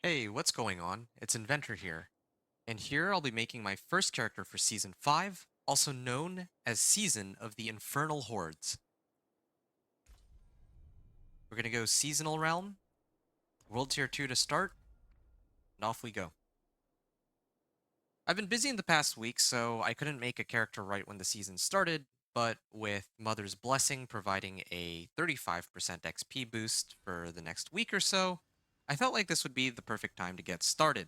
Hey, what's going on? It's Inventor here, and here I'll be making my first character for Season 5, also known as Season of the Infernal Hordes. We're gonna go Seasonal Realm, World Tier 2 to start, and off we go. I've been busy in the past week, so I couldn't make a character right when the season started, but with Mother's Blessing providing a 35% XP boost for the next week or so, I felt like this would be the perfect time to get started.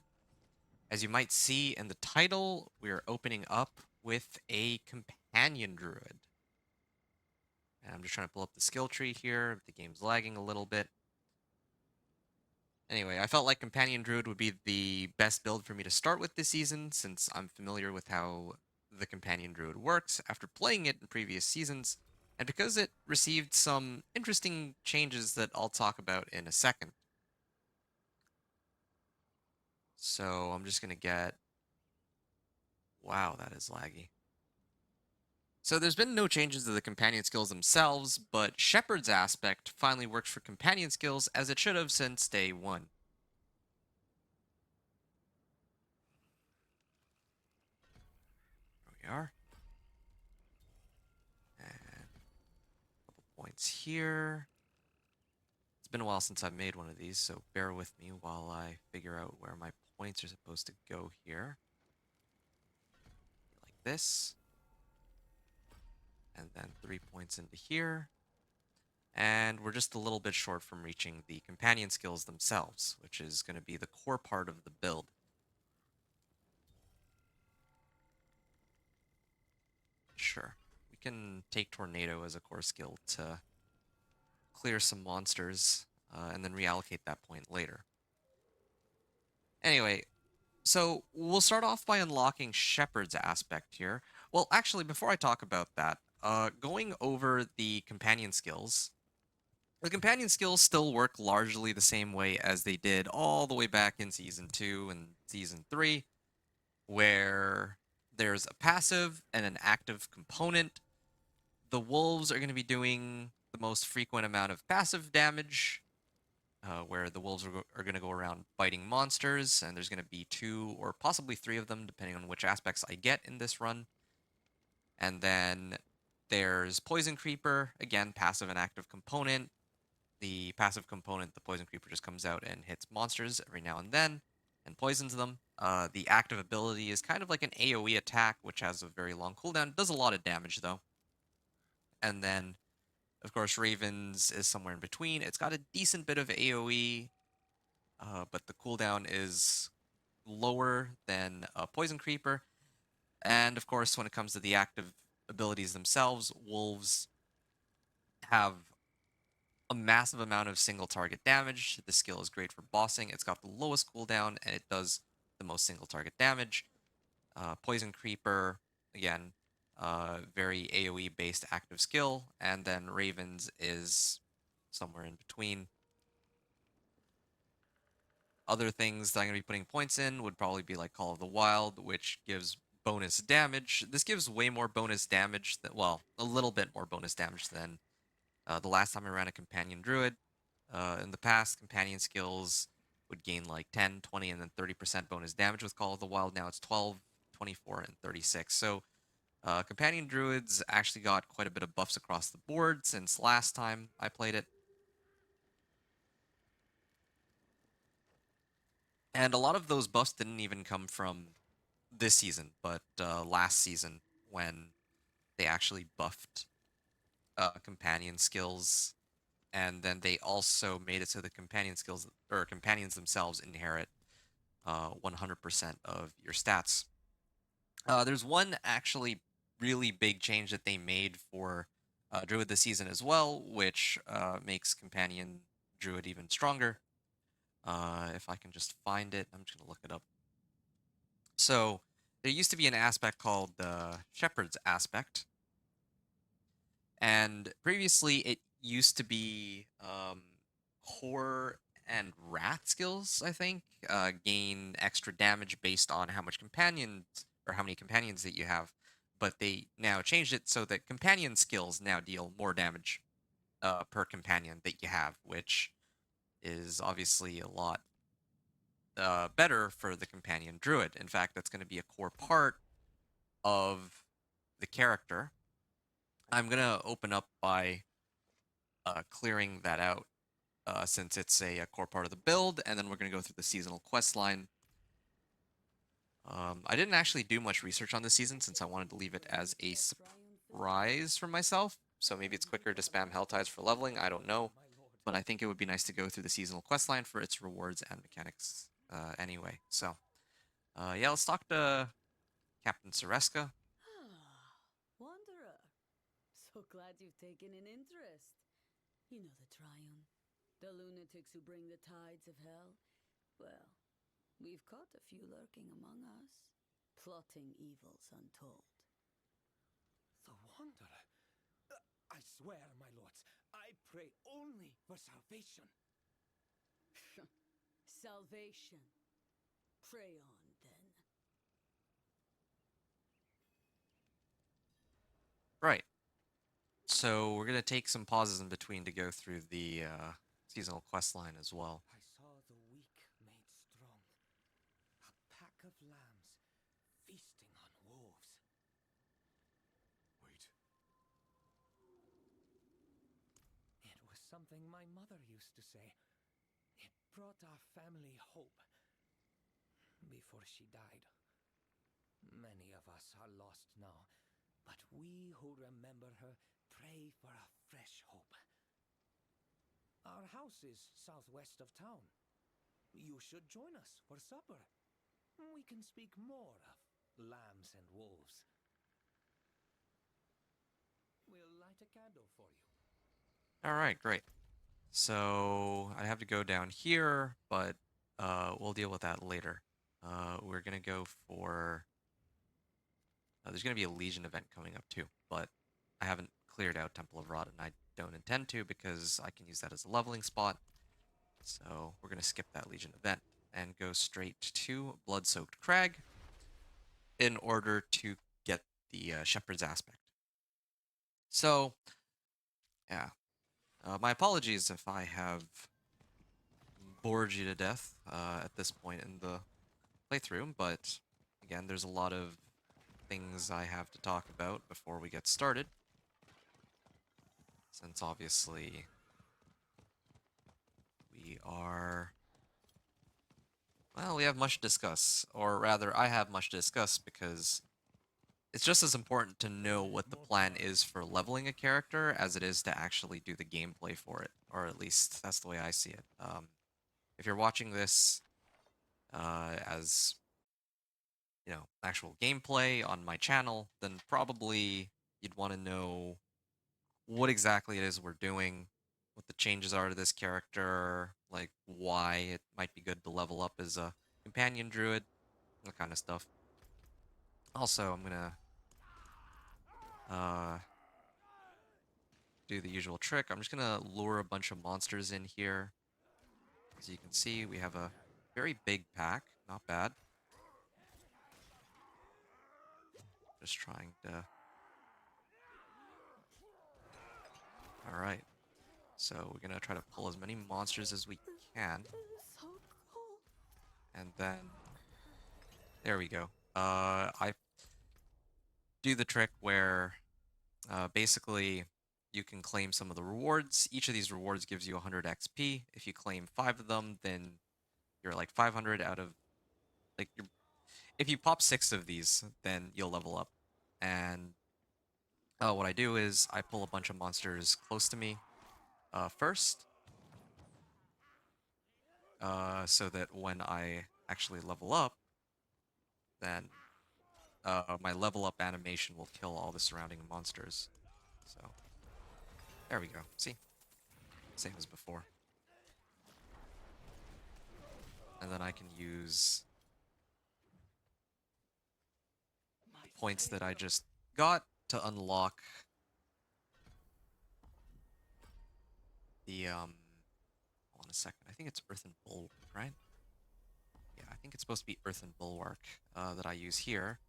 As you might see in the title, we're opening up with a Companion Druid. And I'm just trying to pull up the skill tree here. The game's lagging a little bit. Anyway, I felt like Companion Druid would be the best build for me to start with this season, since I'm familiar with how the Companion Druid works after playing it in previous seasons, and because it received some interesting changes that I'll talk about in a second. So I'm just going to get... Wow, that is laggy. So there's been no changes to the companion skills themselves, but Shepherd's aspect finally works for companion skills as it should have since day one. There we are. And a couple points here. It's been a while since I've made one of these, so bear with me while I figure out where my points are supposed to go here. Like this. And then 3 points into here. And we're just a little bit short from reaching the companion skills themselves, which is going to be the core part of the build. Sure. We can take Tornado as a core skill to clear some monsters, and then reallocate that point later. Anyway, so we'll start off by unlocking Shepherd's aspect here. Well, actually, before I talk about that, going over the companion skills, the companion skills still work largely the same way as they did all the way back in Season 2 and Season 3, where there's a passive and an active component. The wolves are going to be doing the most frequent amount of passive damage, where the wolves are going to go around biting monsters, and there's going to be 2 or possibly 3 of them, depending on which aspects I get in this run. And then there's Poison Creeper, again, passive and active component. The passive component, the Poison Creeper just comes out and hits monsters every now and then and poisons them. The active ability is kind of like an AoE attack, which has a very long cooldown. It does a lot of damage, though. And then, of course, Ravens is somewhere in between. It's got a decent bit of AoE, but the cooldown is lower than Poison Creeper. And, of course, when it comes to the active abilities themselves, Wolves have a massive amount of single target damage. The skill is great for bossing. It's got the lowest cooldown, and it does the most single target damage. Poison Creeper, again, very AoE based active skill, and then Ravens is somewhere in between. Other things that I'm going to be putting points in would probably be like Call of the Wild, which gives bonus damage. This gives way more bonus damage than, well, a little bit more bonus damage than the last time I ran a Companion Druid. In the past, companion skills would gain like 10, 20, and then 30% bonus damage with Call of the Wild. Now it's 12, 24, and 36. So Companion Druids actually got quite a bit of buffs across the board since last time I played it. And a lot of those buffs didn't even come from this season, but last season when they actually buffed companion skills, and then they also made it so the companion skills or companions themselves inherit 100% of your stats. There's one actually really big change that they made for Druid this season as well, which makes Companion Druid even stronger. If I can just find it, I'm just going to look it up. So there used to be an aspect called the Shepherd's aspect, and previously it used to be Horror and Wrath skills, I think, gain extra damage based on how much companions or how many companions that you have. But they now changed it so that companion skills now deal more damage per companion that you have, which is obviously a lot better for the companion druid. In fact, that's going to be a core part of the character. I'm going to open up by clearing that out since it's a core part of the build, and then we're going to go through the seasonal questline. I didn't actually do much research on this season since I wanted to leave it as a surprise for myself. So maybe it's quicker to spam Hell Tides for leveling, I don't know. But I think it would be nice to go through the seasonal questline for its rewards and mechanics anyway. So, yeah, let's talk to Captain Sereska. Ah, Wanderer. So glad you've taken an interest. You know the Trion. The lunatics who bring the tides of hell. Well, we've caught a few lurking among us, plotting evils untold. The Wanderer? I swear, my lords, I pray only for salvation. Salvation. Pray on, then. Right. So we're going to take some pauses in between to go through the seasonal questline as well. I saw the weak made strong. A pack of lambs feasting on wolves. Wait. It was something my mother used to say. It brought our family hope. Before she died. Many of us are lost now, but we who remember her pray for a fresh hope. Our house is southwest of town. You should join us for supper. We can speak more of lambs and wolves. We'll light a candle for you. All right, great. So I have to go down here, but we'll deal with that later. We're going to go for... there's going to be a Legion event coming up too, but I haven't cleared out Temple of Rot, and I don't intend to because I can use that as a leveling spot. So we're going to skip that Legion event and go straight to Blood-Soaked Crag in order to get the Shepherd's aspect. So, yeah. My apologies if I have bored you to death at this point in the playthrough, but again, there's a lot of things I have to talk about before we get started. Since obviously we are... well, we have much to discuss, or rather, I have much to discuss because it's just as important to know what the plan is for leveling a character as it is to actually do the gameplay for it, or at least that's the way I see it. If you're watching this as, you know, actual gameplay on my channel, then probably you'd want to know what exactly it is we're doing, what the changes are to this character, like why it might be good to level up as a companion druid, that kind of stuff. Also, I'm gonna do the usual trick. I'm just gonna lure a bunch of monsters in here. As you can see, we have a very big pack, not bad. Just trying to... alright. So we're gonna try to pull as many monsters as we can. So cool. And then... there we go. I do the trick where basically you can claim some of the rewards. Each of these rewards gives you 100 XP. If you claim 5 of them, then you're like 500 out of... like, you're... if you pop 6 of these, then you'll level up. And what I do is I pull a bunch of monsters close to me first, so that when I actually level up, then my level up animation will kill all the surrounding monsters. So, there we go. See? Same as before. And then I can use points that I just got to unlock the, hold on a second. I think it's Earthen Bulwark, right? Yeah, I think it's supposed to be Earthen Bulwark that I use here.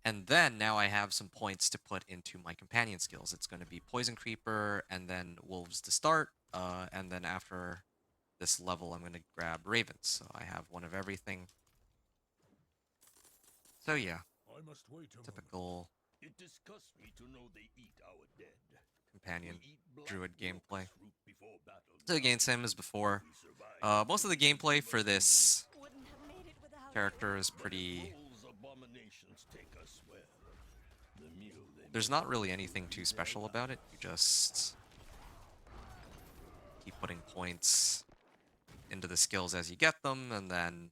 And then now I have some points to put into my companion skills. It's going to be Poison Creeper and then Wolves to start. And then after this level, I'm going to grab ravens. So I have one of everything. So yeah, I must wait a moment. typical It disgusts me to know they eat our dead. companion We eat black druid gameplay. locust root before battle. So again, same as before. We survive. Most of the gameplay for this Wouldn't have made it without character is But if pretty... Troll's abominations take us well, the meal they There's make not really will anything be too their special about it. You just keep putting points into the skills as you get them, and then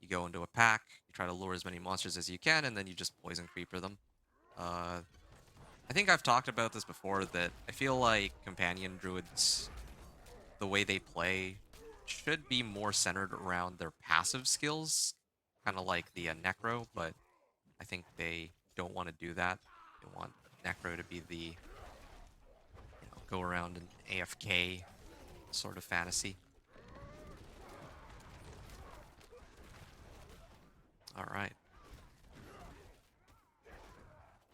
you go into a pack, you try to lure as many monsters as you can, and then you just poison creeper them. I think I've talked about this before, that I feel like companion druids, the way they play, should be more centered around their passive skills, kind of like the necro, but I think they don't want to do that. They want necro to be the, go around and AFK sort of fantasy. Alright.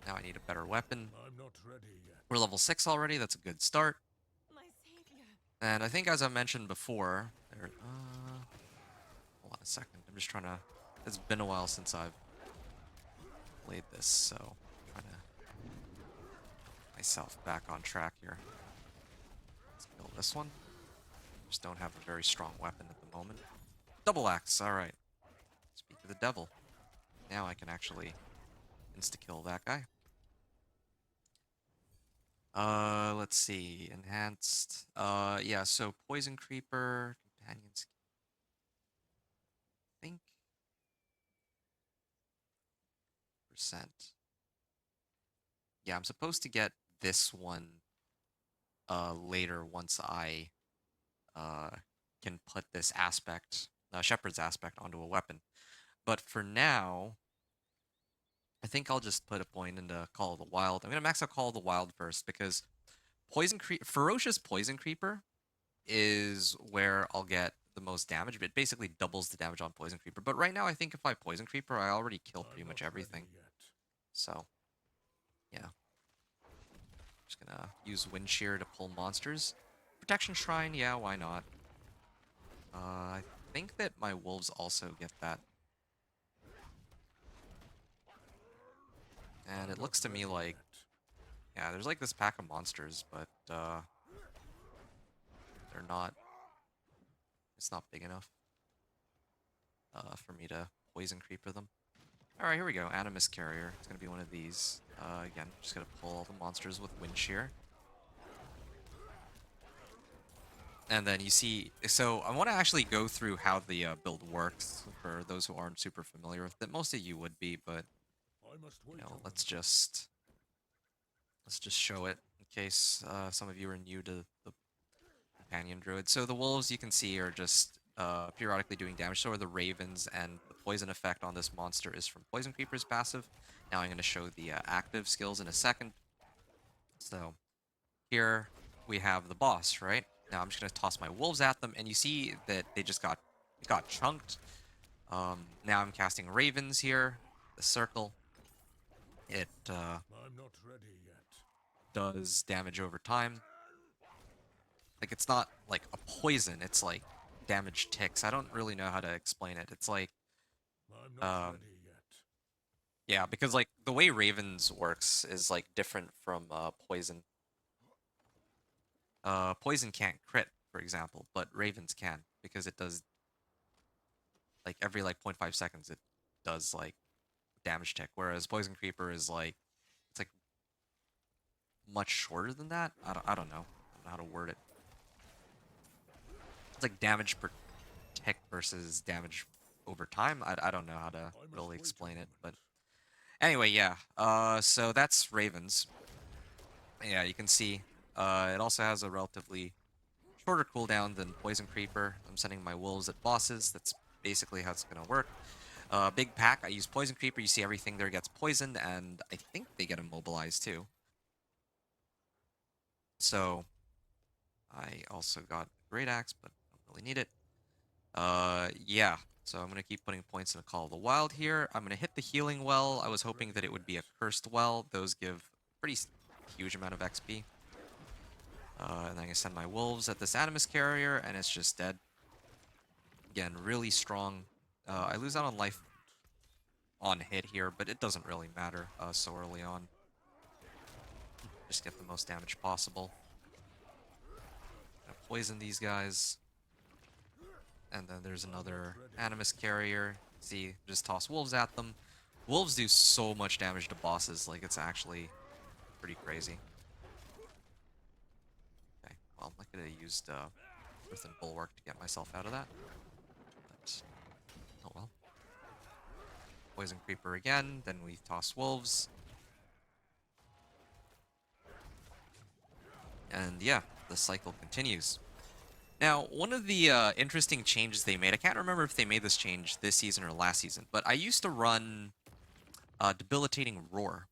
Now I need a better weapon. I'm not ready yet. We're level 6 already, that's a good start. my savior. And I think, as I mentioned before, hold on a second, I'm just trying to... It's been a while since I've played this, so I'm trying to get myself back on track here. Let's kill this one. Just don't have a very strong weapon at the moment. Double axe, alright. Speak of the devil. Now I can actually insta-kill that guy. Let's see. Enhanced. Yeah, so Poison Creeper, Companions. I think. Percent. Yeah, I'm supposed to get this one later once I can put this aspect, Shepherd's aspect, onto a weapon. But for now, I think I'll just put a point into Call of the Wild. I'm going to max out Call of the Wild first, because Ferocious Poison Creeper is where I'll get the most damage. It basically doubles the damage on Poison Creeper. But right now, I think if I Poison Creeper, I already kill pretty I'm much not everything. ready yet. So, yeah. Just gonna use Wind Shear to pull monsters. Protection Shrine, yeah, why not? I think that my wolves also get that. And it looks to me like... Yeah, there's like this pack of monsters, but they're not... It's not big enough for me to Poison Creeper them. Alright, here we go. Animus Carrier. It's going to be one of these. Again, just going to pull all the monsters with Wind Shear. And then you see... So I want to actually go through how the build works for those who aren't super familiar with it. Most of you would be, but... let's just show it in case some of you are new to the Companion Druid. So the wolves, you can see, are just periodically doing damage. So are the ravens, and the poison effect on this monster is from Poison Creeper's passive. Now I'm going to show the active skills in a second. So here we have the boss, right? Now I'm just going to toss my wolves at them, and you see that they just got chunked. Now I'm casting ravens here, the circle. It I'm not ready yet. does damage over time. Like, it's not like a poison, it's like damage ticks. I don't really know how to explain it. It's like, I'm not ready yet. yeah, because like the way ravens works is like different from poison. Poison can't crit, for example, but ravens can, because it does like every like 0.5 seconds it does like damage tick, whereas Poison Creeper is like, it's like much shorter than that. I don't know. I don't know how to word it. It's like damage per tick versus damage over time. I don't know how to really explain it, but anyway, yeah. So that's ravens. Yeah, you can see it also has a relatively shorter cooldown than Poison Creeper. I'm sending my wolves at bosses. That's basically how it's gonna work. Big pack, I use Poison Creeper. You see everything there gets poisoned, and I think they get immobilized too. So I also got Great Axe, but I don't really need it. Yeah. So I'm going to keep putting points in a Call of the Wild here. I'm going to hit the Healing Well. I was hoping that it would be a Cursed Well. Those give a pretty huge amount of XP. And then I'm going to send my Wolves at this Animus Carrier, and it's just dead. Again, really strong. I lose out on life on hit here, but it doesn't really matter so early on. Just get the most damage possible. Gonna poison these guys. And then there's another Animus Carrier. See, just toss wolves at them. Wolves do so much damage to bosses, like it's actually pretty crazy. Okay, well, I could have used Earthen Bulwark to get myself out of that. But, oh well. Poison Creeper again, then we toss wolves. And yeah, the cycle continues. Now, one of the interesting changes they made, I can't remember if they made this change this season or last season, but I used to run Debilitating Roar.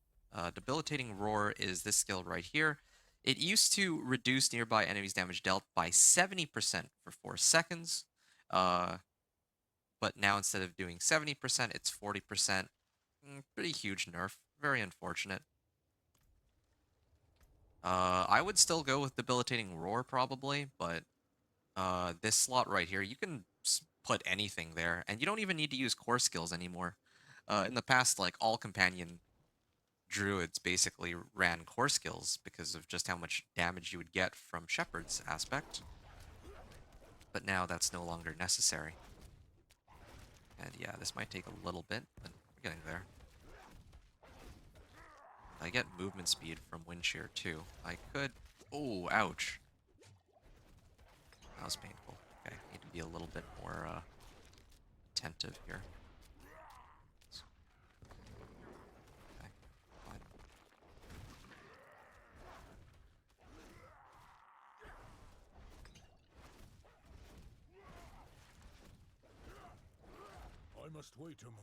Debilitating Roar is this skill right here. It used to reduce nearby enemies' damage dealt by 70% for 4 seconds, but now instead of doing 70%, it's 40%. Pretty huge nerf. Very unfortunate. I would still go with Debilitating Roar probably, but this slot right here, you can put anything there, and you don't even need to use core skills anymore. In the past, like, all companion druids basically ran core skills because of just how much damage you would get from Shepherd's aspect. But now that's no longer necessary. And yeah, this might take a little bit, but we're getting there. I get movement speed from Wind Shear too. I could... Oh, ouch. That was painful. Okay, need to be a little bit more attentive here. Okay, fine. I must wait a moment.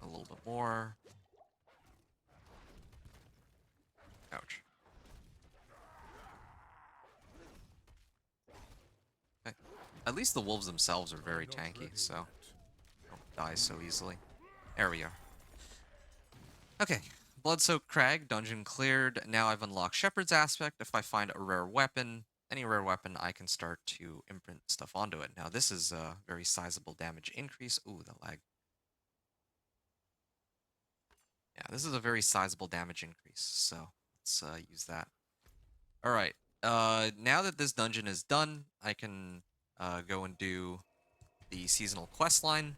A little bit more. Ouch. Okay. At least the wolves themselves are very Not tanky, ready so yet. don't die so easily. There we are. Okay, Blood-Soaked Crag, dungeon cleared. Now I've unlocked Shepherd's Aspect. If I find a rare weapon, any rare weapon, I can start to imprint stuff onto it. Now this is a very sizable damage increase. Ooh, the lag. Yeah, this is a very sizable damage increase, so let's use that. Alright, now that this dungeon is done, I can go and do the Seasonal Questline.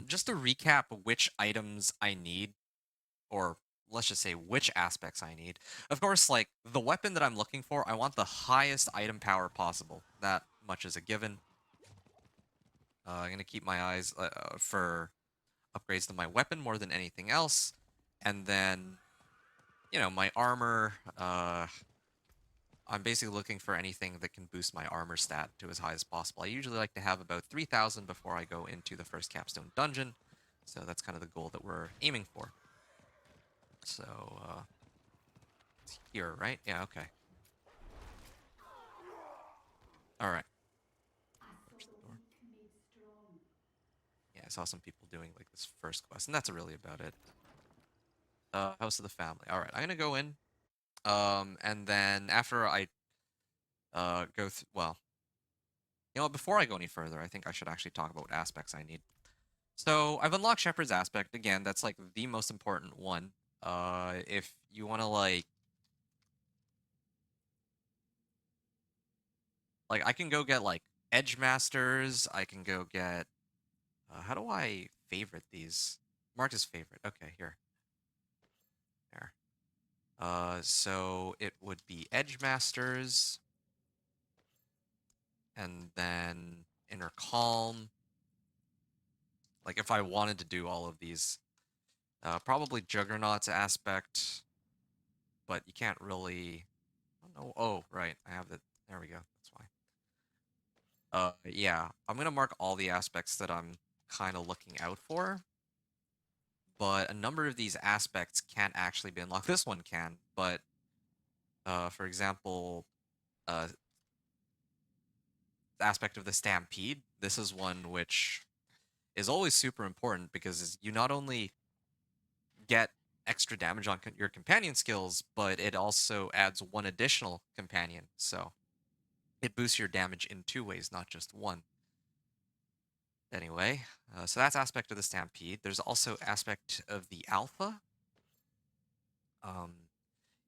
Just to recap which items I need, or let's just say which aspects I need. Of course, like, the weapon that I'm looking for, I want the highest item power possible. That much is a given. I'm going to keep my eyes for upgrades to my weapon more than anything else. And then, you know, my armor, I'm basically looking for anything that can boost my armor stat to as high as possible. I usually like to have about 3,000 before I go into the first capstone dungeon. So that's kind of the goal that we're aiming for. So, it's here, right? Yeah, okay. Alright. Yeah, I saw some people doing, like, this first quest, and that's really about it. House of the Family. Alright, I'm gonna go in. And then after I, go through... Well, you know what? Before I go any further, I think I should actually talk about what aspects I need. So, I've unlocked Shepherd's Aspect. Again, that's, like, the most important one. If you want to, like, I can go get, like, Edge Masters. I can go get... how do I favorite these? Marked as favorite. Okay, here. There. So it would be Edge Masters, and then Inner Calm. Like, if I wanted to do all of these, probably Juggernaut's aspect, but you can't really... I don't know. Oh, right. I have the... There we go. That's why. Yeah. I'm going to mark all the aspects that I'm kind of looking out for, but a number of these aspects can't actually be unlocked. This one can, but, for example, aspect of the Stampede, this is one which is always super important because you not only get extra damage on your companion skills, but it also adds one additional companion. So it boosts your damage in two ways, not just one. Anyway, so that's aspect of the Stampede. There's also aspect of the Alpha.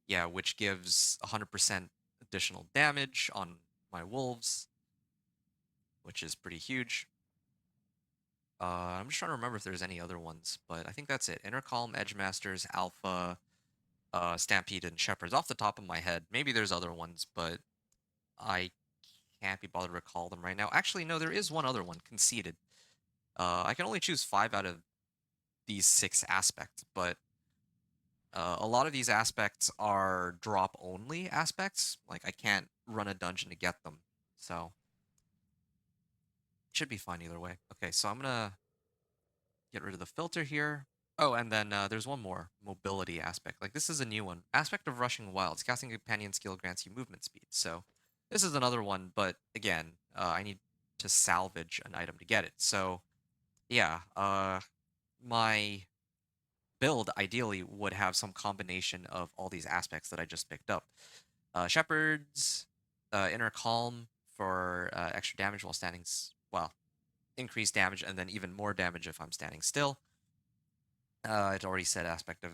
Yeah, which gives 100% additional damage on my wolves, which is pretty huge. I'm just trying to remember if there's any other ones, but I think that's it. Intercalm, Edgemasters, Alpha, Stampede, and Shepherds off the top of my head. Maybe there's other ones, but I can't be bothered to recall them right now. Actually, no, there is one other one, Conceited. I can only choose 5 out of these 6 aspects, but a lot of these aspects are drop-only aspects. Like, I can't run a dungeon to get them, so should be fine either way. Okay, so I'm gonna get rid of the filter here. Oh, and then there's one more mobility aspect. Like, this is a new one. Aspect of Rushing Wilds. Casting Companion skill grants you movement speed. So this is another one, but again, I need to salvage an item to get it. So yeah, my build ideally would have some combination of all these aspects that I just picked up. Shepherds, Inner Calm for extra damage while standing, well, increased damage and then even more damage if I'm standing still. It already said aspect of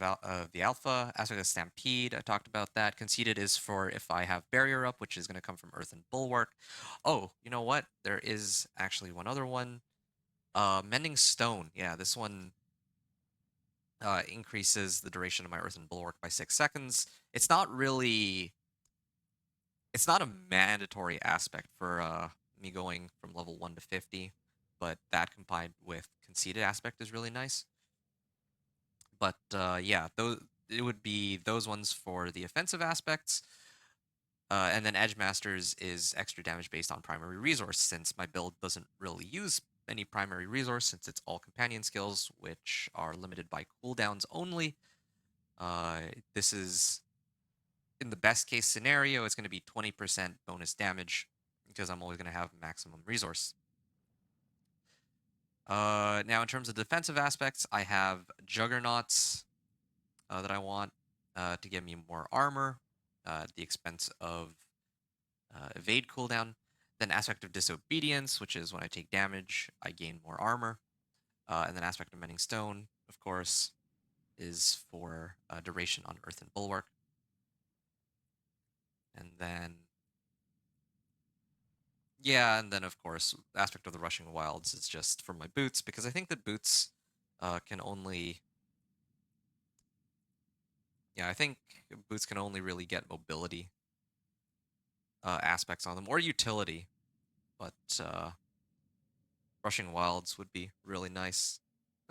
the Alpha, aspect of Stampede. I talked about that. Conceited is for if I have Barrier up, which is going to come from Earth and Bulwark. Oh, you know what? There is actually one other one. Mending Stone. Yeah, this one increases the duration of my Earth and Bulwark by 6 seconds. It's not really... It's not a mandatory aspect for me going from level 1 to 50, but that combined with Conceited aspect is really nice. But yeah, it would be those ones for the offensive aspects. And then Edgemasters is extra damage based on primary resource, since my build doesn't really use any primary resource, since it's all companion skills, which are limited by cooldowns only. This is, in the best case scenario, it's going to be 20% bonus damage, because I'm always going to have maximum resource. Now, in terms of defensive aspects, I have Juggernauts that I want to give me more armor at the expense of evade cooldown. Then aspect of Disobedience, which is when I take damage, I gain more armor. And then aspect of Mending Stone, of course, is for duration on Earth and Bulwark. And then... Yeah, and then of course, aspect of the Rushing Wilds is just for my boots, because I think that boots can only... Yeah, I think boots can only really get mobility aspects on them, or utility, but Rushing Wilds would be really nice.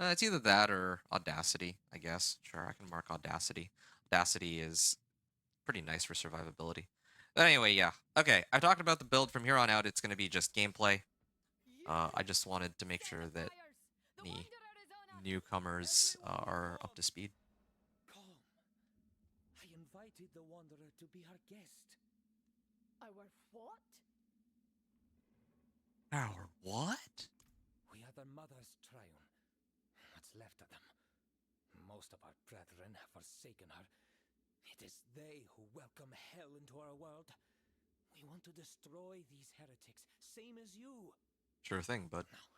It's either that or Audacity, I guess. Sure, I can mark Audacity. Audacity is pretty nice for survivability. But anyway, yeah. Okay, I've talked about the build. From here on out, it's going to be just gameplay. I just wanted to make sure that any newcomers are up to speed. Come. I invited the Wanderer to be our guest. Our what? Our what? We are their mother's triune. What's left of them. Most of our brethren have forsaken her. It is they who welcome hell into our world. We want to destroy these heretics, same as you. Sure thing, bud. Now,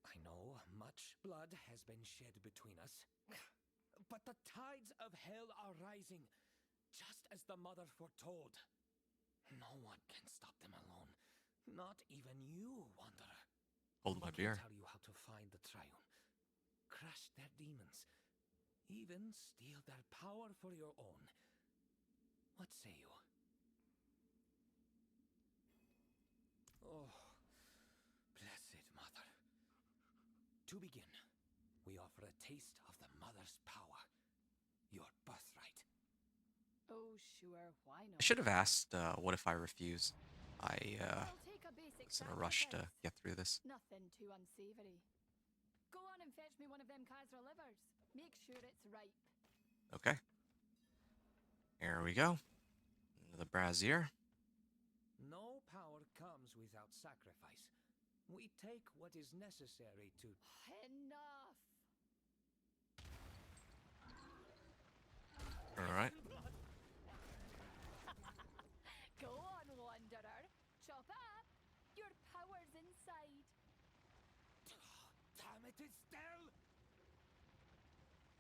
I know much blood has been shed between us, but the tides of hell are rising, just as the mother foretold. No one can stop them alone, not even you, Wanderer. Hold my beer. I can tell you how to find the triune, crush their demons, even steal their power for your own. What say you? Oh, blessed mother. To begin, we offer a taste of the mother's power, your birthright. Oh, sure, why not? I should have asked, what if I refuse? I I'll take a basic was in a rush to sacrifice. get through this. Nothing too unsavory. Go on and fetch me one of them Kazra livers. Make sure it's ripe. Okay. Here we go. Into the brazier. No power comes without sacrifice. We take what is necessary to... Enough! All right. Go on, Wanderer. Chop up. Your power's inside. Damn it, Estelle!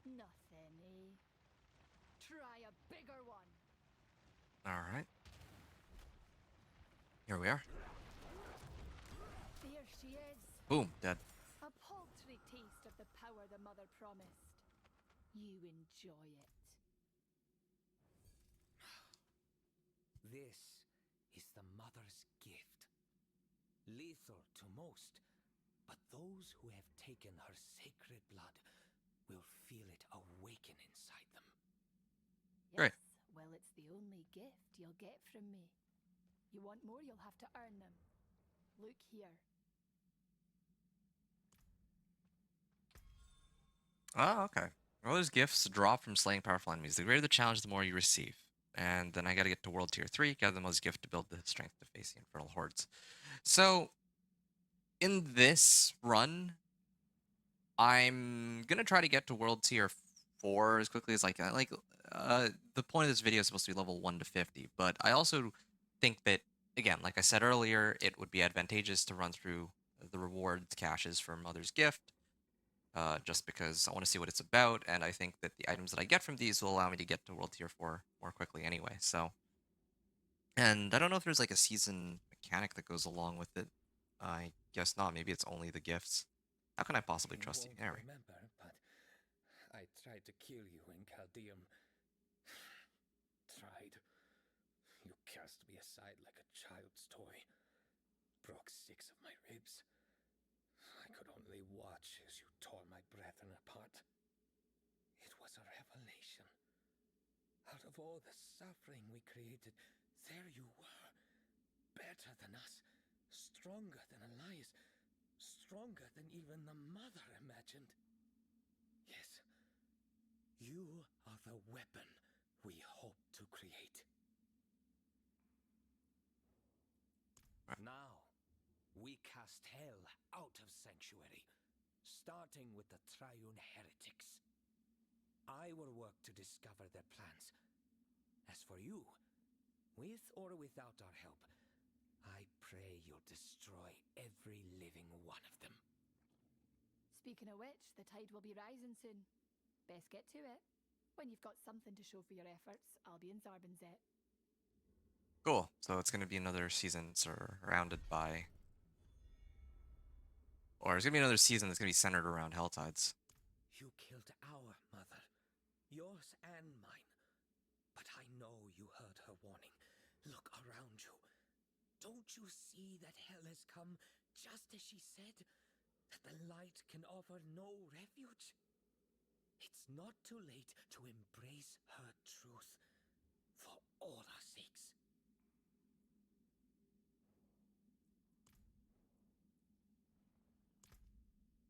Nothing, eh? Try a bigger one. All right. Here we are. There she is. Boom, dead. A paltry taste of the power the mother promised. You enjoy it. This is the mother's gift. Lethal to most, but those who have taken her sacred blood will feel it awaken inside them. Great. Yes, well, it's the only gift you'll get from me. You want more, you'll have to earn them. Look here. Oh, okay. Well, there's gifts drop from slaying powerful enemies. The greater the challenge, the more you receive. And then I got to get to World Tier 3, gather the most gift to build the strength to face the Infernal Hordes. So, in this run, I'm going to try to get to World Tier 4 as quickly as I can. The point of this video is supposed to be level 1 to 50, but I also think that, again, like I said earlier, it would be advantageous to run through the rewards caches for Mother's Gift, just because I want to see what it's about, and I think that the items that I get from these will allow me to get to World Tier 4 more quickly anyway, so... And I don't know if there's like a season mechanic that goes along with it. I guess not. Maybe it's only the gifts. How can I possibly trust you? won't There we remember, but I tried to kill you in Chaldeum. Tried. You cast me aside like a child's toy. Broke 6 of my ribs. I could only watch as you tore my brethren apart. It was a revelation. Out of all the suffering we created, there you were. Better than us. Stronger than Elias. Stronger than even the mother imagined. Yes. You are the weapon we hope to create. Right. Now, we cast hell out of Sanctuary, starting with the Triune Heretics. I will work to discover their plans. As for you, with or without our help, I pray you'll destroy every living one of them. Speaking of which, the tide will be rising soon. Best get to it. When you've got something to show for your efforts, I'll be in Zarbinzet. Cool. So it's going to be another season surrounded by... Or it's going to be another season that's going to be centered around Helltides. You killed our mother, yours and mine. But I know you heard her warning. Look around you. Don't you see that hell has come just as she said? That the light can offer no refuge? It's not too late to embrace her truth for all our sakes.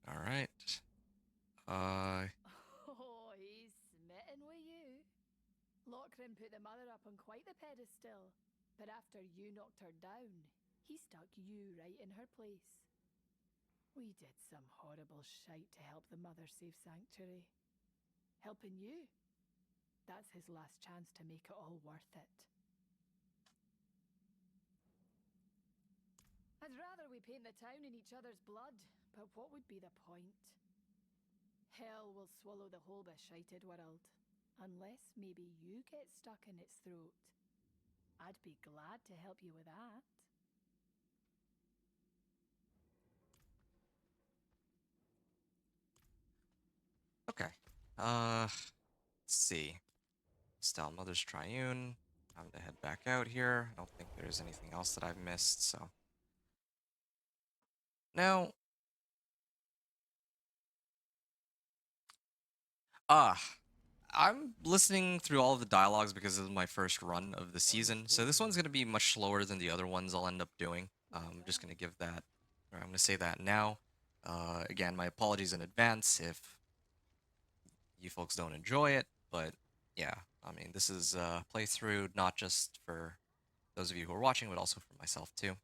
All right. Oh, he's smitten with you. Lochran put the mother up on quite the pedestal, but after you knocked her down, he stuck you right in her place. We did some horrible shite to help the mother save Sanctuary. Helping you? That's his last chance to make it all worth it. I'd rather we paint the town in each other's blood, but what would be the point? Hell will swallow the whole beshited world, unless maybe you get stuck in its throat. I'd be glad to help you with that. Okay. Let's see. Still, Mother's Triune. I'm going to head back out here. I don't think there's anything else that I've missed, so... Now... I'm listening through all of the dialogues because this is my first run of the season, so this one's going to be much slower than the other ones I'll end up doing. I'm just going to give that, or I'm going to say that now. Again, my apologies in advance if you folks don't enjoy it, but yeah, I mean, this is a playthrough not just for those of you who are watching, but also for myself too.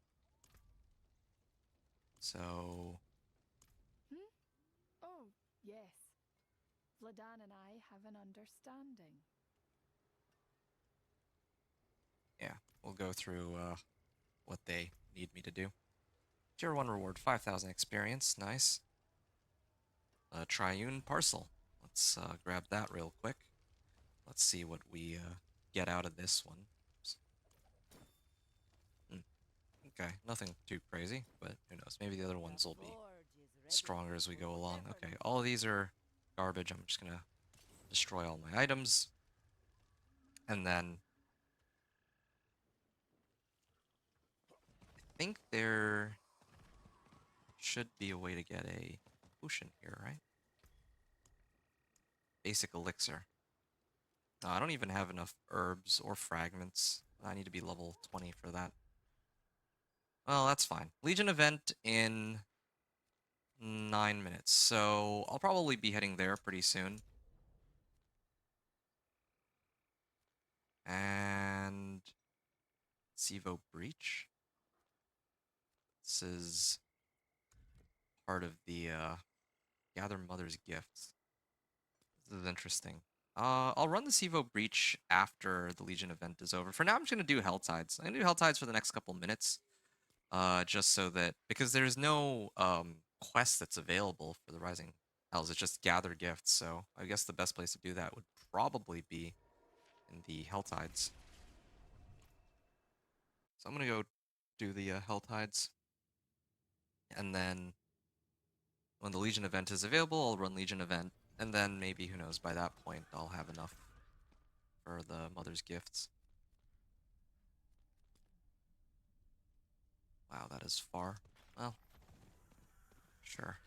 So... Oh, yes. Vladan and I have an understanding. we'll go through what they need me to do. Tier 1 reward, 5,000 experience. Nice. Triune parcel. Let's grab that real quick. Let's see what we get out of this one. Okay, nothing too crazy, but who knows? Maybe the other ones will be stronger as we go along. Okay, all of these are garbage. I'm just gonna destroy all my items. And then I think there should be a way to get a potion here, right? Basic elixir. No, I don't even have enough herbs or fragments. I need to be level 20 for that. Well, that's fine. Legion event in 9 minutes, so I'll probably be heading there pretty soon. And Sivo Breach. This is part of the Gather Mother's Gifts. This is interesting. I'll run the Sivo Breach after the Legion event is over. For now, I'm just going to do Hell Tides. I'm going to do Hell Tides for the next couple minutes. Just so that... Because there's no quest that's available for the Rising Hells. It's just gather gifts. So I guess the best place to do that would probably be in the Hell Tides. So I'm going to go do the Hell Tides. And then when the Legion event is available, I'll run Legion event. And then maybe, who knows, by that point, I'll have enough for the Mother's Gifts. Wow, that is far. Well, sure.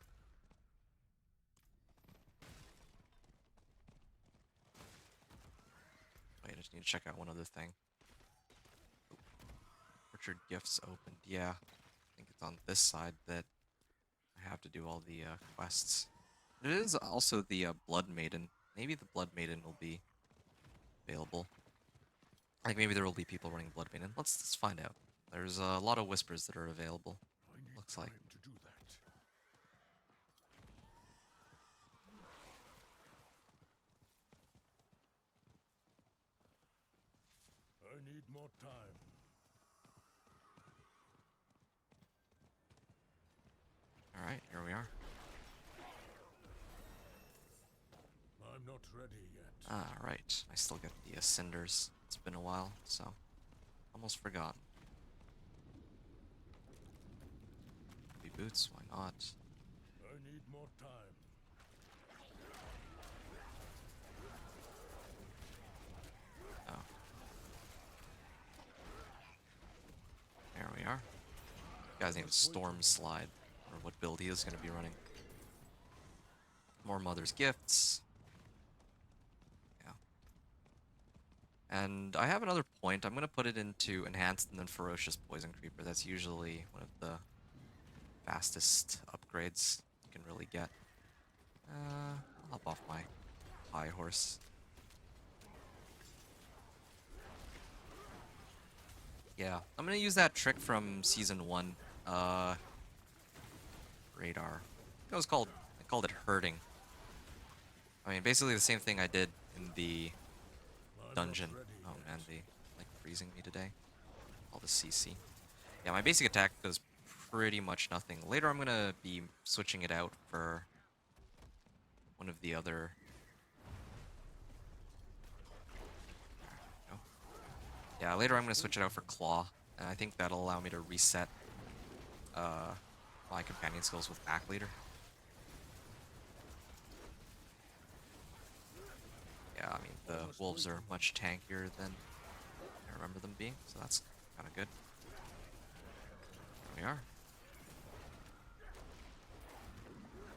Wait, I just need to check out one other thing. Orchard Gifts opened. Yeah, I think it's on this side that I have to do all the quests. It is also the Blood Maiden. Maybe the Blood Maiden will be available. Like maybe there will be people running Blood Maiden. Let's find out. There's a lot of whispers that are available. Looks like. To do that. I need more time. All right, here we are. I'm not ready yet. Ah, right. I still get the cinders. It's been a while, so almost forgotten. Heavy boots, why not? I need more time. Oh. There we are. You guys need a Storm Slide, or what build he is going to be running. More Mother's Gifts. Yeah. And I have another point. I'm going to put it into Enhanced and then Ferocious Poison Creeper. That's usually one of the fastest upgrades you can really get. I'll hop off my high horse. Yeah, I'm gonna use that trick from Season 1. Radar. It was called... I called it herding. I mean, basically the same thing I did in the dungeon. Oh man, they like freezing me today. All the CC. Yeah, my basic attack does pretty much nothing. Later I'm gonna be switching it out for one of the other... Yeah, later I'm gonna switch it out for Claw, and I think that'll allow me to reset my companion skills with Pack Leader. Yeah, I mean, the wolves are much tankier than I remember them being, so that's kind of good. There we are.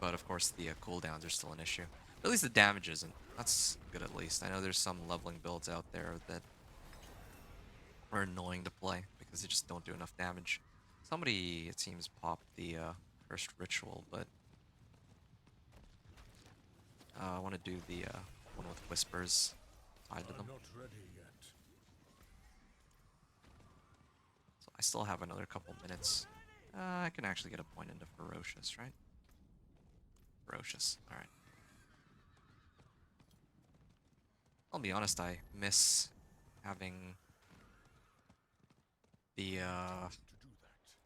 But of course, the cooldowns are still an issue. But at least the damage isn't. That's good at least. I know there's some leveling builds out there that are annoying to play because they just don't do enough damage. Somebody, it seems, popped the Cursed Ritual, but I want to do the one with Whispers tied to them. I'm not ready yet. So I still have another couple minutes. I can actually get a point into Ferocious, right? Ferocious, alright. I'll be honest, I miss having the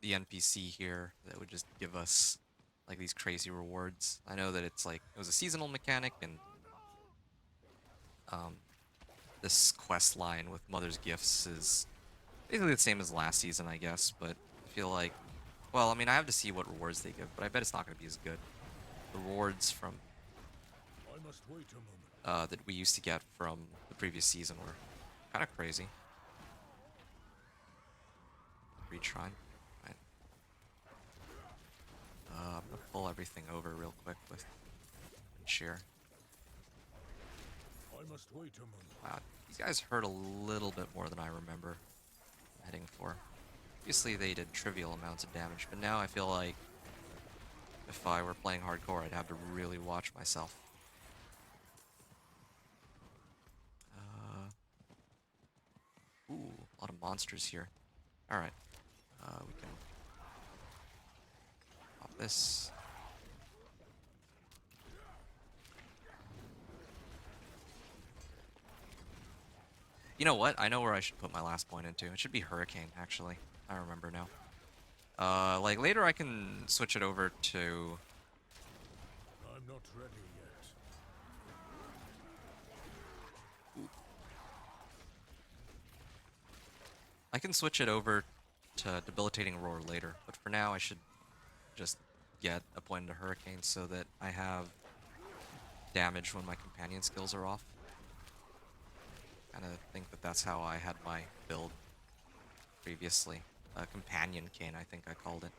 NPC here that would just give us like these crazy rewards. I know that it's like it was a seasonal mechanic, and um, this quest line with Mother's Gifts is basically the same as last season, I guess. But I feel like, well, I mean, I have to see what rewards they give, but I bet it's not going to be as good. The rewards from I must wait a moment. that we used to get from the previous season were kind of crazy. Retry. Right. I'm gonna pull everything over real quick with shear. I must wait a moment. Wow, these guys hurt a little bit more than I remember heading for. Obviously, they did trivial amounts of damage, but now I feel like if I were playing hardcore, I'd have to really watch myself. Ooh, a lot of monsters here. Alright. We can pop this. You know what? I know where I should put my last point into. It should be Hurricane, actually. I remember now. Like, later I can switch it over to... I'm not ready yet. I can switch it over to Debilitating Roar later, but for now I should just get a point into Hurricane so that I have damage when my companion skills are off. Kinda think that that's how I had my build previously. Companion Cane, I think I called it.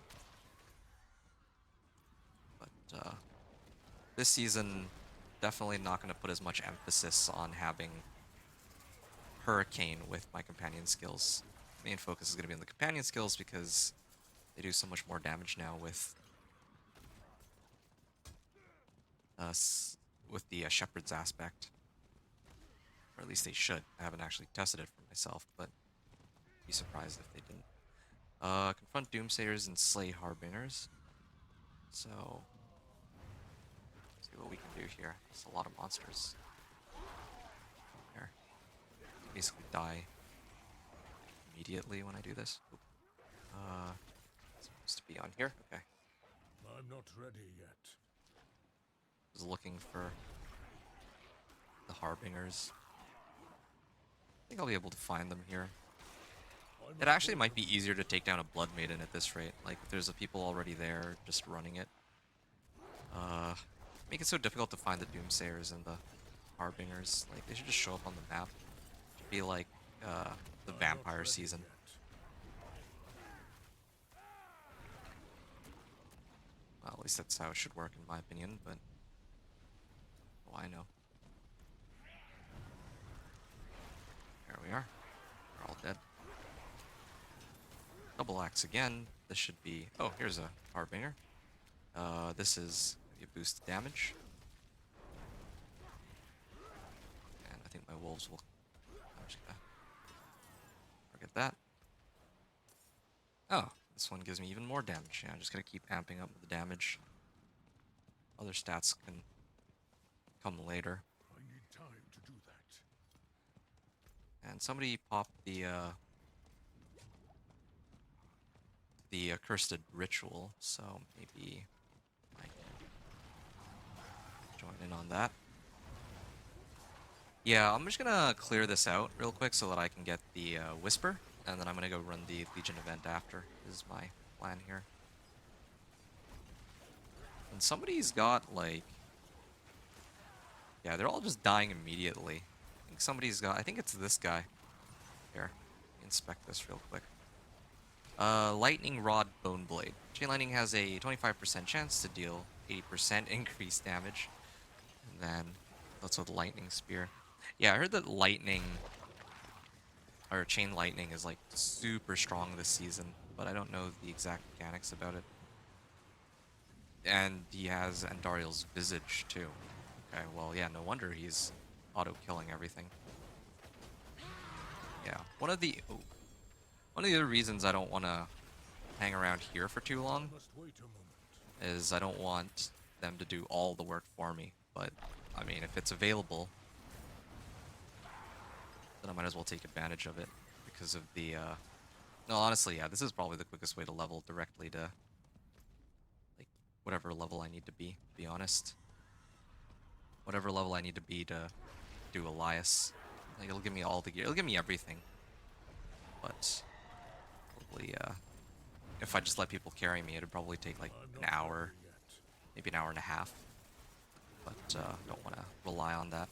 But this season, definitely not going to put as much emphasis on having Hurricane with my companion skills. Main focus is going to be on the companion skills because they do so much more damage now with the Shepherd's aspect. Or at least they should. I haven't actually tested it for myself, but I'd be surprised if they didn't. Confront Doomsayers and slay Harbingers. So, see what we can do here. There's a lot of monsters. There. Basically die immediately when I do this. Oop. Supposed to be on here? Okay. I'm not ready yet. Was looking for the Harbingers. I think I'll be able to find them here. It actually might be easier to take down a Blood Maiden at this rate. Like, if there's a people already there just running it. Make it so difficult to find the Doomsayers and the Harbingers. Like, they should just show up on the map. It should be like, the Vampire season. Well, at least that's how it should work in my opinion, but... oh, I know. There we are. They're all dead. Double axe again. This should be... oh, here's a Harbinger. This is a boost damage. And I think my wolves will... I'm just gonna forget that. Oh, this one gives me even more damage. Yeah, I'm just gonna keep amping up the damage. Other stats can come later. I need time to do that. And somebody popped the accursed ritual, so maybe I can join in on that. Yeah, I'm just gonna clear this out real quick so that I can get the Whisper, and then I'm gonna go run the Legion event after, is my plan here. And somebody's got, like... yeah, they're all just dying immediately. I think somebody's got... I think it's this guy. Here, inspect this real quick. Lightning Rod Bone Blade. Chain Lightning has a 25% chance to deal 80% increased damage. And then that's with Lightning Spear. Yeah, I heard that Lightning... or Chain Lightning is like super strong this season, but I don't know the exact mechanics about it. And he has Andariel's Visage too. Okay, well, yeah, no wonder he's auto-killing everything. Yeah, one of the other reasons I don't want to hang around here for too long Must wait a moment. is I don't want them to do all the work for me. But, I mean, if it's available, then I might as well take advantage of it because of the No, honestly, yeah, this is probably the quickest way to level directly to like whatever level I need to be honest. Whatever level I need to be to do Elias. Like it'll give me all the gear. It'll give me everything. But probably if I just let people carry me, it'd probably take like I'm an not hour, ready yet. maybe an hour and a half. But don't want to rely on that.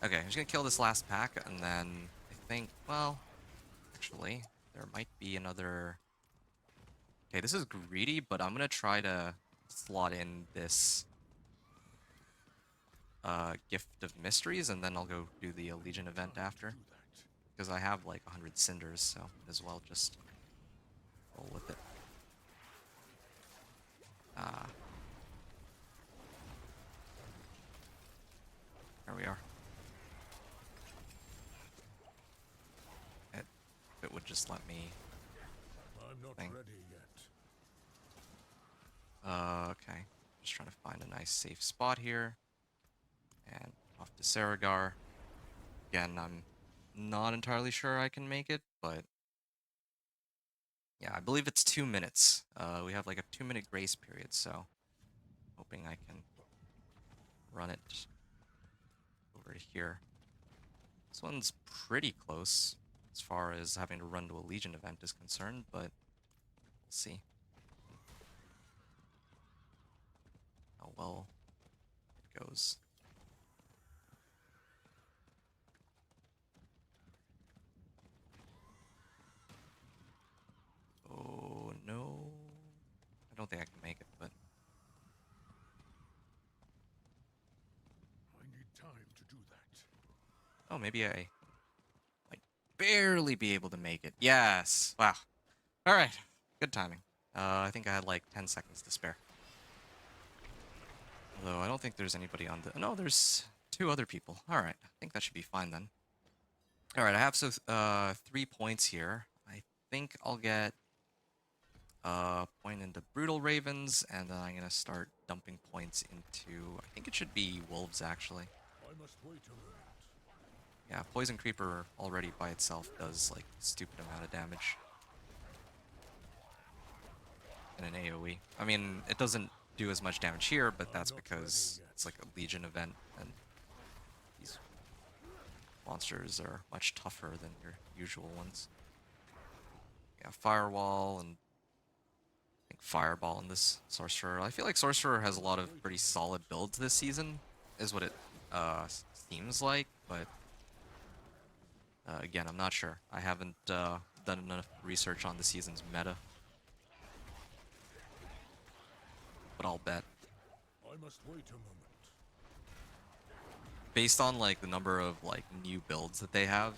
Okay, I'm just gonna kill this last pack, and then I think, well, actually, there might be another. Okay, this is greedy, but I'm gonna try to slot in this Gift of Mysteries, and then I'll go do the Legion event Time to after. do that. Because I have like 100 cinders, so might as well just roll with it. Ah, there we are. It would just let me. I'm not Thing. ready yet. Okay. Just trying to find a nice safe spot here. And off to Saragar. Again, I'm not entirely sure I can make it, but yeah, I believe it's 2 minutes. We have like a 2-minute grace period, so hoping I can run it over to here. This one's pretty close as far as having to run to a Legion event is concerned, but we'll see how well it goes. Oh no. I don't think I can make it, but I need time to do that. oh, maybe I might barely be able to make it. Yes. Wow. All right. Good timing. I think I had like 10 seconds to spare. Although I don't think there's anybody on the. No, there's 2 other people. All right. I think that should be fine then. All right. I have 3 points here. I think I'll get point into Brutal Ravens, and then I'm gonna start dumping points into. I think it should be Wolves actually. I must wait a moment. Yeah, Poison Creeper already by itself does like stupid amount of damage in an AoE. I mean, it doesn't do as much damage here, but that's I'm not because ready yet. it's like a Legion event, and these monsters are much tougher than your usual ones. Yeah, Firewall and I think Fireball in this Sorcerer. I feel like Sorcerer has a lot of pretty solid builds this season, is what it seems like, but again, I'm not sure. I haven't done enough research on the season's meta, but I'll bet. I must wait a moment. Based on like the number of like new builds that they have,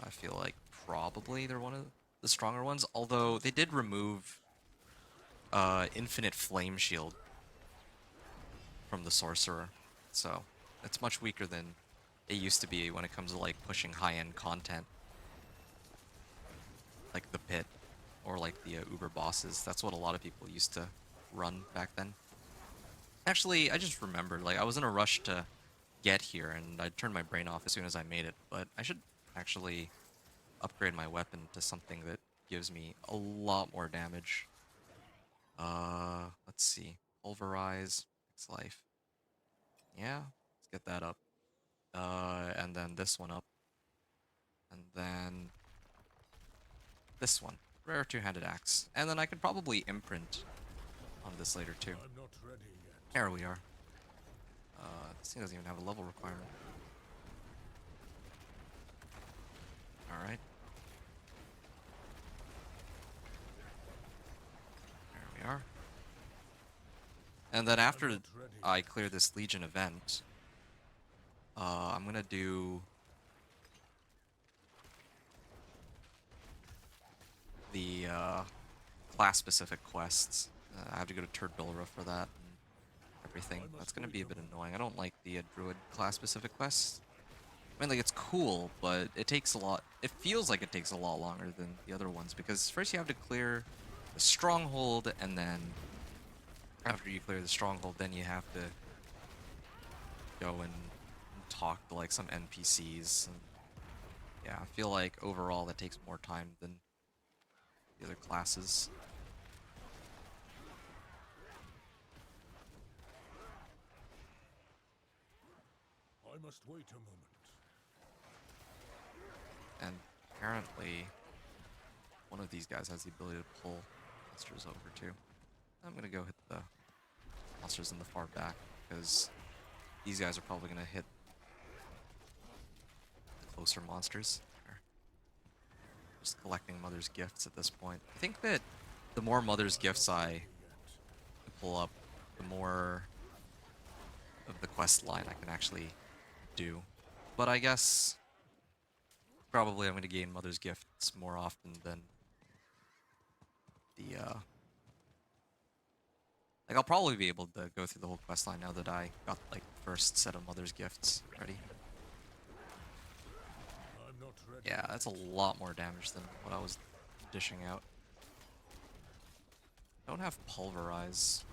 I feel like probably they're one of the stronger ones. Although they did remove Infinite Flame Shield from the Sorcerer, so it's much weaker than it used to be when it comes to like pushing high-end content, like the Pit or like the Uber bosses. That's what a lot of people used to run back then. Actually, I just remembered, like I was in a rush to get here, and I turned my brain off as soon as I made it. But I should actually upgrade my weapon to something that gives me a lot more damage. Let's see. Pulverize, X life. Yeah, let's get that up. And then this one up. And then this one. Rare two-handed axe. And then I could probably imprint on this later too. I'm not ready yet. There we are. This thing doesn't even have a level requirement. Alright. There we are. And then after not ready I yet. clear this Legion event, I'm gonna do the class-specific quests. I have to go to Turdbilra for that and everything. That's gonna be a bit annoying. I don't like the Druid class-specific quests. I mean, like, it's cool, but it takes a lot. It feels like it takes a lot longer than the other ones, because first you have to clear the stronghold, and then after you clear the stronghold, then you have to go and talk to, like, some NPCs. And yeah, I feel like overall that takes more time than the other classes. I must wait a moment. And apparently, one of these guys has the ability to pull monsters over too. I'm gonna go hit the monsters in the far back because these guys are probably gonna hit the closer monsters. They're just collecting Mother's Gifts at this point. I think that the more Mother's Gifts I pull up, the more of the quest line I can actually do. But I guess probably I'm going to gain Mother's Gifts more often than the, like, I'll probably be able to go through the whole quest line now that I got, like, the first set of Mother's Gifts ready. I'm not ready. Yeah, that's a lot more damage than what I was dishing out. Don't have Pulverize.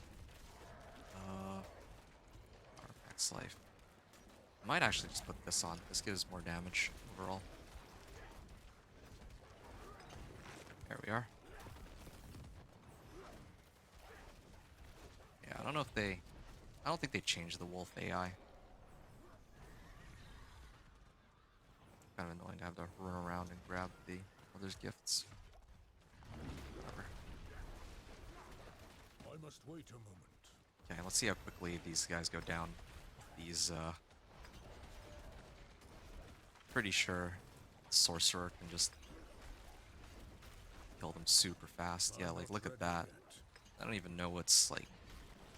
Artifact's Life. I might actually just put this on. This gives more damage overall. There we are. Yeah, I don't know if they... I don't think they changed the wolf AI. Kind of annoying to have to run around and grab the Mother's Gifts. Whatever. I must wait a moment. Okay, let's see how quickly these guys go down. These, pretty sure Sorcerer can just kill them super fast. Yeah, I'm like, not look at ready that. yet. I don't even know what's, like,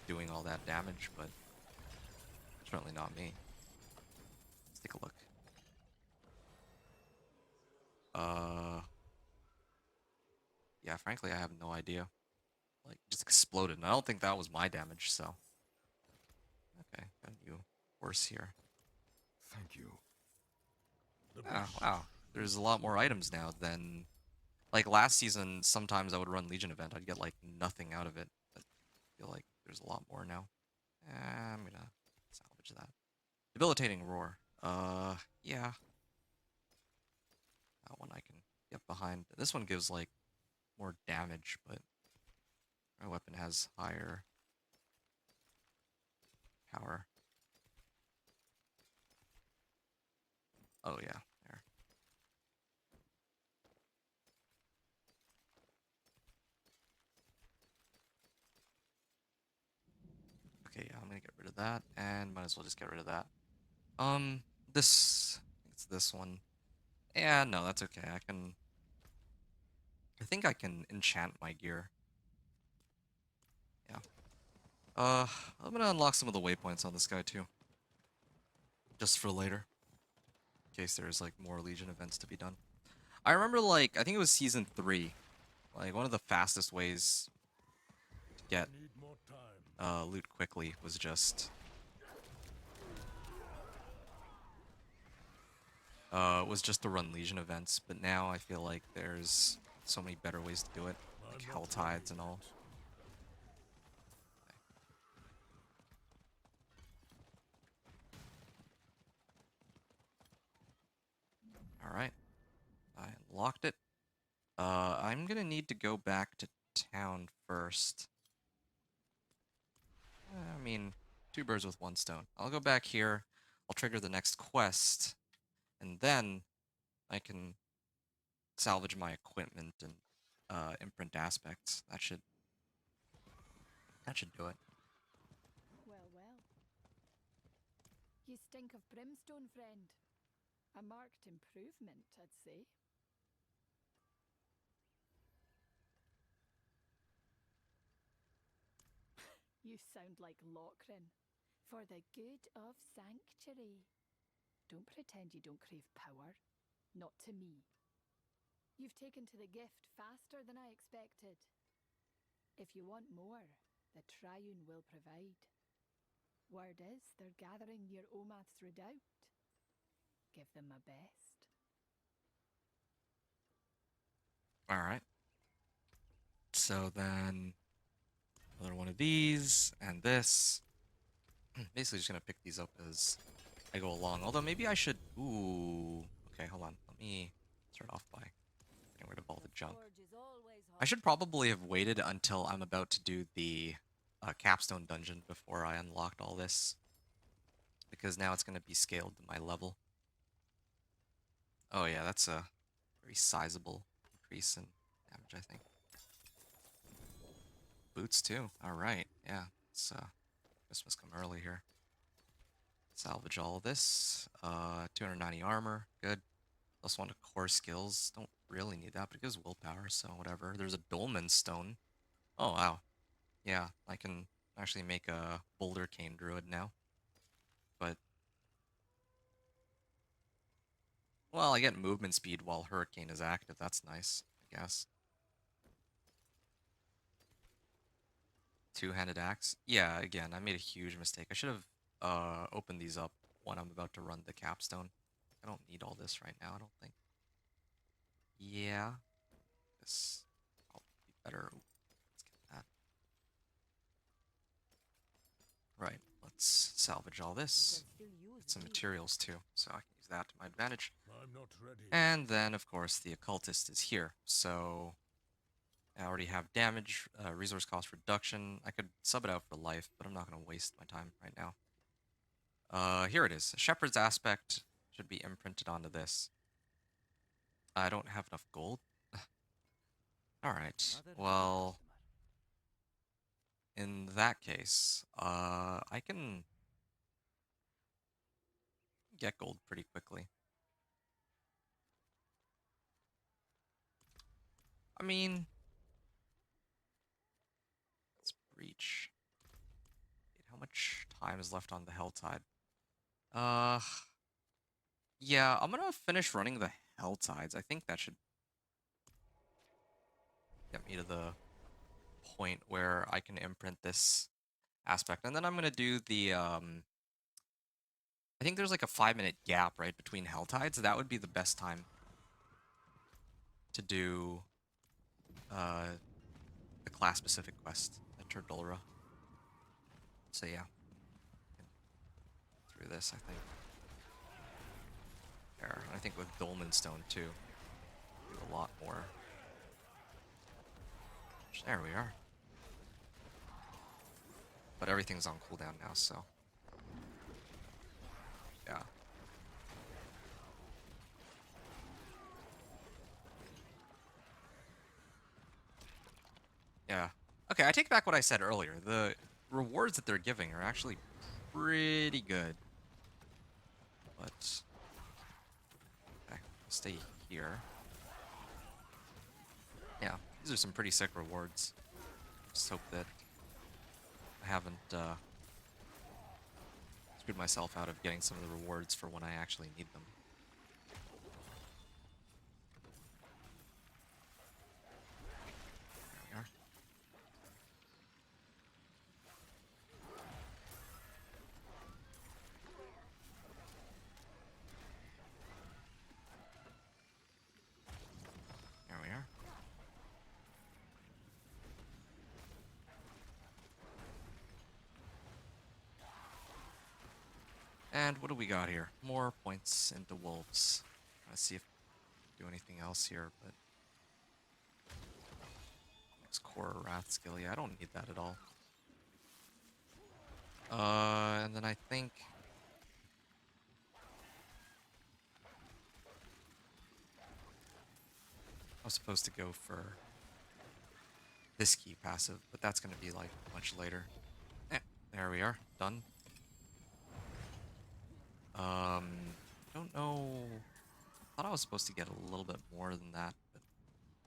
doing all that damage, but certainly not me. Let's take a look. Yeah, frankly, I have no idea. Like, just exploded, and I don't think that was my damage, so. Okay, got a new horse here. Thank you. The Oh, beast. wow. There's a lot more items now than... Like, last season, sometimes I would run Legion event. I'd get, like, nothing out of it. But I feel like there's a lot more now. I'm gonna salvage that. Debilitating Roar. Yeah. That one I can get behind. This one gives, like, more damage, but my weapon has higher power. Oh, yeah. There. Okay, yeah, I'm gonna get rid of that, and might as well just get rid of that. This... I think it's this one. Yeah, no, that's okay. I think I can enchant my gear. Yeah. I'm gonna unlock some of the waypoints on this guy too. Just for later. In case there's like more Legion events to be done. I remember like, I think it was season 3. Like one of the fastest ways to get Need more time. loot quickly was just to run Legion events, but now I feel like there's so many better ways to do it. Like I'm Hell not Tides ready and all. yet. Alright. I unlocked it. I'm gonna need to go back to town first. I mean, two birds with one stone. I'll go back here, I'll trigger the next quest, and then I can salvage my equipment and imprint aspects. That should do it. Well, well. You stink of brimstone, friend. A marked improvement, I'd say. You sound like Lochran. For the good of Sanctuary. Don't pretend you don't crave power. Not to me. You've taken to the gift faster than I expected. If you want more, the Triune will provide. Word is they're gathering near Omath's Redoubt. Give them my best. Alright. So then, another one of these, and this. Basically just gonna pick these up as I go along. Although maybe I should... Ooh. Okay, hold on. Let me start off by getting rid of all the junk. Forge is always I should probably have waited until I'm about to do the capstone dungeon before I unlocked all this, because now it's going to be scaled to my level. Oh yeah, that's a very sizable increase in damage, I think. Boots too. All right, yeah. It's Christmas come early here. Salvage all of this. 290 armor, good. Plus one to core skills. Don't really need that, but it gives willpower, so whatever. There's a dolmen stone. Oh wow, yeah. I can actually make a boulder cane druid now. But well, I get movement speed while hurricane is active. That's nice, I guess. Two-handed axe. Yeah, again, I made a huge mistake. I should have opened these up when I'm about to run the capstone. I don't need all this right now, I don't think. Yeah, this will be better. Ooh, let's get that. Right, let's salvage all this. Get some materials too, so I can use that to my advantage. I'm not ready. And then, of course, the occultist is here, so I already have damage, resource cost reduction. I could sub it out for life, but I'm not going to waste my time right now. Here it is. Shepherd's aspect should be imprinted onto this. I don't have enough gold. Alright, well, in that case, I can get gold pretty quickly. I mean, let's breach. Wait, how much time is left on the Hell Tide? Uh, yeah, I'm gonna finish running the Hell Tides. I think that should get me to the point where I can imprint this aspect. And then I'm gonna do the, I think there's like a 5-minute gap, right, between Hell Tides. That would be the best time to do the class-specific quest at Turdulra. So yeah, through this, I think. There, I think with Dolmen Stone too, do a lot more. There we are. But everything's on cooldown now, so yeah. Yeah. Okay, I take back what I said earlier. The rewards that they're giving are actually pretty good. But okay, stay here. Yeah, these are some pretty sick rewards. Just hope that I haven't screwed myself out of getting some of the rewards for when I actually need them. There we are. There we are. And what do we got here? More points into wolves. Let's see if we do anything else here, but next core wrath skill. Yeah, I don't need that at all. And then I think I was supposed to go for this key passive, but that's going to be like much later. There we are, done. Don't know. I thought I was supposed to get a little bit more than that, but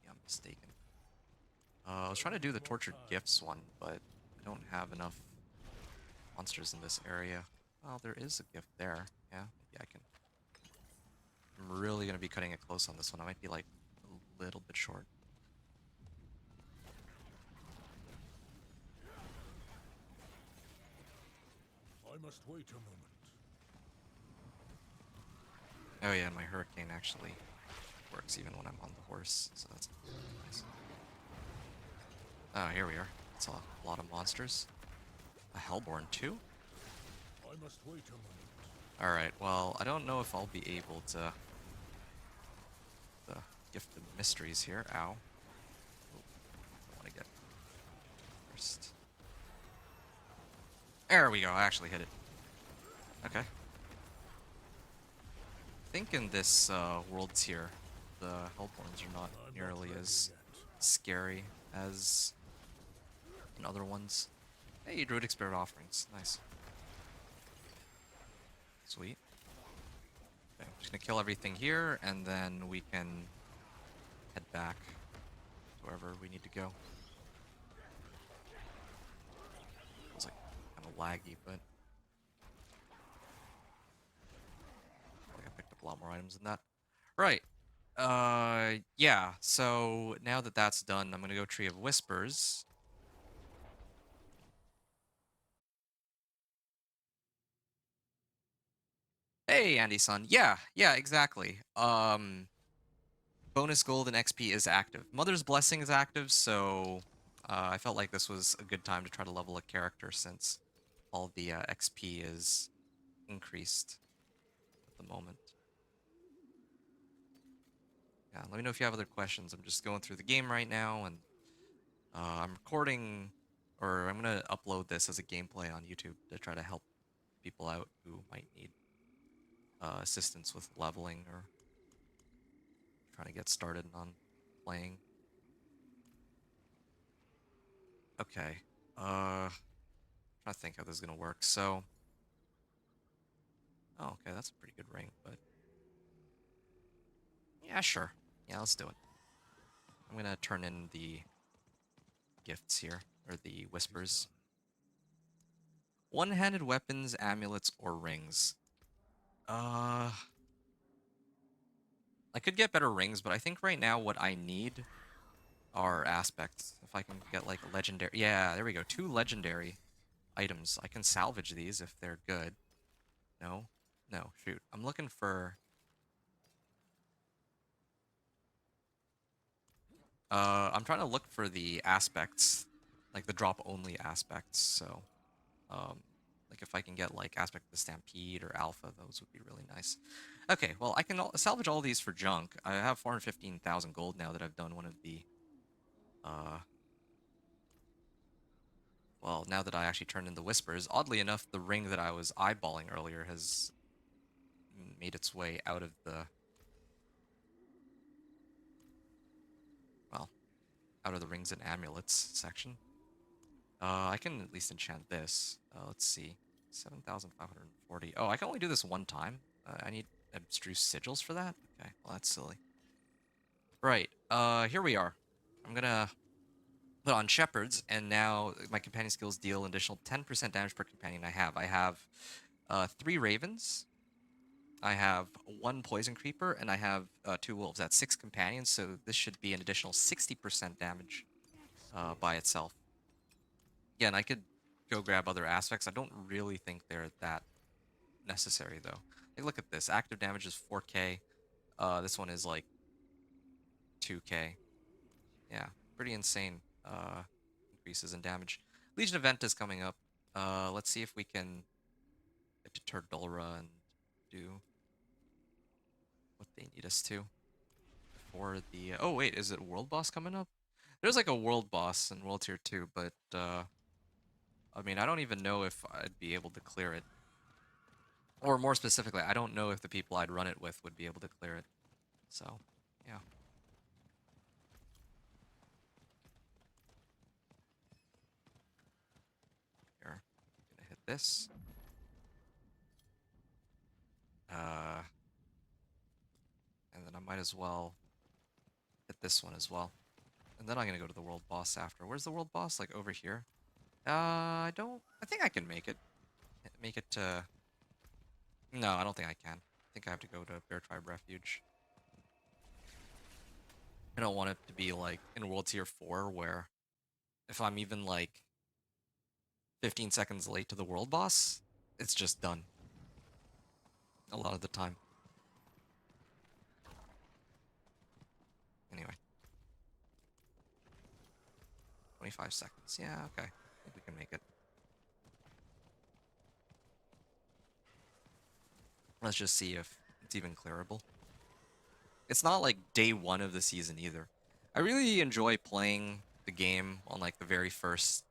yeah, I'm mistaken. I was trying to do the tortured gifts one, but I don't have enough monsters in this area. Well, there is a gift there. Yeah, maybe I can. I'm really gonna be cutting it close on this one. I might be like a little bit short. I must wait a moment. Oh yeah, and my hurricane actually works even when I'm on the horse, so that's nice. Oh, here we are. It's a lot of monsters. A Hellborn too? I must wait a moment. Alright, well, I don't know if I'll be able to the gift of mysteries here. Ow. There we go. I actually hit it. Okay. I think in this world tier, the Hellborns are not I'm not nearly ready as yet. scary as in other ones. Hey, Druidic Spirit Offerings. Nice. Sweet. Okay, I'm just gonna kill everything here, and then we can head back to wherever we need to go. Feels like kind of laggy, but I feel like I picked up a lot more items than that. Right. Yeah. So now that that's done, I'm gonna go Tree of Whispers. Hey, Andy-san. Yeah, exactly. Bonus gold and XP is active. Mother's Blessing is active, so I felt like this was a good time to try to level a character since all the XP is increased at the moment. Yeah, let me know if you have other questions. I'm just going through the game right now, and I'm recording, or I'm gonna upload this as a gameplay on YouTube to try to help people out who might need assistance with leveling or trying to get started on playing. Okay. Trying to think how this is gonna work. So, oh, okay, that's a pretty good ring, but yeah, sure. Yeah, let's do it. I'm gonna turn in the gifts here, or the whispers. One-handed weapons, amulets, or rings. Uh, I could get better rings, but I think right now what I need are aspects. If I can get like a legendary, yeah, there we go. 2 legendary items. I can salvage these if they're good. No, no, shoot. I'm looking for. I'm trying to look for the aspects, like the drop only aspects. So, um, like if I can get like aspect of the Stampede or Alpha, those would be really nice. Okay, well I can salvage all these for junk. I have 415,000 gold now that I've done one of the. Uh, well, now that I actually turned in the whispers, oddly enough, the ring that I was eyeballing earlier has made its way out of the. Well, out of the rings and amulets section. I can at least enchant this. Let's see. 7,540. Oh, I can only do this one time. I need abstruse sigils for that? Okay, well, that's silly. Right, here we are. I'm gonna put on shepherds, and now my companion skills deal an additional 10% damage per companion I have. I have 3 ravens, I have 1 poison creeper, and I have 2 wolves. That's 6 companions, so this should be an additional 60% damage by itself. Again, I could go grab other aspects. I don't really think they're that necessary, though. Hey, look at this. Active damage is 4k. This one is like 2k. Yeah, pretty insane increases in damage. Legion event is coming up. Let's see if we can get to Turdulra and do what they need us to before the. Oh wait, is it world boss coming up? There's like a world boss in World Tier 2, but I mean, I don't even know if I'd be able to clear it. Or more specifically, I don't know if the people I'd run it with would be able to clear it. So, yeah. Here, gonna hit this. Uh, and then I might as well hit this one as well. And then I'm gonna go to the world boss after. Where's the world boss? Like over here? I don't. I think I can make it. Make it to. No, I don't think I can. I think I have to go to Bear Tribe Refuge. I don't want it to be like in World Tier 4 where if I'm even like 15 seconds late to the world boss, it's just done. A lot of the time. Anyway. 25 seconds. Yeah, okay. I think we can make it. Let's just see if it's even clearable. It's not like day 1 of the season either. I really enjoy playing the game on like the very first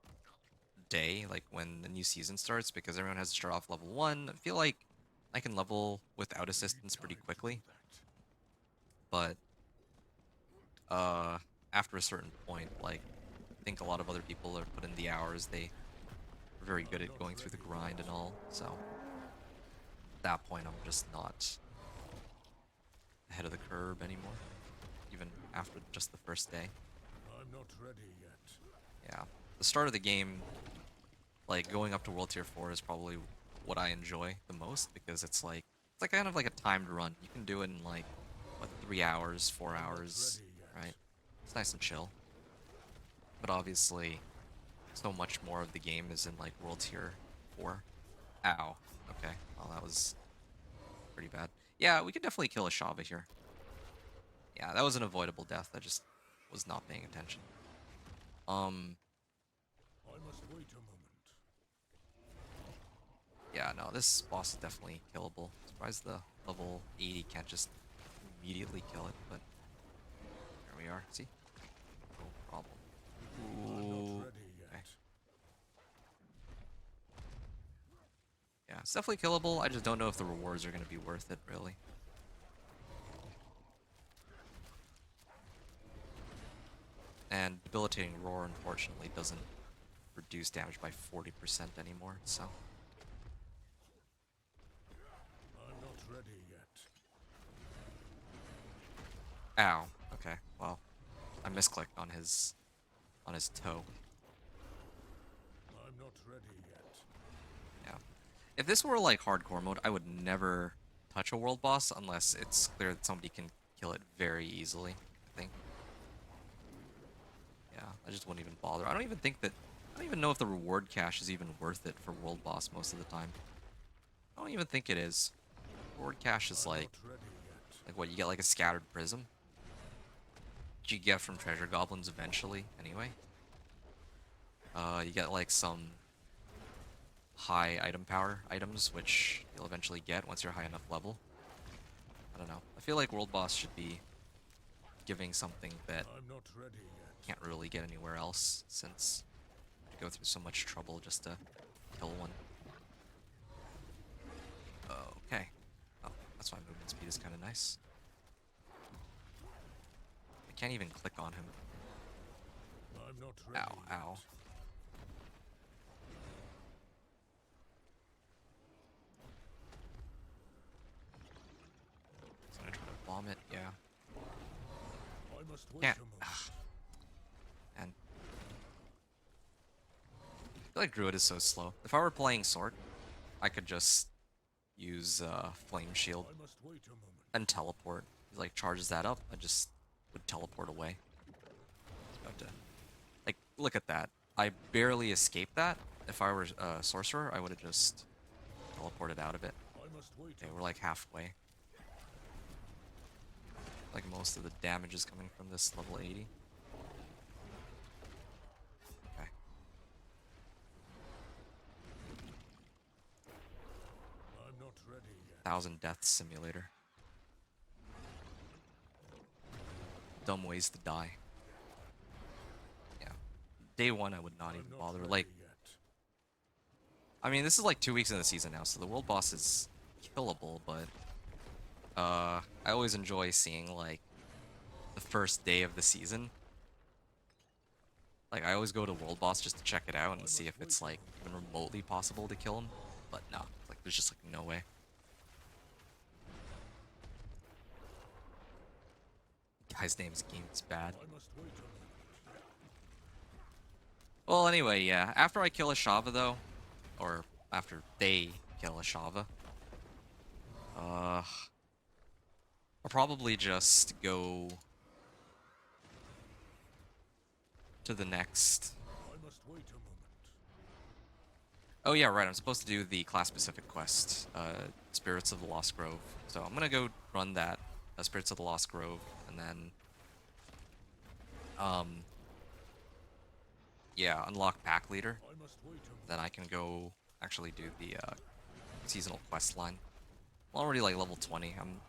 day, like when the new season starts, because everyone has to start off level 1. I feel like I can level without assistance pretty quickly, but after a certain point, like I think a lot of other people are put in the hours. They are very good at going through the grind and all. So at that point, I'm just not ahead of the curve anymore, even after just the first day. I'm not ready yet. Yeah, the start of the game, like going up to World Tier 4 is probably what I enjoy the most, because it's like kind of like a timed run. You can do it in like what, 3 hours, 4 I'm not hours, ready yet. right? It's nice and chill. But obviously, so much more of the game is in like World Tier 4. Ow. Okay. Well, that was pretty bad. Yeah, we could definitely kill a Shava here. Yeah, that was an avoidable death. I just was not paying attention. I must wait a moment. Yeah, no, this boss is definitely killable. Surprised the level 80 can't just immediately kill it, but here we are. See? No problem. I'm Ooh. not ready yet. Okay. Yeah, it's definitely killable. I just don't know if the rewards are going to be worth it, really. And debilitating roar, unfortunately, doesn't reduce damage by 40% anymore, so... I'm not ready yet. Ow. Okay, well, I misclicked on his toe. I'm not ready yet. Yeah. If this were like hardcore mode, I would never touch a world boss unless it's clear that somebody can kill it very easily, I think. Yeah, I just wouldn't even bother. I don't even know if the reward cache is even worth it for world boss most of the time. I don't even think it is. Reward cache is I'm like not ready yet. what, you get like a scattered prism? Which you get from treasure goblins eventually, anyway. You get like some high item power items, which you'll eventually get once you're high enough level. I don't know. I feel like world boss should be giving something that I'm not ready yet. can't really get anywhere else, since you go through so much trouble just to kill one. Okay. Oh, that's why movement speed is kind of nice. I can't even click on him. I'm not ready Ow, yet. ow. He's gonna try to bomb it, yeah. I must wait Can't. a moment. And I feel like Druid is so slow. If I were playing Sword, I could just use Flame Shield I must wait a moment. and teleport. He like charges that up, I just would teleport away. About to, like, look at that. I barely escaped that. If I were a sorcerer, I would have just teleported out of it. I must wait Okay, a we're like halfway. Like most of the damage is coming from this level 80. Okay. I'm not ready yet. 1000 Deaths Simulator. Dumb ways to die. Yeah. Day 1 I would not even I'm not bother. ready Like, yet. I mean, this is like 2 weeks in the season now, so the world boss is killable, but I always enjoy seeing like the first day of the season. Like, I always go to world boss just to check it out and see if it's like even remotely possible to kill him. But no, like there's just like no way. Guy's name's Game's bad. I must wait a moment. Well, anyway, yeah. After I kill a Shava though, or after they kill a Shava, I'll probably just go to the next. I must wait a moment. Oh yeah, right. I'm supposed to do the class-specific quest, Spirits of the Lost Grove. So I'm gonna go run that, Spirits of the Lost Grove, and then, yeah, unlock Pack Leader. I must wait a moment. Then I can go actually do the Seasonal Questline. I'm already like level 20. I'm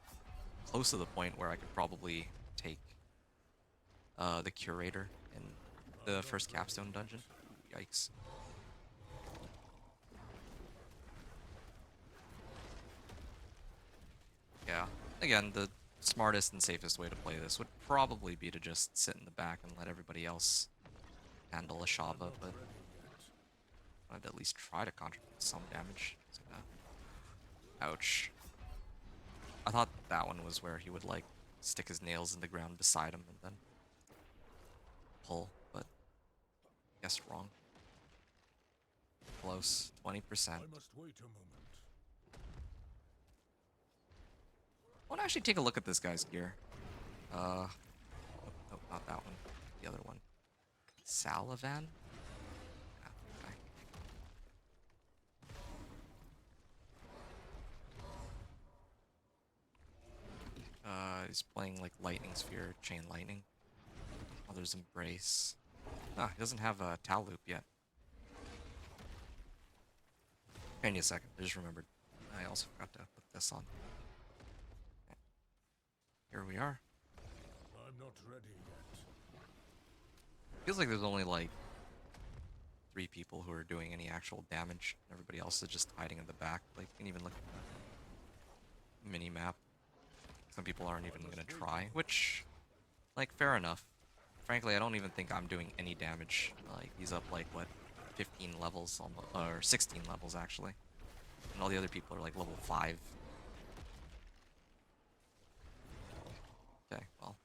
close to the point where I could probably take the Curator in the first Capstone dungeon. Yikes. again, the smartest and safest way to play this would probably be to just sit in the back and let everybody else handle a I'm Shava, not but ready yet. I'd at least try to contribute some damage. So, ouch. I thought that one was where he would, like, stick his nails in the ground beside him and then pull, but guess wrong. Close. 20%. I must wait a moment. I want to actually take a look at this guy's gear. Nope, not that one. The other one. Salavan? Ah, okay. He's playing like Lightning Sphere, Chain Lightning. Mother's Embrace. Ah, he doesn't have a Tal Loop yet. Hang on a second, I just remembered. I also forgot to put this on. Okay. Here we are. I'm not ready yet. Feels like there's only like 3 people who are doing any actual damage. Everybody else is just hiding in the back. Like, you can even look at the mini map. Some people aren't even gonna try, which, like, fair enough. Frankly, I don't even think I'm doing any damage. Like, he's up like what, 15 levels, almost, or 16 levels actually, and all the other people are like level 5. Okay, well,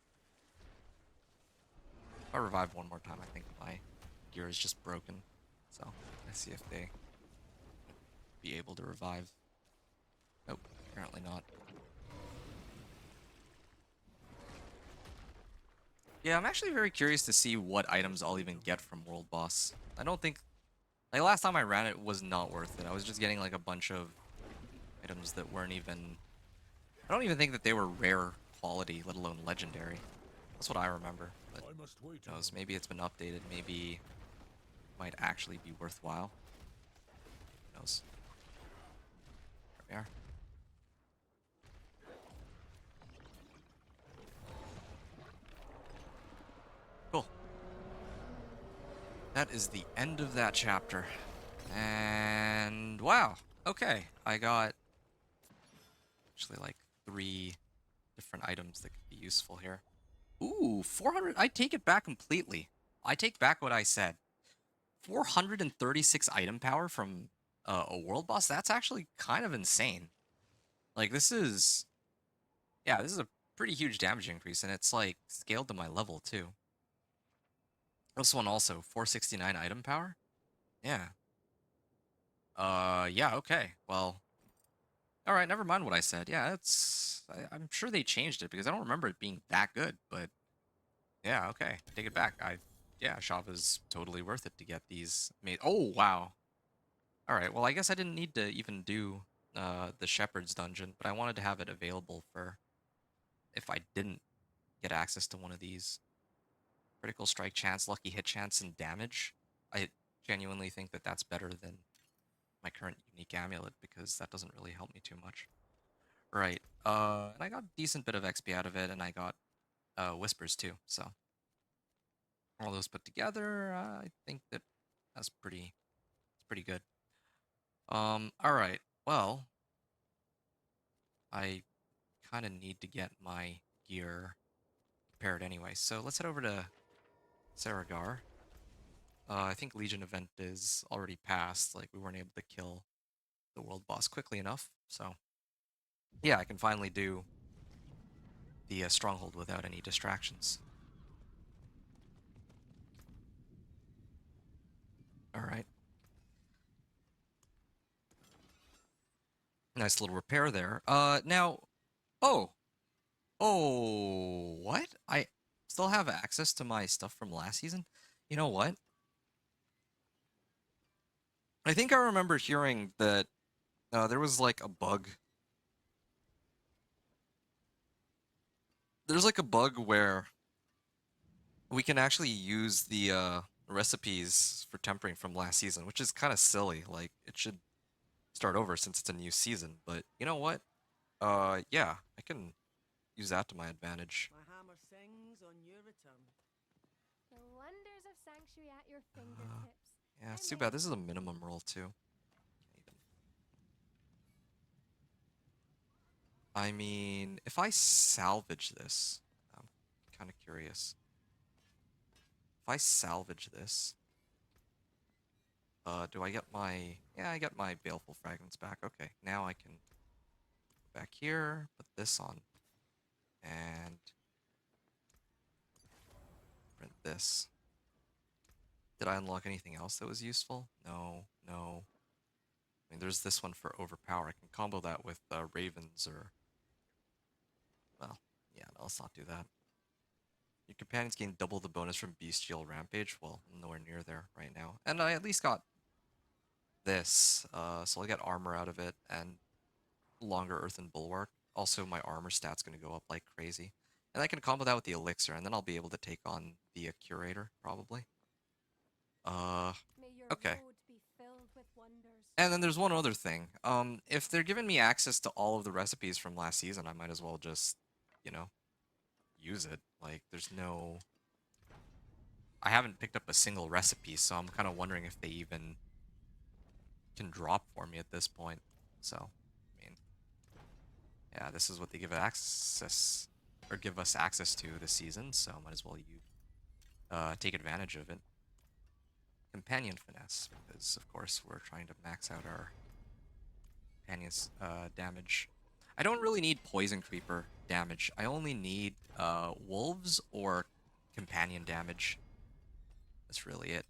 if I revive one more time, I think my gear is just broken. So let's see if they be able to revive. Nope, apparently not. Yeah, I'm actually very curious to see what items I'll even get from World Boss. I don't think, like, last time I ran it was not worth it. I was just getting like a bunch of items that weren't even, I don't even think that they were rare quality, let alone legendary. That's what I remember. But I must wait who a knows, moment. maybe it's been updated, maybe it might actually be worthwhile. Who knows? There we are. Cool. That is the end of that chapter. And wow. Okay. I got actually like 3 different items that could be useful here. Ooh, 400. I take it back completely. I take back what I said. 436 item power from a world boss. That's actually kind of insane. Like, this is, yeah, this is a pretty huge damage increase, and it's like scaled to my level too. This one also 469 item power. Yeah. Yeah. Okay. Well. All right. Never mind what I said. Yeah, it's. I'm sure they changed it because I don't remember it being that good. But yeah. Okay. I take it back. Yeah, Shava's totally worth it to get these made. Oh wow. All right. Well, I guess I didn't need to even do the Shepherd's dungeon, but I wanted to have it available for if I didn't get access to one of these. Critical strike chance, lucky hit chance, and damage. I genuinely think that that's better than my current unique amulet because that doesn't really help me too much. Right. And I got a decent bit of XP out of it, and I got whispers too. So all those put together, I think that that's pretty good. All right. Well, I kind of need to get my gear prepared anyway. So let's head over to Saragar. I think Legion event is already passed. Like, we weren't able to kill the world boss quickly enough. So yeah, I can finally do the stronghold without any distractions. All right. Nice little repair there. Now, oh, what? I still have access to my stuff from last season? You know what? I think I remember hearing that there was like a bug. There's like a bug where we can actually use the recipes for tempering from last season, which is kind of silly. Like, it should start over since it's a new season. But you know what? Yeah, I can use that to my advantage. My hammer sings on your return. The wonders of Sanctuary at your Uh, fingertips. yeah, I it's too may bad. have This is a told you. minimum roll too. Can't even- I mean, if I salvage this, I'm kind of curious. If I salvage this, do I get my... Yeah, I get my Baleful Fragments back. Okay, now I can go back here, put this on, and print this. Did I unlock anything else that was useful? No, no. I mean, there's this one for Overpower. I can combo that with Ravens or... Well, yeah, no, let's not do that. Your companions gain double the bonus from Bestial Rampage. Well, nowhere near there right now. And I at least got this, so I'll get armor out of it and longer Earthen Bulwark. Also, my armor stat's going to go up like crazy. And I can combo that with the Elixir, and then I'll be able to take on the Curator, probably. May your Okay. road be filled with wonders. And then there's one other thing. If they're giving me access to all of the recipes from last season, I might as well just, you know, use it. Like, there's no... I haven't picked up a single recipe, so I'm kind of wondering if they even can drop for me at this point. So, I mean, yeah, this is what they give access, or give us access to this season, so might as well take advantage of it. Companion Finesse, because of course we're trying to max out our companion's damage. I don't really need Poison Creeper damage. I only need Wolves or Companion damage. That's really it.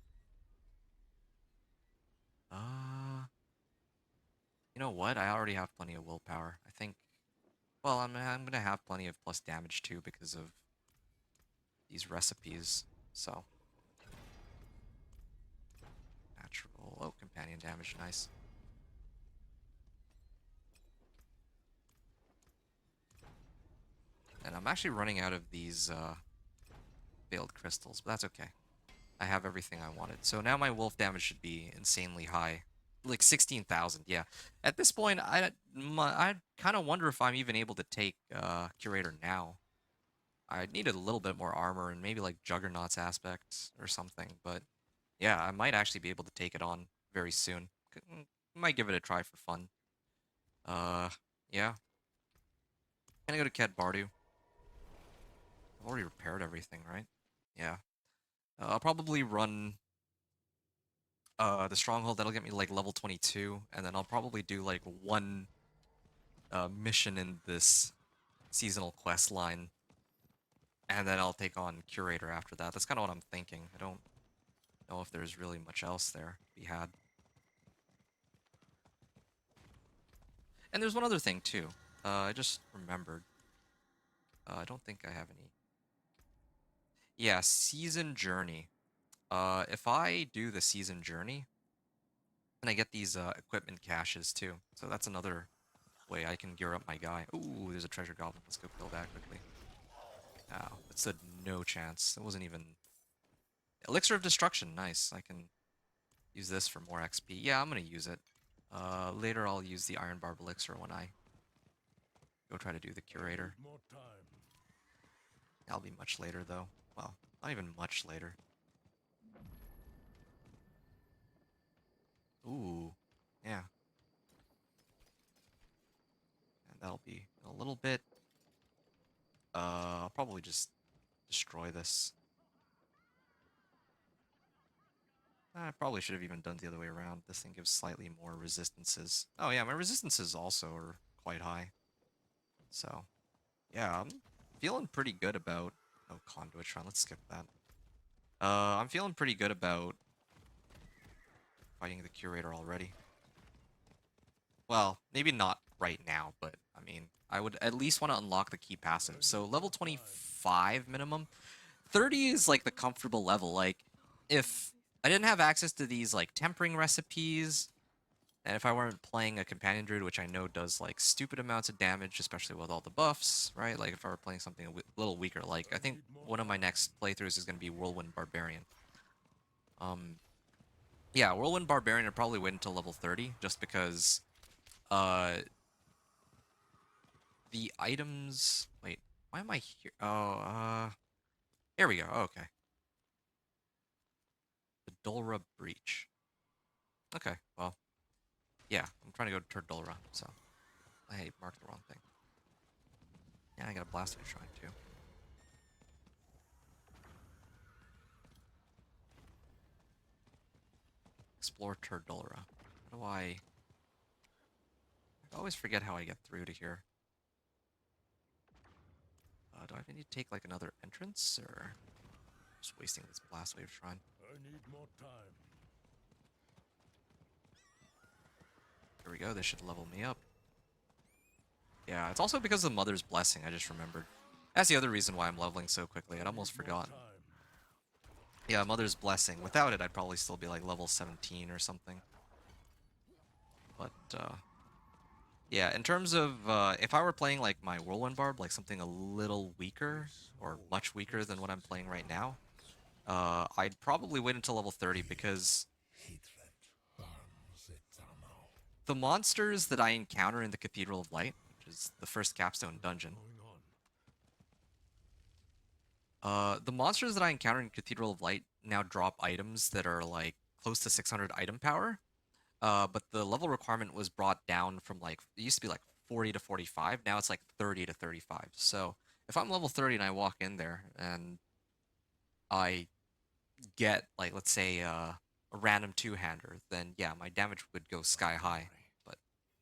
You know what? I already have plenty of willpower. I think... Well, I'm gonna have plenty of plus damage too because of these recipes. So... Natural... Oh, Companion damage. Nice. And I'm actually running out of these Veiled Crystals, but that's okay. I have everything I wanted. So now my wolf damage should be insanely high. Like 16,000, yeah. At this point, I kind of wonder if I'm even able to take Curator now. I need a little bit more armor and maybe like Juggernaut's aspect or something. But yeah, I might actually be able to take it on very soon. Might give it a try for fun. Yeah. Gonna go to Ket Bardu. I've already repaired everything, right? Yeah. I'll probably run the Stronghold. That'll get me like level 22, and then I'll probably do like one mission in this Seasonal Questline, and then I'll take on Curator after that. That's kind of what I'm thinking. I don't know if there's really much else there to be had. And there's one other thing too. I just remembered. I don't think I have any. Yeah, Season Journey. If I do the Season Journey, then I get these equipment caches too. So that's another way I can gear up my guy. Ooh, there's a treasure goblin. Let's go kill that quickly. Oh, that stood no chance. It wasn't even... Elixir of Destruction. Nice. I can use this for more XP. Yeah, I'm going to use it. Later I'll use the Iron Barb Elixir when I go try to do the Curator. More time. That'll be much later, though. Well, not even much later. Ooh, yeah. And that'll be a little bit... I'll probably just destroy this. I probably should have even done the other way around. This thing gives slightly more resistances. Oh yeah, my resistances also are quite high. So, yeah, I'm feeling pretty good about... Oh, Conduit Shrine, let's skip that. I'm feeling pretty good about fighting the Curator already. Well, maybe not right now, but, I mean, I would at least want to unlock the key passive. So, level 25 minimum. 30 is, like, the comfortable level. Like, if I didn't have access to these, like, tempering recipes, and if I weren't playing a Companion Druid, which I know does, like, stupid amounts of damage, especially with all the buffs, right? Like, if I were playing something a little weaker, like, I think one of my next playthroughs is going to be Whirlwind Barbarian. Yeah, Whirlwind Barbarian would probably wait until level 30, just because, the items... Wait, why am I here? Oh, here we go. Oh, okay. The Dulra Breach. Okay, well, yeah, I'm trying to go to Turdulra, so I marked the wrong thing. Yeah, I got a blast wave shrine too. Explore Turdulra. How do I always forget how I get through to here. Do I need to take like another entrance, or just wasting this blast wave shrine? I need more time. Here we go. This should level me up. Yeah, it's also because of the Mother's Blessing. I just remembered. That's the other reason why I'm leveling so quickly. I'd almost forgotten. Yeah, Mother's Blessing. Without it, I'd probably still be like level 17 or something. But, yeah, in terms of, if I were playing like my Whirlwind Barb, like something a little weaker, or much weaker than what I'm playing right now, I'd probably wait until level 30 because the monsters that I encounter in the Cathedral of Light, which is the first capstone dungeon, the monsters that I encounter in Cathedral of Light now drop items that are like close to 600 item power. But the level requirement was brought down from like, it used to be like 40 to 45. Now it's like 30 to 35. So if I'm level 30 and I walk in there and I get like, let's say, a random two-hander, then yeah, my damage would go sky high. But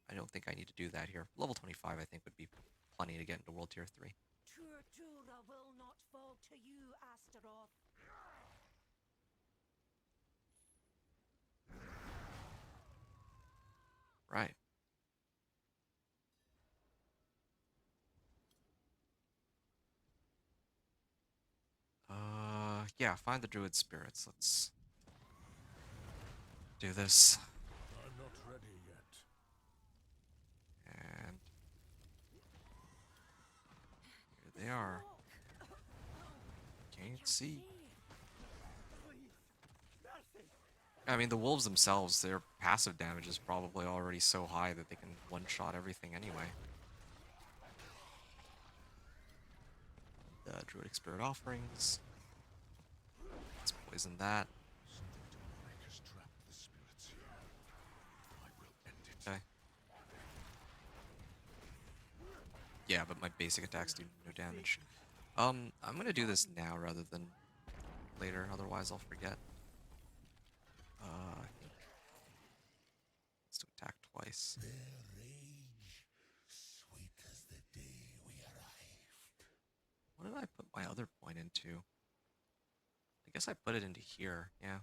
I don't think I need to do that here. Level 25, I think, would be plenty to get into World Tier 3. Turdulra will not fall to you, Astaroth. Right. Yeah, find the Druid spirits. Let's do this. I'm not ready yet. And here they are. Can't see. I mean, the wolves themselves, their passive damage is probably already so high that they can one-shot everything anyway. The Druidic Spirit Offerings. Let's poison that. Okay. Yeah, but my basic attacks do no damage. I'm gonna do this now rather than later, otherwise I'll forget. I think let's do attack twice. What did I put my other point into? I guess I put it into here, yeah.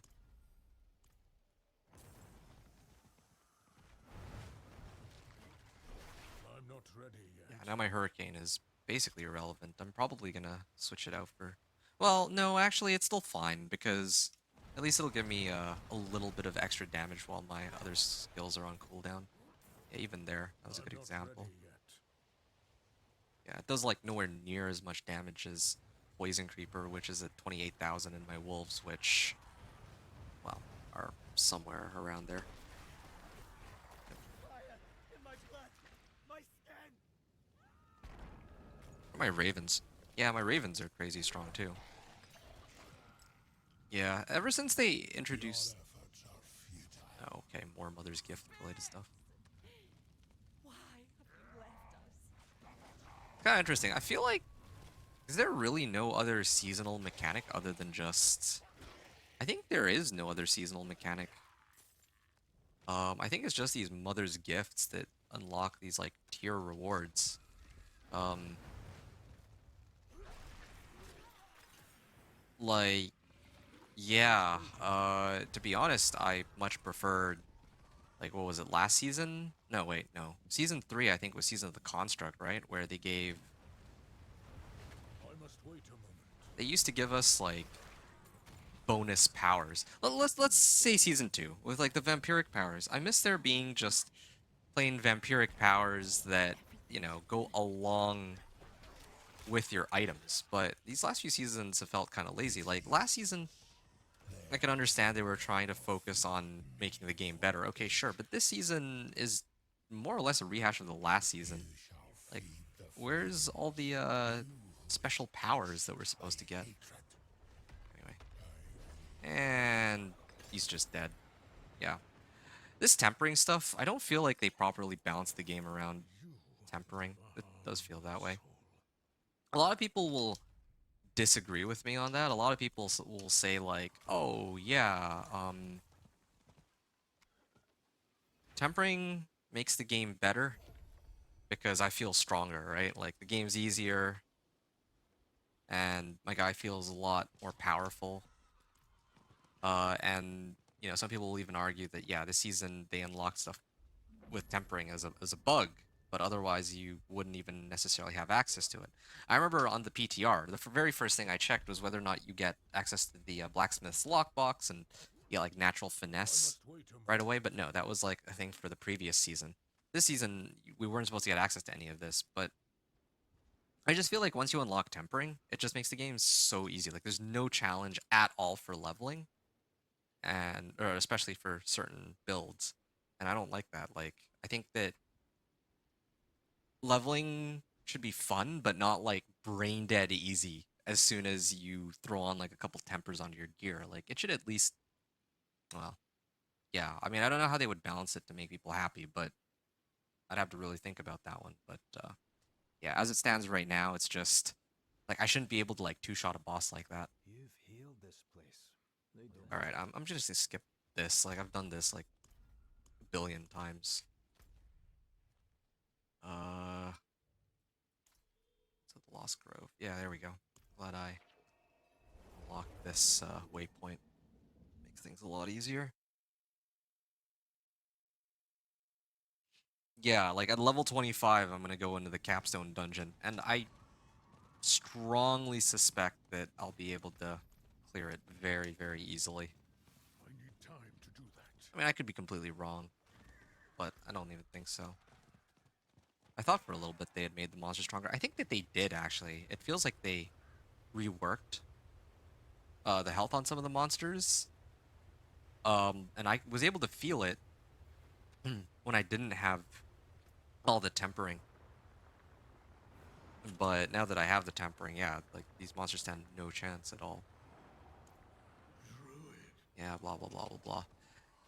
I'm not ready yet. Yeah, now my Hurricane is basically irrelevant. I'm probably gonna switch it out for... Well, no, actually it's still fine, because at least it'll give me a little bit of extra damage while my other skills are on cooldown. Yeah, even there, that was a good example. Yeah, it does like nowhere near as much damage as Poison Creeper, which is at 28,000, and my Wolves, which, well, are somewhere around there. Or my Ravens. Yeah, my Ravens are crazy strong too. Yeah, ever since they introduced... Oh, okay, more Mother's Gift related stuff. Why have you left us? Kind of interesting. I feel like, is there really no other seasonal mechanic other than just... I think there is no other seasonal mechanic. I think it's just these Mother's Gifts that unlock these, like, tier rewards. Like, yeah, to be honest, I much preferred, like, what was it, last season? No, wait, no. Season 3, I think, was Season of the Construct, right? Where they gave... I must wait a moment. They used to give us, like, bonus powers. Let's say Season 2, with, like, the vampiric powers. I miss there being just plain vampiric powers that, you know, go along with your items. But these last few seasons have felt kind of lazy. Like, last season, I can understand they were trying to focus on making the game better. Okay, sure, but this season is more or less a rehash of the last season. Like, where's all the special powers that we're supposed to get? Anyway. And he's just dead. Yeah. This tempering stuff, I don't feel like they properly balanced the game around tempering. It does feel that way. A lot of people will disagree with me on that. A lot of people will say like, "Oh yeah, tempering makes the game better because I feel stronger, right? Like the game's easier and my guy feels a lot more powerful." And you know, some people will even argue that yeah, this season they unlocked stuff with tempering as a bug, but otherwise you wouldn't even necessarily have access to it. I remember on the PTR, the very first thing I checked was whether or not you get access to the blacksmith's lockbox and yeah, like natural I finesse must wait a right moment. away. But no, that was like a thing for the previous season. This season we weren't supposed to get access to any of this, but I just feel like once you unlock tempering, it just makes the game so easy. Like there's no challenge at all for leveling, and or especially for certain builds. And I don't like that. Like I think that leveling should be fun, but not like brain dead easy as soon as you throw on like a couple tempers onto your gear. Like it should at least, well, yeah. I mean, I don't know how they would balance it to make people happy, but I'd have to really think about that one. But yeah, as it stands right now, it's just like I shouldn't be able to like two-shot a boss like that. You've healed this place. They don't. All right, I'm just gonna skip this. Like I've done this like a billion times. Uh, so the Lost Grove. Yeah, there we go. Glad I unlocked this waypoint. Makes things a lot easier. Yeah, like at level 25, I'm gonna go into the capstone dungeon, and I strongly suspect that I'll be able to clear it very, very easily. I need time to do that. I mean, I could be completely wrong, but I don't even think so. I thought for a little bit they had made the monster stronger. I think that they did actually. It feels like they reworked the health on some of the monsters. And I was able to feel it when I didn't have all the tempering. But now that I have the tempering, yeah, like these monsters stand no chance at all. Druid. Yeah, blah blah blah blah blah.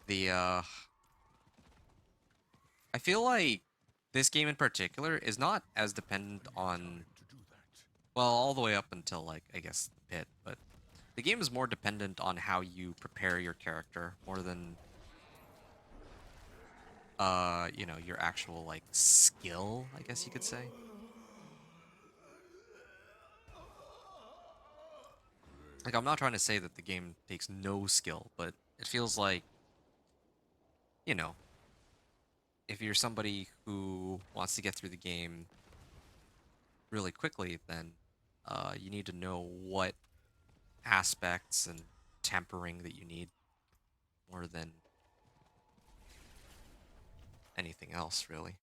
The I feel like this game in particular is not as dependent I need on, time to do that. well, all the way up until like I guess the pit, but the game is more dependent on how you prepare your character more than you know, your actual like skill, I guess you could say. Like I'm not trying to say that the game takes no skill, but it feels like, you know, if you're somebody who wants to get through the game really quickly, then you need to know what aspects and tempering that you need more than anything else, really.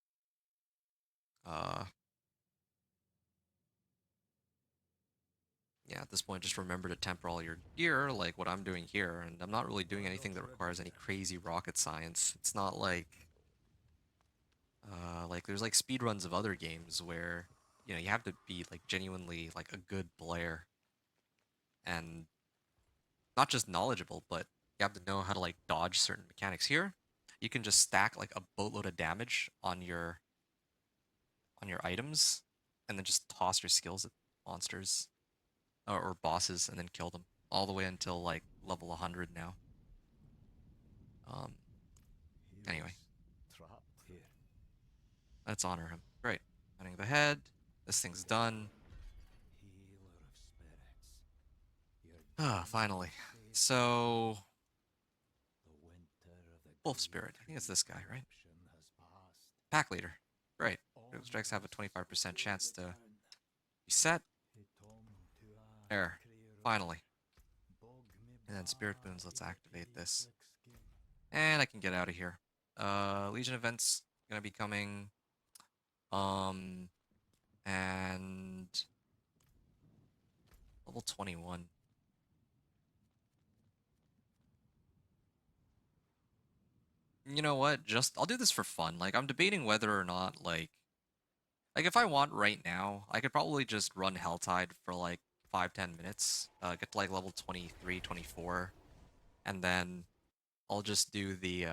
Uh, yeah, at this point, just remember to temper all your gear, like what I'm doing here, and I'm not really doing I'm anything not that ready requires any yet. crazy rocket science. It's not like there's like speed runs of other games where you know you have to be like genuinely like a good player and not just knowledgeable, but you have to know how to like dodge certain mechanics. Here, you can just stack like a boatload of damage on your items, and then just toss your skills at monsters or bosses, and then kill them all the way until like level 100 now. Um, He anyway, was trapped here. let's honor him. Great. Cutting the head. This thing's done. Healer of spirits. Your Ah, demons finally. say So, the winter of the Wolf great Spirit. I think it's this guy, right? corruption has passed. Pack leader. Great. All Critical strikes have a must 25% chance to return. reset. Hitom tua There. creero. Finally. Bog me And then Spirit ba Boons, let's activate ike this. flickskin. And I can get out of here. Legion events gonna be coming. Um, and level 21. You know what? Just I'll do this for fun. Like I'm debating whether or not like if I want right now, I could probably just run Helltide for like 5-10 minutes. Get to like level 23, 24, and then I'll just do the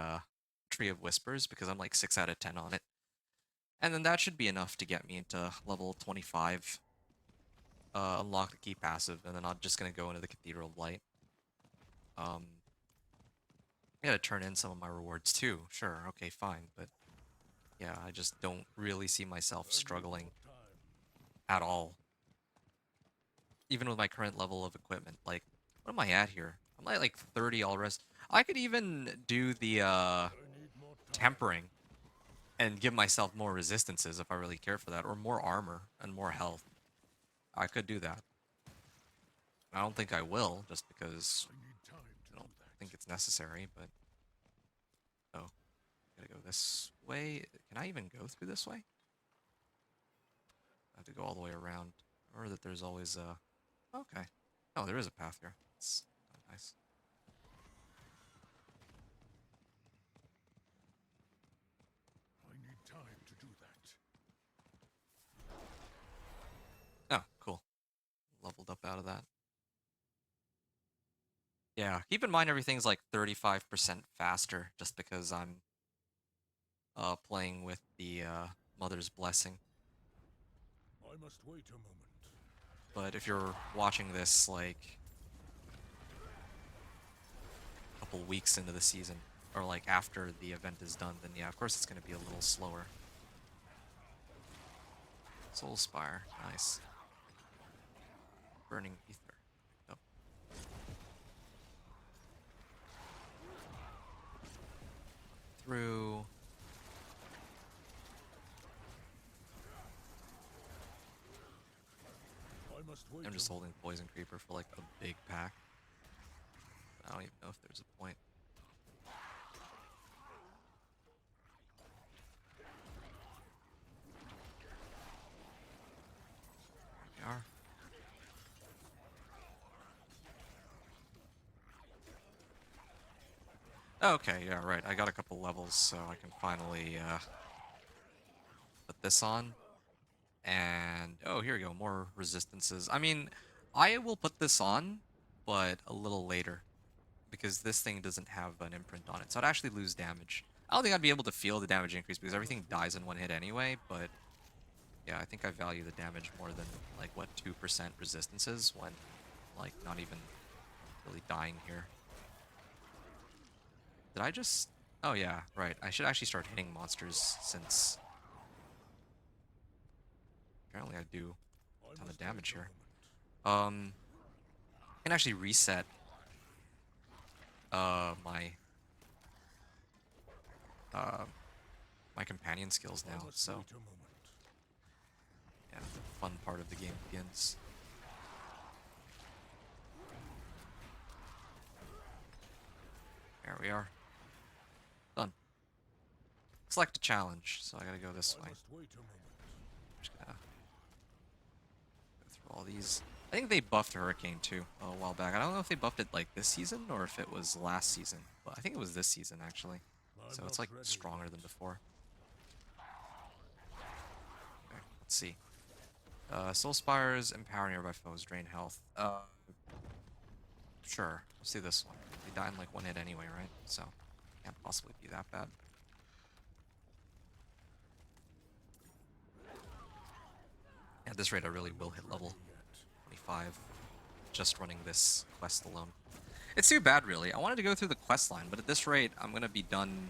Tree of Whispers because I'm like 6 out of 10 on it. And then that should be enough to get me into level 25. unlock the key passive, and then I'm just gonna go into the Cathedral of Light. I gotta turn in some of my rewards too. Sure, okay, fine, but yeah, I just don't really see myself struggling at all. Even with my current level of equipment. Like, what am I at here? I'm at like 30 all rest. I could even do the tempering and give myself more resistances if I really care for that, or more armor and more health. I could do that. I don't think I will, just because I don't think it's necessary, but... Oh, gotta go this way. Can I even go through this way? I have to go all the way around. Or that there's always a... Okay. Oh, there is a path here. It's nice. I need time to do that. Oh, cool. Leveled up out of that. Yeah, keep in mind everything's like 35% faster just because I'm playing with the Mother's Blessing. I must wait a moment. But if you're watching this like a couple weeks into the season, or like after the event is done, then yeah, of course it's going to be a little slower. Soul Spire, nice. Burning Ether. Oh. Through. I must wait. I'm just holding Poison Creeper for like a big pack. I don't even know if there's a point. There we are. Okay, yeah, right. I got a couple levels, so I can finally put this on. And, oh, here we go, more resistances. I mean, I will put this on, but a little later, because this thing doesn't have an imprint on it, so I'd actually lose damage. I don't think I'd be able to feel the damage increase, because everything dies in one hit anyway, but yeah, I think I value the damage more than, like, what, 2% resistances, when, like, not even really dying here. Did I just... Oh, yeah, right. I should actually start hitting monsters, since... Apparently I do a ton of damage here. I can actually reset my my companion skills now, so yeah, the fun part of the game begins. There we are. Done. Select a challenge, so I gotta go this way. Just gonna go through all these. I think they buffed Hurricane too a while back. I don't know if they buffed it like this season or if it was last season, but I think it was this season actually. So it's like stronger than before. Okay, let's see. Soul Spires, empower nearby foes, drain health. Sure. Let's do this one. They die in like one hit anyway, right? So, can't possibly be that bad. At this rate, I really will hit level 25 just running this quest alone. It's too bad, really. I wanted to go through the quest line, but at this rate, I'm gonna be done.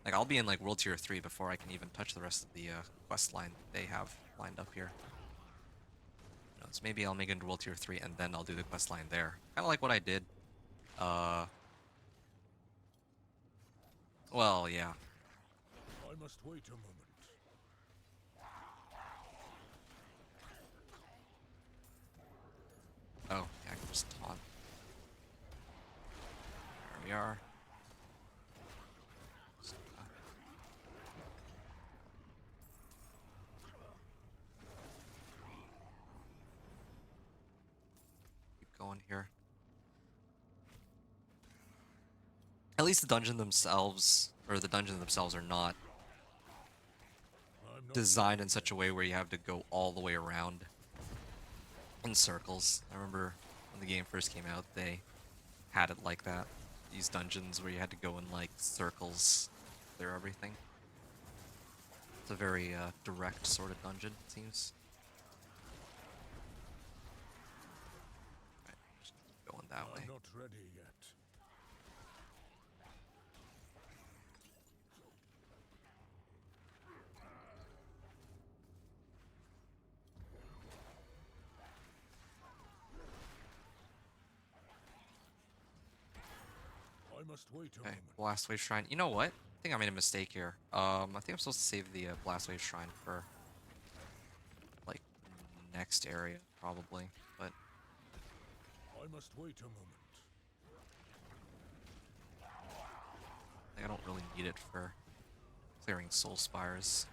Like, I'll be in like World Tier 3 before I can even touch the rest of the quest line they have lined up here. So maybe I'll make it into World Tier 3 and then I'll do the quest line there. Kind of like what I did. Well, yeah. I must wait a moment. Oh, yeah, I can just taunt. There we are. Keep going here. At least the dungeons themselves are not designed in such a way where you have to go all the way around in circles. I remember when the game first came out, they had it like that. These dungeons where you had to go in like circles, clear everything. It's a very direct sort of dungeon, it seems. that way. I'm not ready yet. I must wait a Okay, moment. Blast Wave Shrine. You know what? I think I made a mistake here. I think I'm supposed to save the Blast Wave Shrine for like next area probably, but I must wait a moment. I don't really need it for clearing Soul Spires.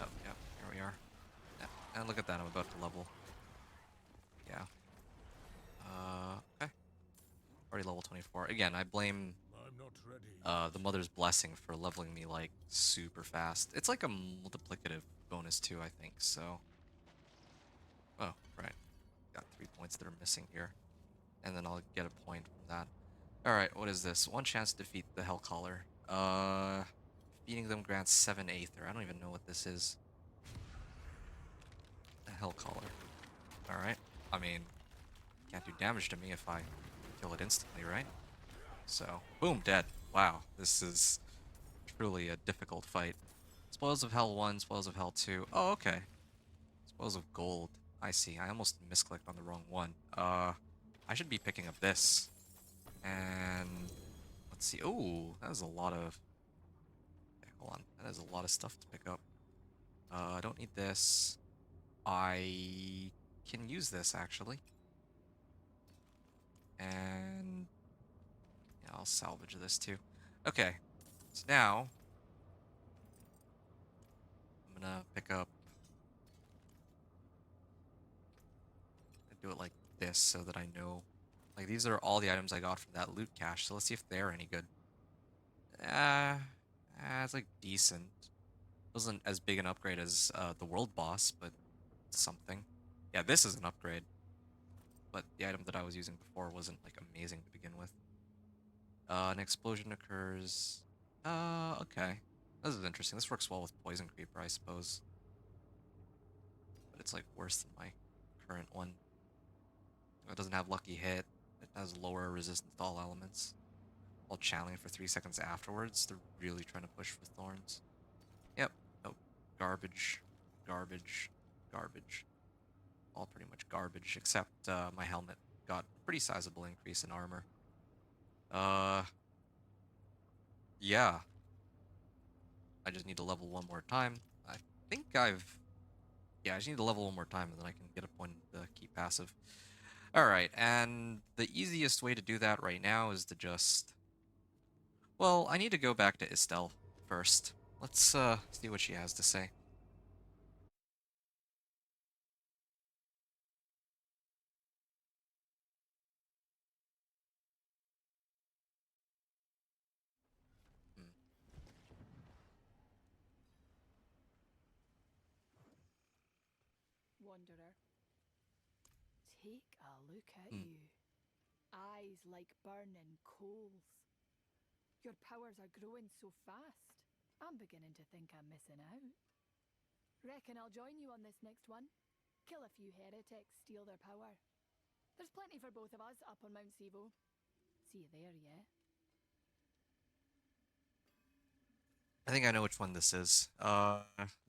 Oh, yeah, here we are. Yeah, and look at that, I'm about to level. Yeah. Okay. Already level 24. Again, I blame I'm not ready the Mother's Blessing for leveling me like super fast. It's like a multiplicative bonus too, I think, so. Oh, right. Got 3 points that are missing here. And then I'll get a point from that. Alright, what is this? One chance to defeat the Hellcaller. Defeating them grants 7 Aether. I don't even know what this is. A Hellcaller. Alright. I mean, can't do damage to me if I kill it instantly, right? So, boom, dead. Wow, this is truly a difficult fight. Spoils of Hell 1, Spoils of Hell 2. Oh, okay. Spoils of Gold. I see. I almost misclicked on the wrong one. I should be picking up this. And let's see. Oh, that is a lot of... Okay, hold on. That is a lot of stuff to pick up. I don't need this. I can use this, actually. And yeah, I'll salvage this, too. Okay. So now, I'm gonna pick up... do it like this so that I know. Like, these are all the items I got from that loot cache, so let's see if they're any good. It's like decent. Wasn't as big an upgrade as the world boss, but something. Yeah, this is an upgrade. But the item that I was using before wasn't like amazing to begin with. An explosion occurs. Okay. This is interesting. This works well with Poison Creeper, I suppose. But it's like worse than my current one. It doesn't have Lucky Hit. It has lower resistance to all elements. While channeling for 3 seconds afterwards, they're really trying to push for Thorns. Yep. Oh, garbage. Garbage. Garbage. All pretty much garbage, except my helmet got a pretty sizable increase in armor. Yeah. I just need to level one more time. I think I've... Yeah, I just need to level one more time, and then I can get a point to keep passive. Alright, and the easiest way to do that right now is to just... Well, I need to go back to Estelle first. Let's see what she has to say. Hmm. Wanderer, take a look at Hmm. you. Eyes like burning coals. Your powers are growing so fast. I'm beginning to think I'm missing out. Reckon I'll join you on this next one. Kill a few heretics, steal their power. There's plenty for both of us up on Mount Sivo. See you there, yeah? I think I know which one this is.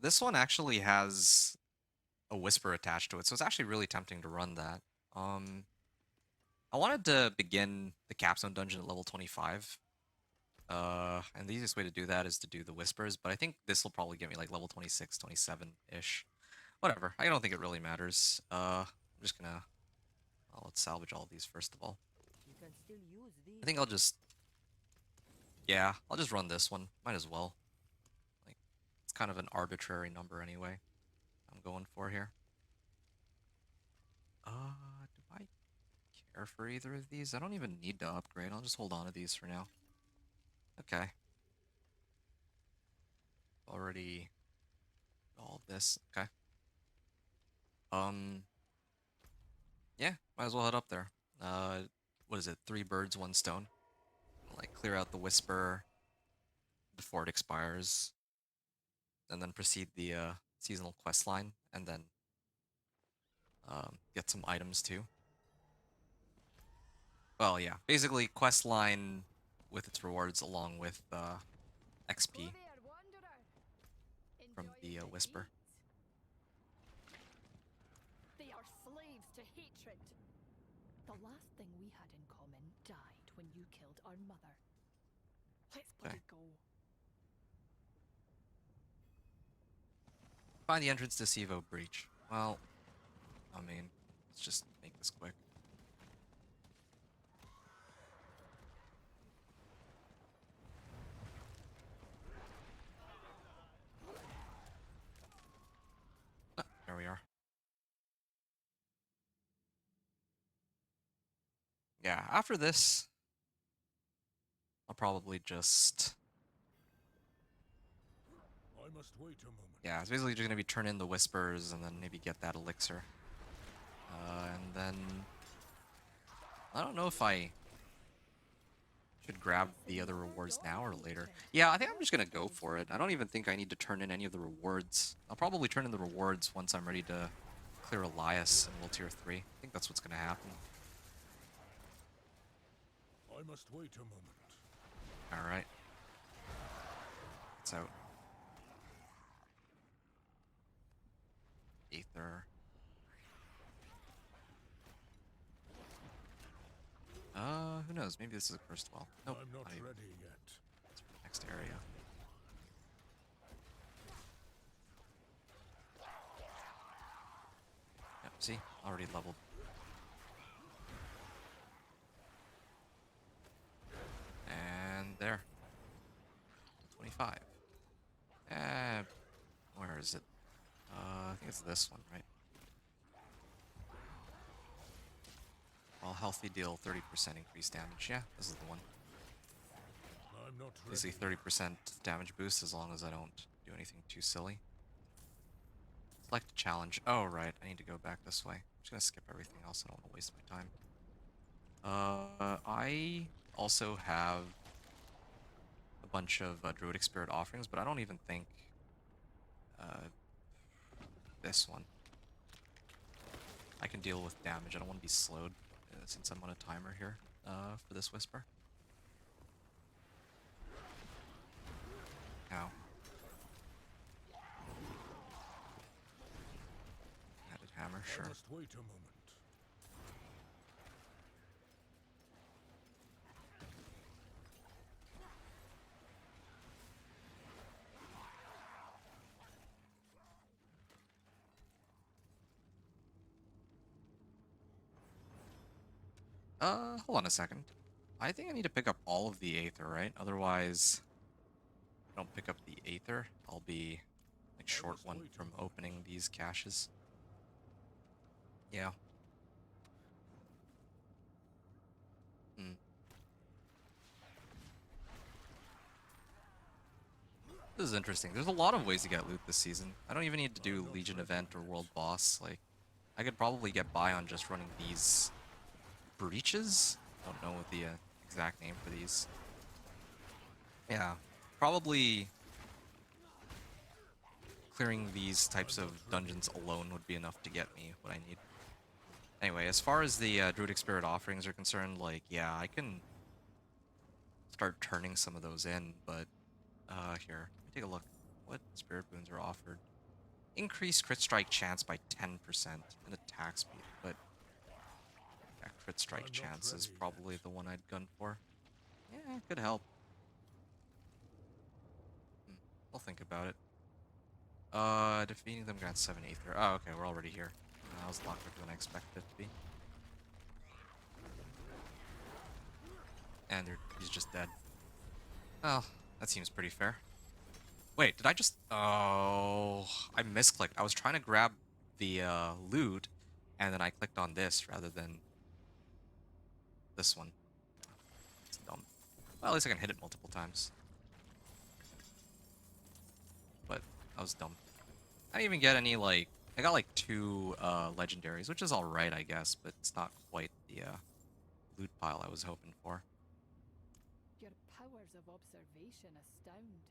This one actually has a whisper attached to it, so it's actually really tempting to run that. I wanted to begin the capstone dungeon at level 25. And the easiest way to do that is to do the whispers, but I think this will probably get me like level 26, 27-ish. Whatever. I don't think it really matters. I'm just gonna... Well, let's salvage all of these first of all. You can still use these. I think I'll just... Yeah, I'll just run this one. Might as well. Like, it's kind of an arbitrary number anyway. I'm going for here. Do I care for either of these? I don't even need to upgrade. I'll just hold on to these for now. Okay. Already all of this. Okay. Yeah, might as well head up there. What is it? 3 birds, 1 stone. Like, clear out the whisper before it expires, and then proceed the seasonal quest line, and then get some items too. Well, yeah, basically quest line with its rewards along with XP Go there, wanderer. from Enjoy the the Whisper. defeat. They are slaves to hatred. The last thing we had in common died when you killed our mother. Let's Okay. bloody go. Find the entrance to Sivo Breach. Well, I mean, let's just make this quick. Ah, there we are. Yeah, after this, I'll probably just... I must wait a moment. Yeah, it's basically just gonna be turn in the Whispers and then maybe get that elixir. And then... I don't know if I should grab the other rewards now or later. Yeah, I think I'm just gonna go for it. I don't even think I need to turn in any of the rewards. I'll probably turn in the rewards once I'm ready to clear Elias in World Tier 3. I think that's what's gonna happen. I must wait a moment. Alright. It's out. Aether. Who knows? Maybe this is a cursed well. Nope. I'm not even. ready yet. It's for the next area. Yep, see? Already leveled. And there. 25. And where is it? I think it's this one, right? While healthy, deal 30% increased damage. Yeah, this is the one. I'm not Easy ready. 30% damage boost as long as I don't do anything too silly. Select a challenge. Oh, right. I need to go back this way. I'm just gonna skip everything else. I don't want to waste my time. I also have a bunch of Druidic Spirit offerings, but I don't even think this one. I can deal with damage. I don't want to be slowed since I'm on a timer here for this Whisper. Ow. Added hammer, I sure. must wait a moment. Hold on a second. I think I need to pick up all of the Aether, right? Otherwise, if I don't pick up the Aether, I'll be like short must one wait a from moment. opening these caches. Yeah. Hmm. This is interesting. There's a lot of ways to get loot this season. I don't even need to do I'm not Legion ready event or yet. World Boss. Like, I could probably get by on just running these breaches. Don't know what the exact name for these. Yeah, probably clearing these types I'm of not ready dungeons yet. alone would be enough to get me what I need. Anyway, as far as the Druidic Spirit offerings are concerned, like, yeah, I can start turning some of those in, but, here, let me take a look. What Spirit Boons are offered? Increase crit strike chance by 10% and attack speed, but yeah, crit strike I'm not chance is ready probably yet. the one I'd gun for. Yeah, it could help. Hmm, I'll think about it. Defeating them grants 7 Aether. Oh, okay, we're already here. That was a lot quicker than I expected it to be. And he's just dead. Well, that seems pretty fair. Wait, did I just... Oh, I misclicked. I was trying to grab the loot, and then I clicked on this rather than this one. It's dumb. Well, at least I can hit it multiple times. But that was dumb. I didn't even get any, like... I got, like, 2 legendaries, which is alright, I guess, but it's not quite the loot pile I was hoping for. Your powers of observation astound.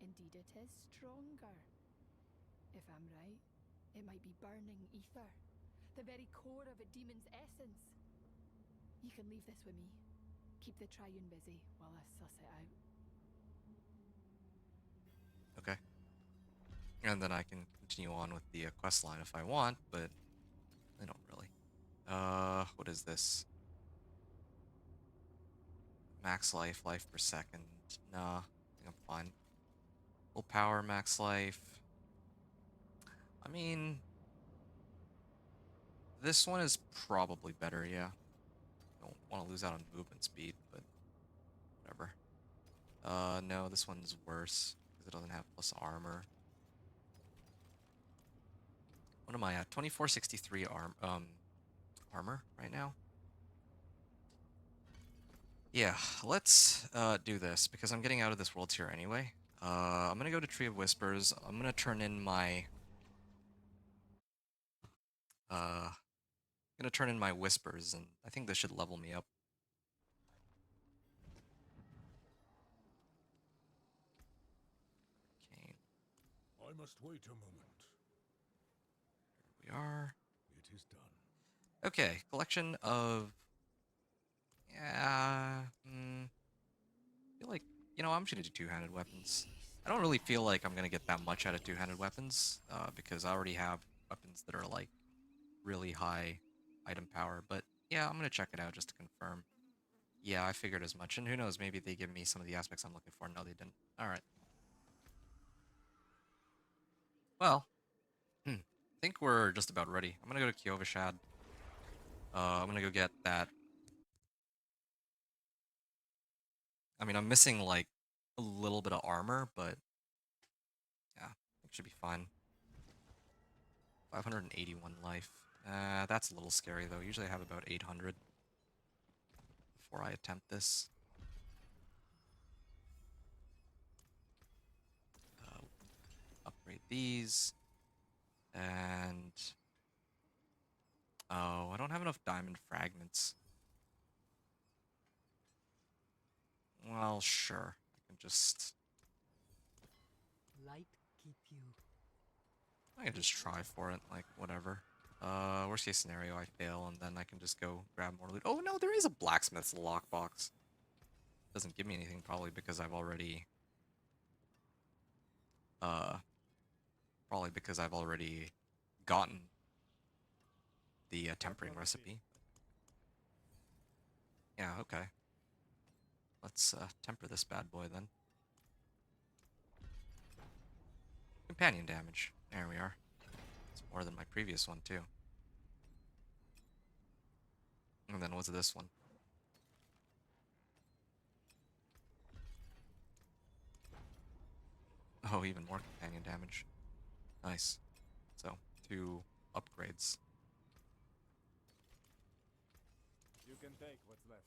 Indeed, it is stronger. If I'm right, it might be burning ether. the very core of a demon's essence. You can leave this with me. Keep the Triune busy while I suss it out. Okay. And then I can continue on with the quest line if I want, but I don't really. What is this? Max life, life per second. Nah, I think I'm fine. Full power, max life. I mean, this one is probably better, yeah. Don't want to lose out on movement speed, but whatever. No, this one's worse because it doesn't have plus armor. What am I at? 2463 armor right now. Yeah, let's do this because I'm getting out of this world tier anyway. I'm gonna go to Tree of Whispers. I'm gonna turn in my whispers, and I think this should level me up. Okay, I must wait a moment. here we are. It is done. Okay, collection of. Yeah. I feel like, I'm just gonna do two-handed weapons. I don't really feel like I'm gonna get that much out of two-handed weapons, because I already have weapons that are like really high item power. But yeah, I'm gonna check it out just to confirm. Yeah, I figured as much. And who knows, maybe they give me some of the aspects I'm looking for. No, they didn't. All right. Well, I think we're just about ready. I'm gonna go to Kiovashad. I'm gonna go get that. I mean, I'm missing like a little bit of armor, but yeah, it should be fine. 581 life. That's a little scary though. Usually I have about 800 before I attempt this. Upgrade these. And oh, I don't have enough diamond fragments. Well, sure. I can just Light keep you. try for it, like whatever. Worst case scenario, I fail, and then I can just go grab more loot. Oh no, there is a blacksmith's lockbox. Doesn't give me anything probably because I've already gotten the tempering recipe. Yeah, okay. Let's temper this bad boy then. Companion damage. There we are. It's more than my previous one too. And then what's this one? Oh, even more companion damage. Nice. So, 2 upgrades. You can take what's left.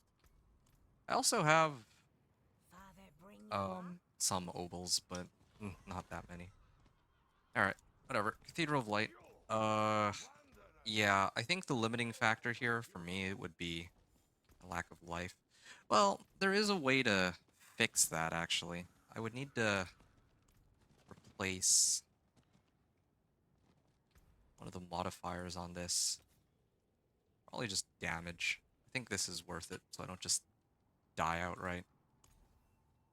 I also have Father, bring you up. some obols, but not that many. Alright, whatever. Cathedral of Light. Yeah, I think the limiting factor here for me would be a lack of life. Well, there is a way to fix that, actually. I would need to replace one of the modifiers on this. Probably just damage. I think this is worth it, so I don't just die outright.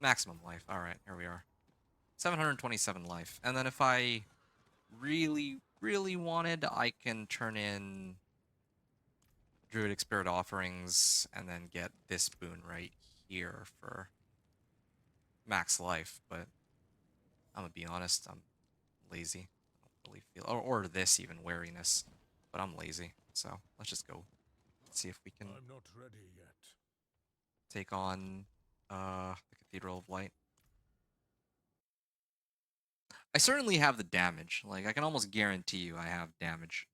Maximum life. Alright, here we are. 727 life. And then if I really, really wanted, I can turn in Druidic Spirit Offerings and then get this boon right here for max life, but I'm gonna be honest, I'm lazy. I don't really feel, or this even, wariness, but I'm lazy, so let's just go. Let's see if we can I'm not ready yet. take on the Cathedral of Light. I certainly have the damage. Like, I can almost guarantee you I have damage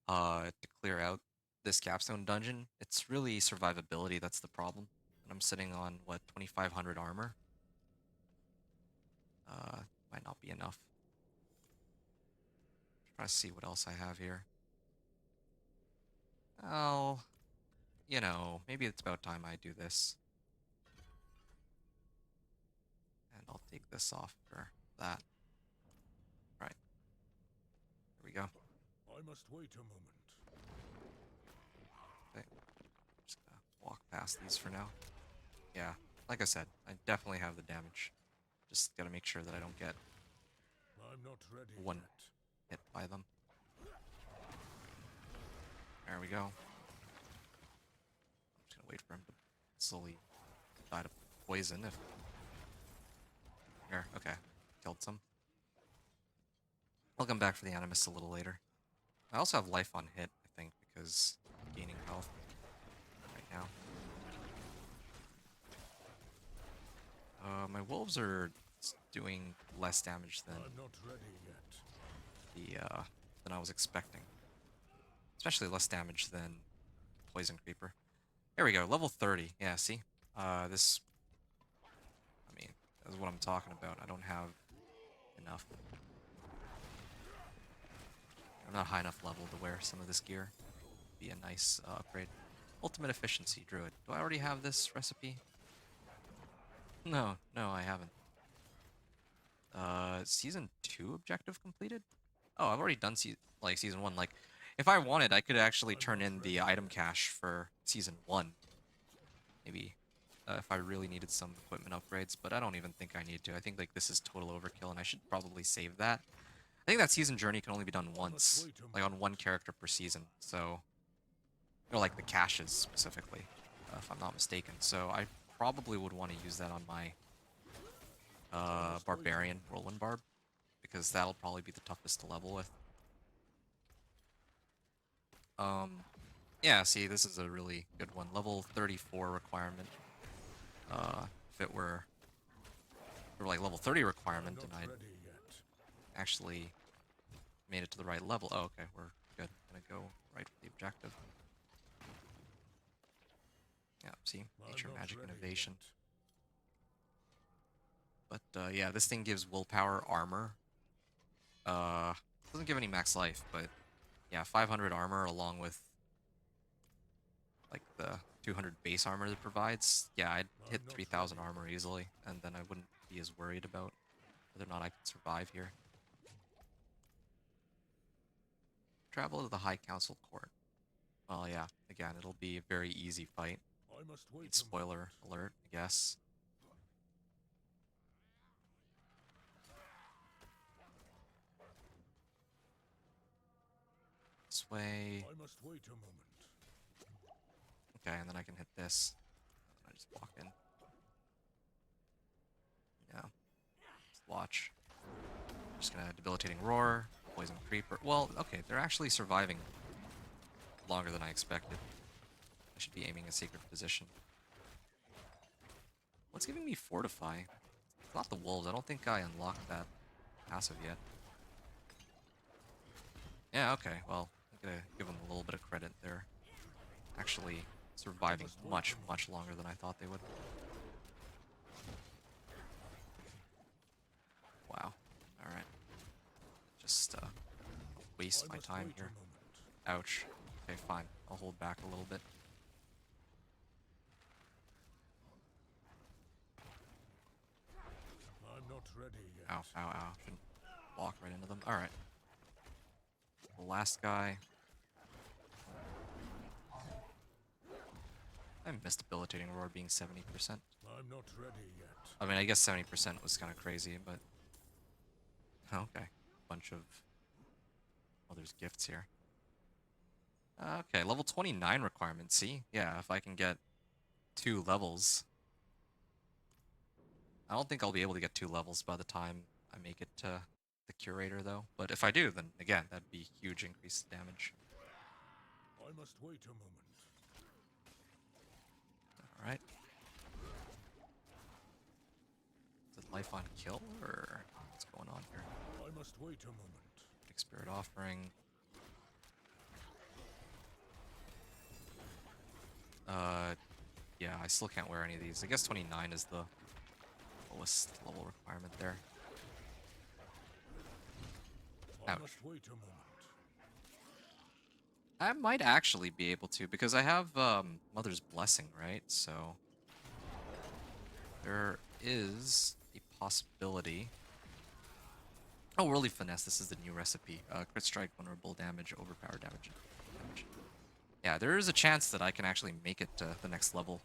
to clear out this capstone dungeon. It's really survivability that's the problem. And I'm sitting on, what, 2,500 armor? Might not be enough. Try to see what else I have here. Oh, maybe it's about time I do this. And I'll take this off for that. Right. Here we go. I must wait a moment. walk past these for now. Yeah, like I said, I definitely have the damage. Just gotta make sure that I don't get I'm not ready one yet. hit by them. There we go. I'm just gonna wait for him to slowly die to poison if... Here, okay. Killed some. I'll come back for the Animus a little later. I also have life on hit, I think, because I'm gaining health right now. My wolves are doing less damage than I'm not ready yet. than I was expecting. Especially less damage than Poison Creeper. There we go, level 30. Yeah, see? This... I mean, that's what I'm talking about. I don't have enough. I'm not high enough level to wear some of this gear. Be a nice upgrade. Ultimate Efficiency Druid. Do I already have this recipe? No, I haven't. Season 2 objective completed? Oh, I've already done Season 1. Like, if I wanted, I could actually turn in the item cache for Season 1. Maybe, if I really needed some equipment upgrades, but I don't even think I need to. I think, like, this is total overkill, and I should probably save that. I think that season journey can only be done once, like on one character per season, so... Or like the caches, specifically, if I'm not mistaken. So I probably would want to use that on my Barbarian Whirlwind Barb, because that'll probably be the toughest to level with. Yeah, see, this is a really good one. Level 34 requirement. If it were like level 30 requirement, and I actually made it to the right level. Oh, okay, we're good. Gonna go right for the objective. Yeah, see, nature, magic, innovation. But yeah, this thing gives willpower, armor. Doesn't give any max life, but yeah, 500 armor along with like the 200 base armor that provides. Yeah, I'd hit 3,000 armor easily, and then I wouldn't be as worried about whether or not I could survive here. Travel to the High Council Court. Well, yeah, again, it'll be a very easy fight. Spoiler alert, I guess. This way. I must wait a moment. Okay, and then I can hit this. I just walk in. Yeah. Just watch. Just gonna debilitating roar, poison creeper. Well, okay, they're actually surviving longer than I expected. I should be aiming a sacred position. What's giving me fortify? It's not the wolves. I don't think I unlocked that passive yet. Yeah, okay. Well, I'm gonna give them a little bit of credit. They're actually surviving much longer than I thought they would. Wow. Alright. Just waste my time here. Ouch. Okay, fine. I'll hold back a little bit. I'm not ready yet. Ow, ow, ow. Shouldn't walk right into them. Alright. The last guy. I missed debilitating roar being 70%. I'm not ready yet. I mean, I guess 70% was kind of crazy, but... Okay. Bunch of... Oh, there's gifts here. Okay, level 29 requirement. See? Yeah, if I can get 2 levels. I don't think I'll be able to get 2 levels by the time I make it to the Curator, though. But if I do, then again, that'd be huge increase in damage. I must wait a moment. Alright. Is it life on kill, or what's going on here? I must wait a moment. Big Spirit Offering. Yeah, I still can't wear any of these. I guess 29 is the lowest level requirement there. I Ouch. must wait a moment. I might actually be able to, because I have Mother's Blessing, right? So there is a possibility. Oh, Worldly Finesse. This is the new recipe. Crit strike, vulnerable damage, overpower damage. Yeah, there is a chance that I can actually make it to the next level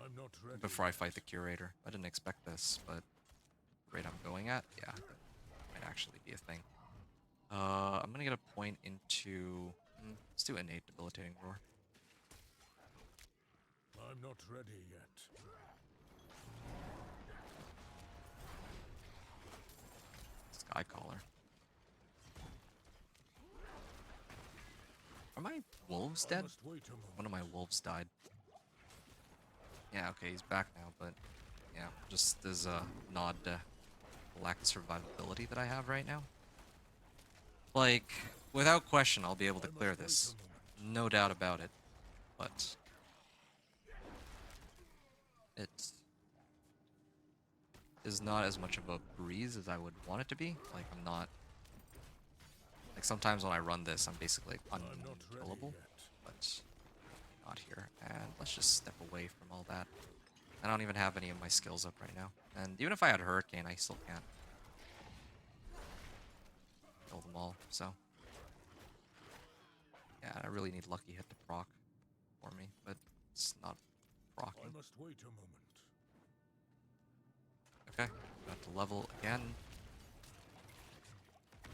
I'm not ready. before I fight the curator. I didn't expect this, but the rate I'm going at, yeah, that might actually be a thing. I'm gonna get a point into. Let's do innate debilitating roar. I'm not ready yet. Sky collar. Are my wolves I dead? must wait a moment. One of my wolves died. Yeah, okay, he's back now, but yeah, just as a nod to the lack of survivability that I have right now. Like, without question, I'll be able to I must clear wait a this. moment. No doubt about it. But it is not as much of a breeze as I would want it to be. Like, I'm not... Like, sometimes when I run this, I'm basically I'm not ready unkillable. yet. But not here. And let's just step away from all that. I don't even have any of my skills up right now. And even if I had Hurricane, I still can't kill them all, so... Yeah, I really need Lucky Hit to proc for me, but it's not I procking. must wait a moment. Okay, got to level again. I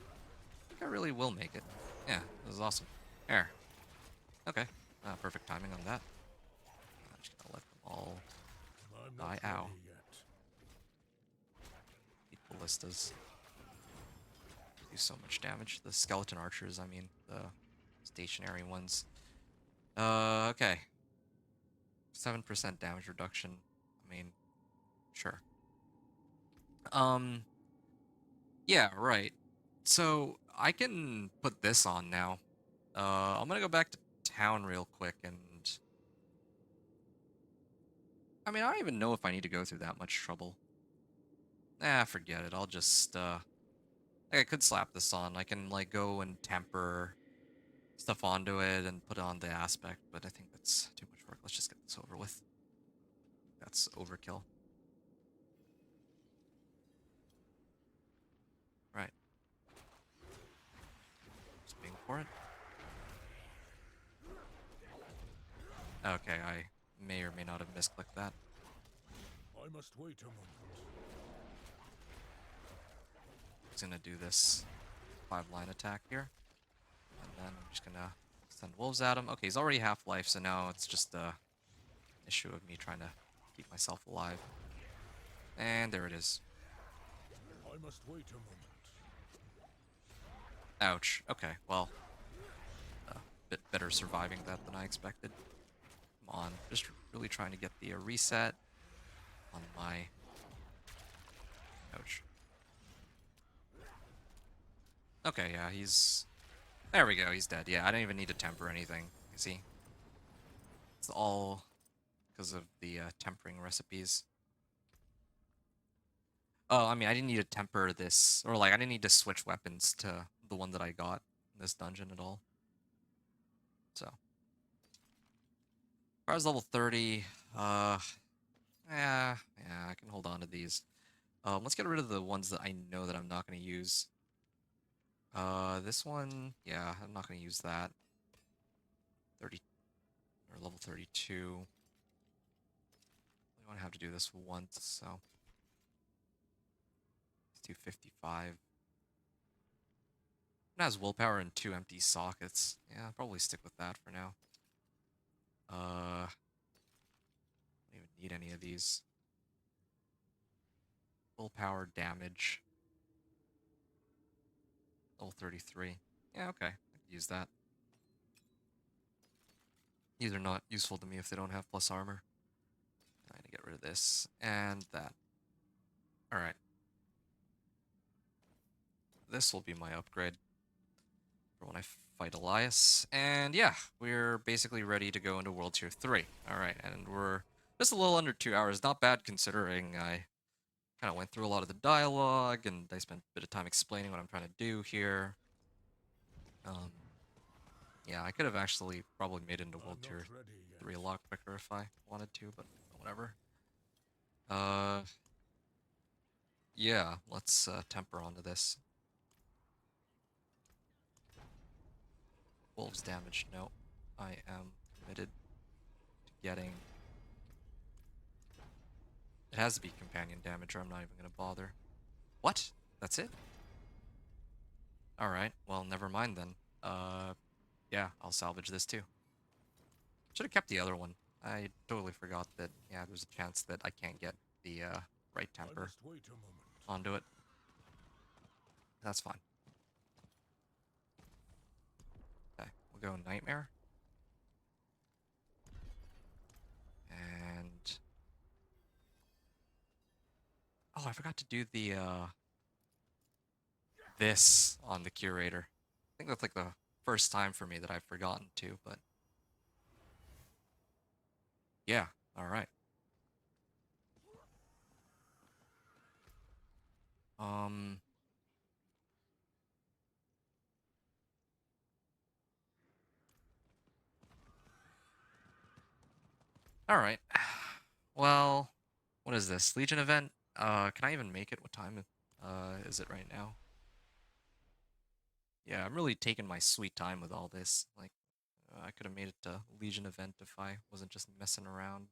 think I really will make it. Yeah, this is awesome. There. Okay, perfect timing on that. I'm just gonna let them all I'm die. not Ow. ready yet. Beat ballistas. Do so much damage. The skeleton archers, I mean, the stationary ones. Okay. 7% damage reduction. I mean, sure. Yeah, right. So I can put this on now. I'm gonna go back to town real quick and... I mean, I don't even know if I need to go through that much trouble. Forget it. I'll just, like, I could slap this on. I can, like, go and temper stuff onto it and put it on the aspect, but I think that's too much work. Let's just get this over with. That's overkill. Right. Just being for it. Okay, I may or may not have misclicked that. I must wait a moment. Just gonna do this 5-line attack here. And then I'm just gonna send wolves at him. Okay, he's already half life, so now it's just a issue of me trying to keep myself alive. And there it is. I must wait a moment. Ouch. Okay, well, a bit better surviving that than I expected. Come on, just really trying to get the reset on my... Ouch. Okay, yeah, he's... There we go, he's dead. Yeah, I don't even need to temper anything. You see? It's all because of the tempering recipes. Oh, I mean, I didn't need to temper this, or like, I didn't need to switch weapons to the one that I got in this dungeon at all. So. As far as level 30, yeah, I can hold on to these. Let's get rid of the ones that I know that I'm not going to use. This one, yeah, I'm not going to use that. 30, or level 32. I only have to do this once, so. Let's do 55. It has willpower and 2 empty sockets. Yeah, I'll probably stick with that for now. Don't even need any of these. Willpower, damage. Level 33. Yeah, okay. I could use that. These are not useful to me if they don't have plus armor. I need to get rid of this and that. Alright. This will be my upgrade for when I fight Elias. And yeah, we're basically ready to go into World Tier 3. Alright, and we're just a little under 2 hours. Not bad considering I kind of went through a lot of the dialogue and I spent a bit of time explaining what I'm trying to do here. Yeah, I could have actually probably made it into World Tier 3 a lot quicker if I wanted to, but whatever. Yeah, let's temper onto this. Wolves damage, no. I am committed to getting... It has to be companion damage or I'm not even going to bother. What? That's it? Alright, well, never mind then. Yeah, I'll salvage this too. Should have kept the other one. I totally forgot that, yeah, there's a chance that I can't get the right I temper must wait a moment. onto it. That's fine. Okay, we'll go Nightmare. And... Oh, I forgot to do the, this on the Curator. I think that's like the first time for me that I've forgotten to, but... Yeah, alright. Alright. Well, what is this? Legion event? Can I even make it? What time is it right now? Yeah, I'm really taking my sweet time with all this. Like, I could have made it to Legion event if I wasn't just messing around.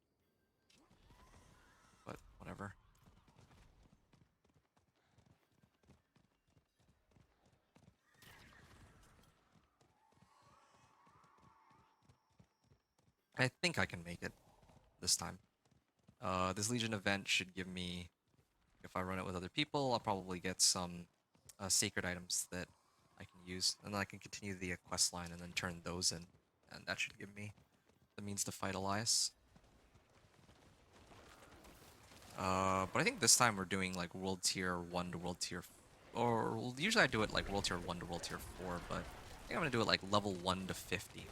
But, whatever. I think I can make it this time. This Legion event should give me, if I run it with other people, I'll probably get some sacred items that I can use. And then I can continue the quest line and then turn those in. And that should give me the means to fight Elias. But I think this time we're doing like World Tier 1 to World Tier... Or usually I do it like World Tier 1 to World Tier 4, but I think I'm gonna do it like level 1 to 50.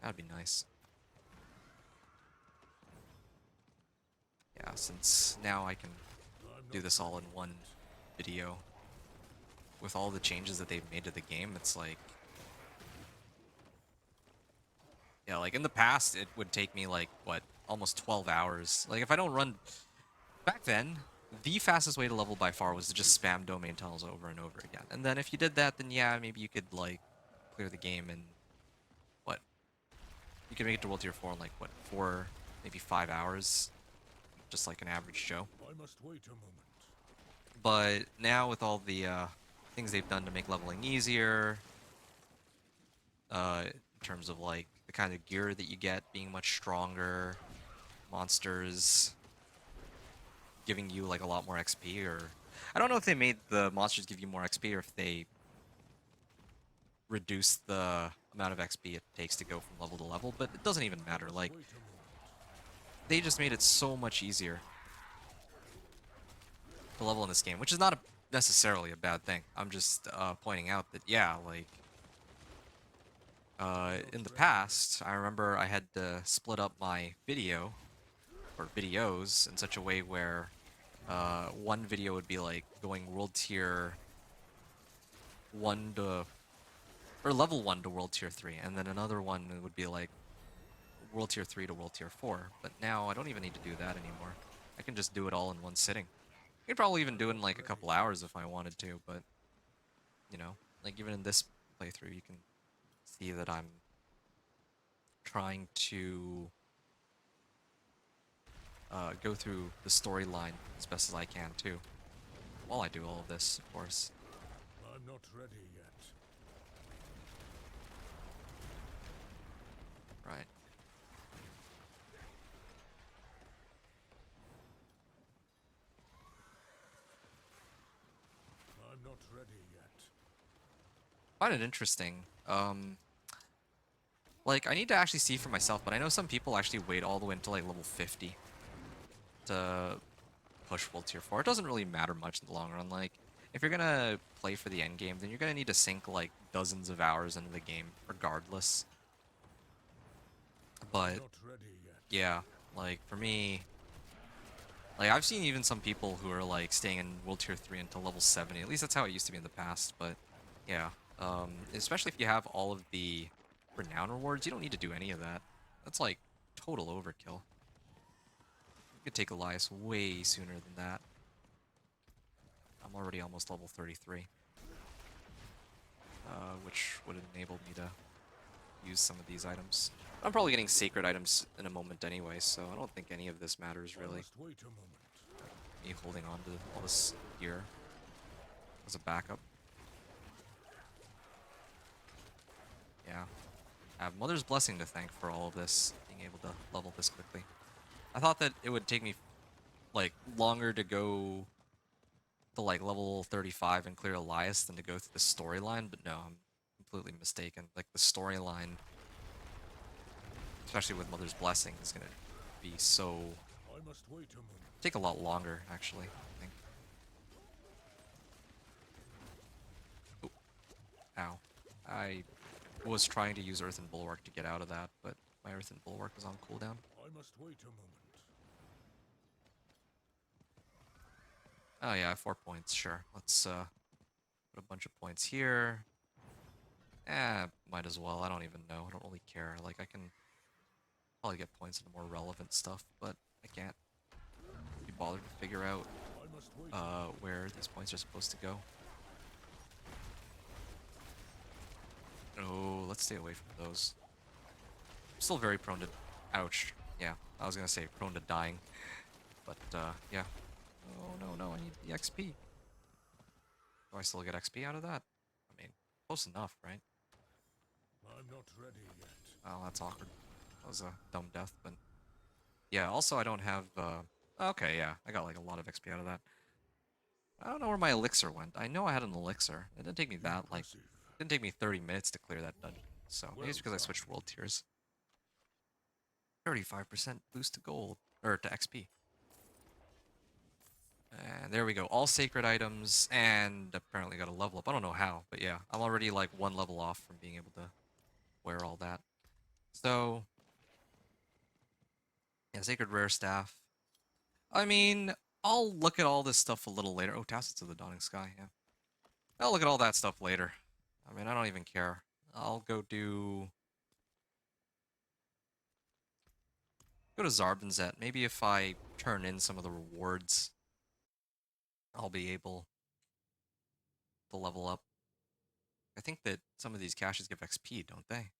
That'd be nice. Yeah, since now I can do this all in one video. With all the changes that they've made to the game, it's like... Yeah, like in the past, it would take me like, what, almost 12 hours. Like if I don't run... Back then, the fastest way to level by far was to just spam domain tunnels over and over again. And then if you did that, then yeah, maybe you could like clear the game in, what? You could make it to World Tier 4 in like, what, 4, maybe 5 hours? Just like an average Joe. I must wait a moment. But now with all the things they've done to make leveling easier, in terms of like the kind of gear that you get being much stronger, monsters giving you like a lot more XP, or I don't know if they made the monsters give you more XP or if they reduce the amount of XP it takes to go from level to level, but it doesn't even matter. Like, Wait a moment. they just made it so much easier to level in this game, which is not necessarily a bad thing. I'm just pointing out that, yeah, like, in the past, I remember I had to split up my video, or videos, in such a way where one video would be like going World Tier 1 to... or level 1 to World Tier 3, and then another one would be like World Tier 3 to World Tier 4. But now I don't even need to do that anymore. I can just do it all in one sitting. I could probably even do it in like a couple hours if I wanted to, but, you know, like even in this playthrough, you can see that I'm trying to go through the storyline as best as I can too. While I do all of this, of course. I'm not ready yet. Right. I'm not ready yet. I find it interesting. Like, I need to actually see for myself, but I know some people actually wait all the way until like level 50 to push World Tier 4. It doesn't really matter much in the long run. Like, if you're gonna play for the end game, then you're gonna need to sink like dozens of hours into the game, regardless. But Not ready yet. yeah, like for me, like I've seen even some people who are like staying in World Tier 3 until level 70. At least that's how it used to be in the past. But yeah, especially if you have all of the renown rewards, you don't need to do any of that. That's like total overkill. You could take Elias way sooner than that. I'm already almost level 33. Which would enable me to use some of these items. I'm probably getting sacred items in a moment anyway, so I don't think any of this matters really. Must wait a moment. Me holding on to all this gear as a backup. Yeah. I have Mother's Blessing to thank for all of this, being able to level this quickly. I thought that it would take me, like, longer to go to, like, level 35 and clear Elias than to go through the storyline, but no, I'm completely mistaken. Like, the storyline, especially with Mother's Blessing, is gonna be so... I must wait a moment. take a lot longer, actually, I think. Oh. Ow. I was trying to use Earthen Bulwark to get out of that, but my Earthen Bulwark was on cooldown. I must wait a moment. Oh yeah, I have 4 points, sure. Let's put a bunch of points here. Might as well, I don't even know, I don't really care. Like, I can probably get points into more relevant stuff, but I can't be bothered to figure out I must wait. where these points are supposed to go. Oh, let's stay away from those. I'm still very prone to... Ouch. Yeah, I was gonna say prone to dying. But, yeah. Oh, no, I need the XP. Do I still get XP out of that? I mean, close enough, right? I'm not ready yet. Oh, that's awkward. That was a dumb death, but... Yeah, also I don't have, Okay, yeah, I got, like, a lot of XP out of that. I don't know where my elixir went. I know I had an elixir. It didn't take me that, like... Impressive. It didn't take me 30 minutes to clear that dungeon. So, maybe it's because I Well switched world tiers. 35% boost to gold. Or to XP. And there we go. All sacred items, and apparently got a level up. I don't know how, but yeah. I'm already, like, 1 level off from being able to wear all that. So... Yeah, Sacred Rare Staff. I mean, I'll look at all this stuff a little later. Oh, Tassets of the Dawning Sky, yeah. I'll look at all that stuff later. I mean, I don't even care. I'll go do... Go to Zarbinzet. Maybe if I turn in some of the rewards, I'll be able to level up. I think that some of these caches give XP, don't they?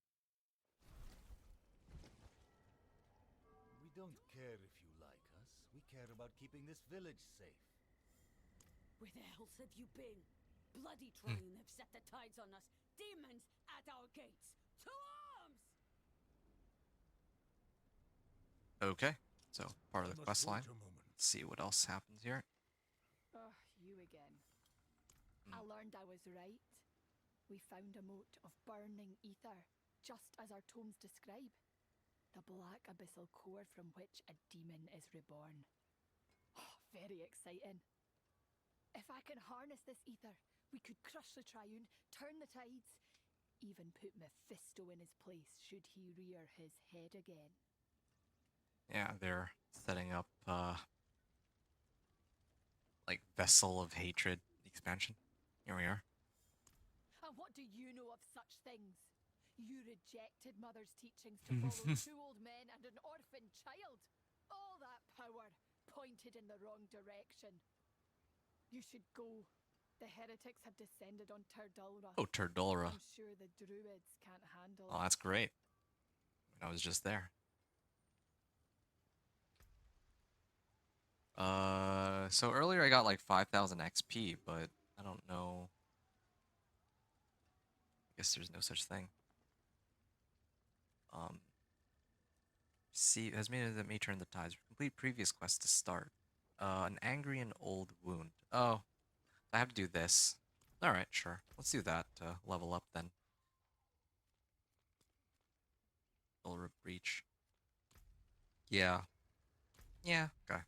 We don't care if you like us. We care about keeping this village safe. Where the hell's have you been? Bloody Triune have set the tides on us. Demons at our gates. To arms! Okay, so part of I the must quest wait line. a moment. Let's see what else happens here. Ugh, you again. I learned I was right. We found a moat of burning ether, just as our tomes describe. The black abyssal core from which a demon is reborn. Oh, very exciting. If I can harness this ether, we could crush the Triune, turn the tides, even put Mephisto in his place should he rear his head again. Yeah, they're setting up, like, Vessel of Hatred expansion. Here we are. And what do you know of such things? You rejected Mother's teachings to follow 2 old men and an orphan child. All that power pointed in the wrong direction. You should go. The heretics have descended on Turdulra. Oh, Turdulra. I'm sure the druids can't handle Oh, it. that's great. I was just there. So earlier I got like 5,000 XP, but I don't know. I guess there's no such thing. See, has made that may turn the tides. Complete previous quest to start. An angry and old wound. Oh, I have to do this. Alright, sure. Let's do that to level up then. Ulra Breach. Yeah. Yeah, okay.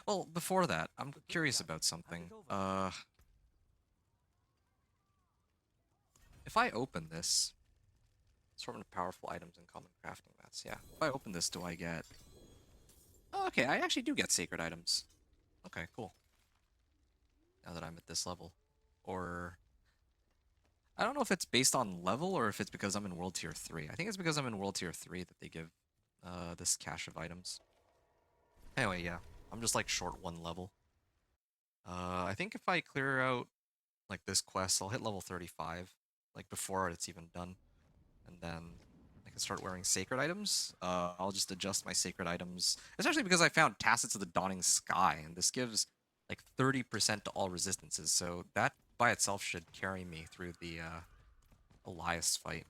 Well, before that, I'm curious about something. If I open this, assortment of powerful items and common crafting mats. Yeah. If I open this, do I get... Oh, okay, I actually do get sacred items. Okay, cool. Now that I'm at this level. Or... I don't know if it's based on level or if it's because I'm in World Tier 3. I think it's because I'm in World Tier 3 that they give this cache of items. Anyway, yeah. I'm just like short 1 level. I think if I clear out like this quest, I'll hit level 35. Like before it's even done. and then I can start wearing sacred items. I'll just adjust my sacred items, especially because I found Tassets of the Dawning Sky, and this gives like 30% to all resistances, so that by itself should carry me through the Elias fight.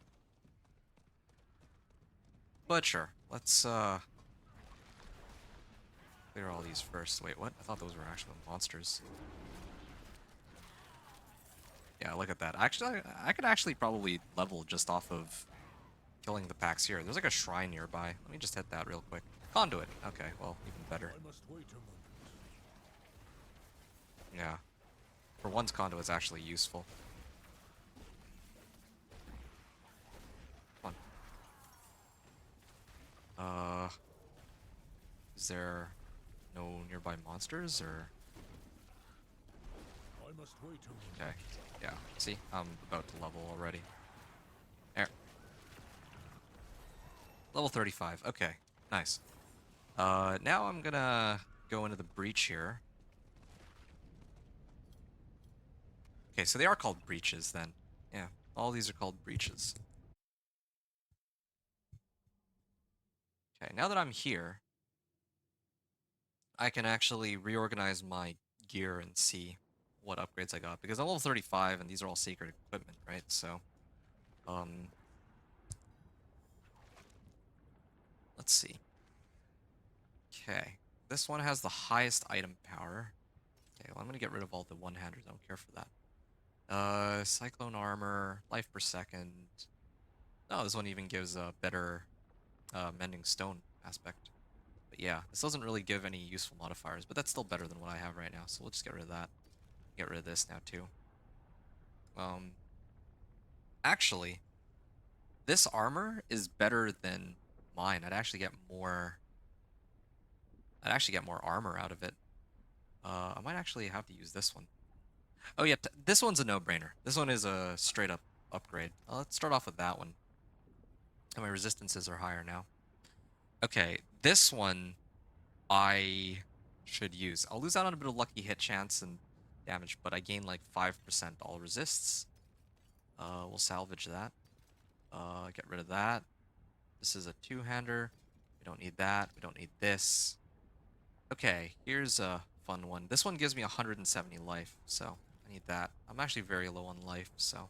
But sure, let's clear all these first. Wait, what? I thought those were actual monsters. Yeah, look at that. Actually, I could actually probably level just off of killing the packs here. There's like a shrine nearby. Let me just hit that real quick. Conduit. Okay, well, even better. I must wait a moment. Yeah. For once, conduit's actually useful. Come on. Is there no nearby monsters, or? I must wait a moment. Okay. Yeah. See, I'm about to level already. There. Level 35. Okay. Nice. Now I'm gonna go into the breach here. Okay, so they are called breaches then. Yeah, all these are called breaches. Okay, now that I'm here, I can actually reorganize my gear and see what upgrades I got, because I'm level 35 and these are all sacred equipment, right? So, let's see. Okay, this one has the highest item power. Okay, well, I'm gonna get rid of all the one-handers. I don't care for that. Cyclone armor, life per second. Oh, this one even gives a better mending stone aspect. But yeah, this doesn't really give any useful modifiers, but that's still better than what I have right now, so we'll just get rid of that. Get rid of this now too. Actually, this armor is better than mine. I'd actually get more armor out of it. I might actually have to use this one. Oh yeah, this one's a no-brainer. This one is a straight up upgrade. Let's start off with that one. And my resistances are higher now. Okay, this one I should use. I'll lose out on a bit of lucky hit chance and damage, but I gain like 5% all resists. We'll salvage that. Get rid of that. This is a two-hander. We don't need that. We don't need this. Okay, here's a fun one. This one gives me 170 life, so I need that. I'm actually very low on life, so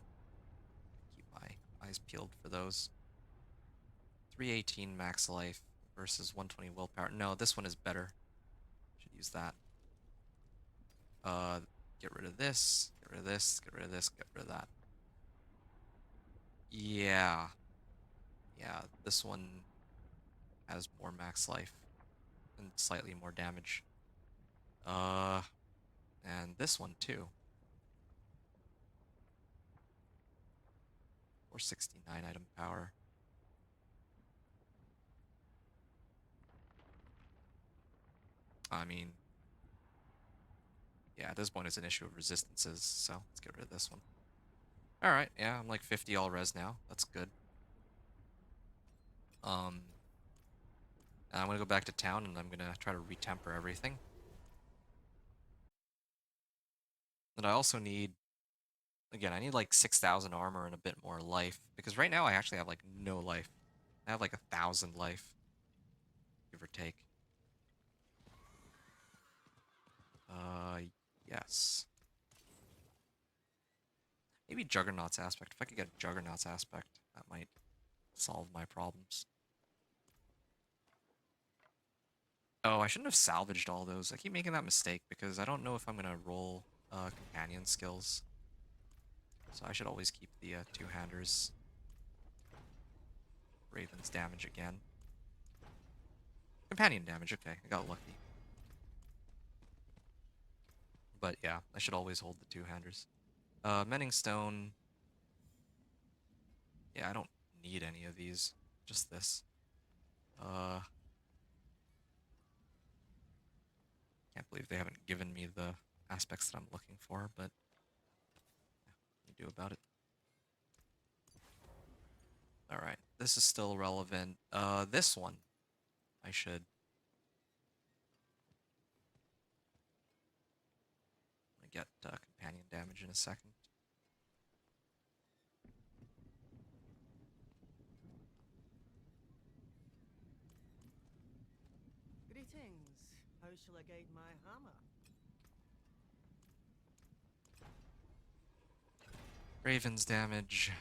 keep my eyes peeled for those. 318 max life versus 120 willpower. No, this one is better. Should use that. Get rid of this. Get rid of this. Get rid of this. Get rid of that. Yeah. Yeah, this one has more max life and slightly more damage. And this one too. 469 item power. I mean, yeah, at this point it's an issue of resistances, so let's get rid of this one. Alright, yeah, I'm like 50 all res now. That's good. I'm gonna go back to town and I'm gonna try to retemper everything. And I also need, again, I need like 6,000 armor and a bit more life, because right now I actually have like no life. I have like 1,000 life, give or take. Yes. Maybe Juggernaut's aspect. If I could get Juggernaut's aspect, that might solve my problems. Oh, I shouldn't have salvaged all those. I keep making that mistake because I don't know if I'm gonna roll companion skills. So I should always keep the two-handers. Raven's damage again. Companion damage, okay, I got lucky. But yeah, I should always hold the two-handers. Mending Stone. Yeah, I don't need any of these. Just this. Can't believe they haven't given me the aspects that I'm looking for, but yeah, what do you do about it? Alright, this is still relevant. This one, I should. I get companion damage in a second. Greetings. How shall I guide my hammer? Raven's damage.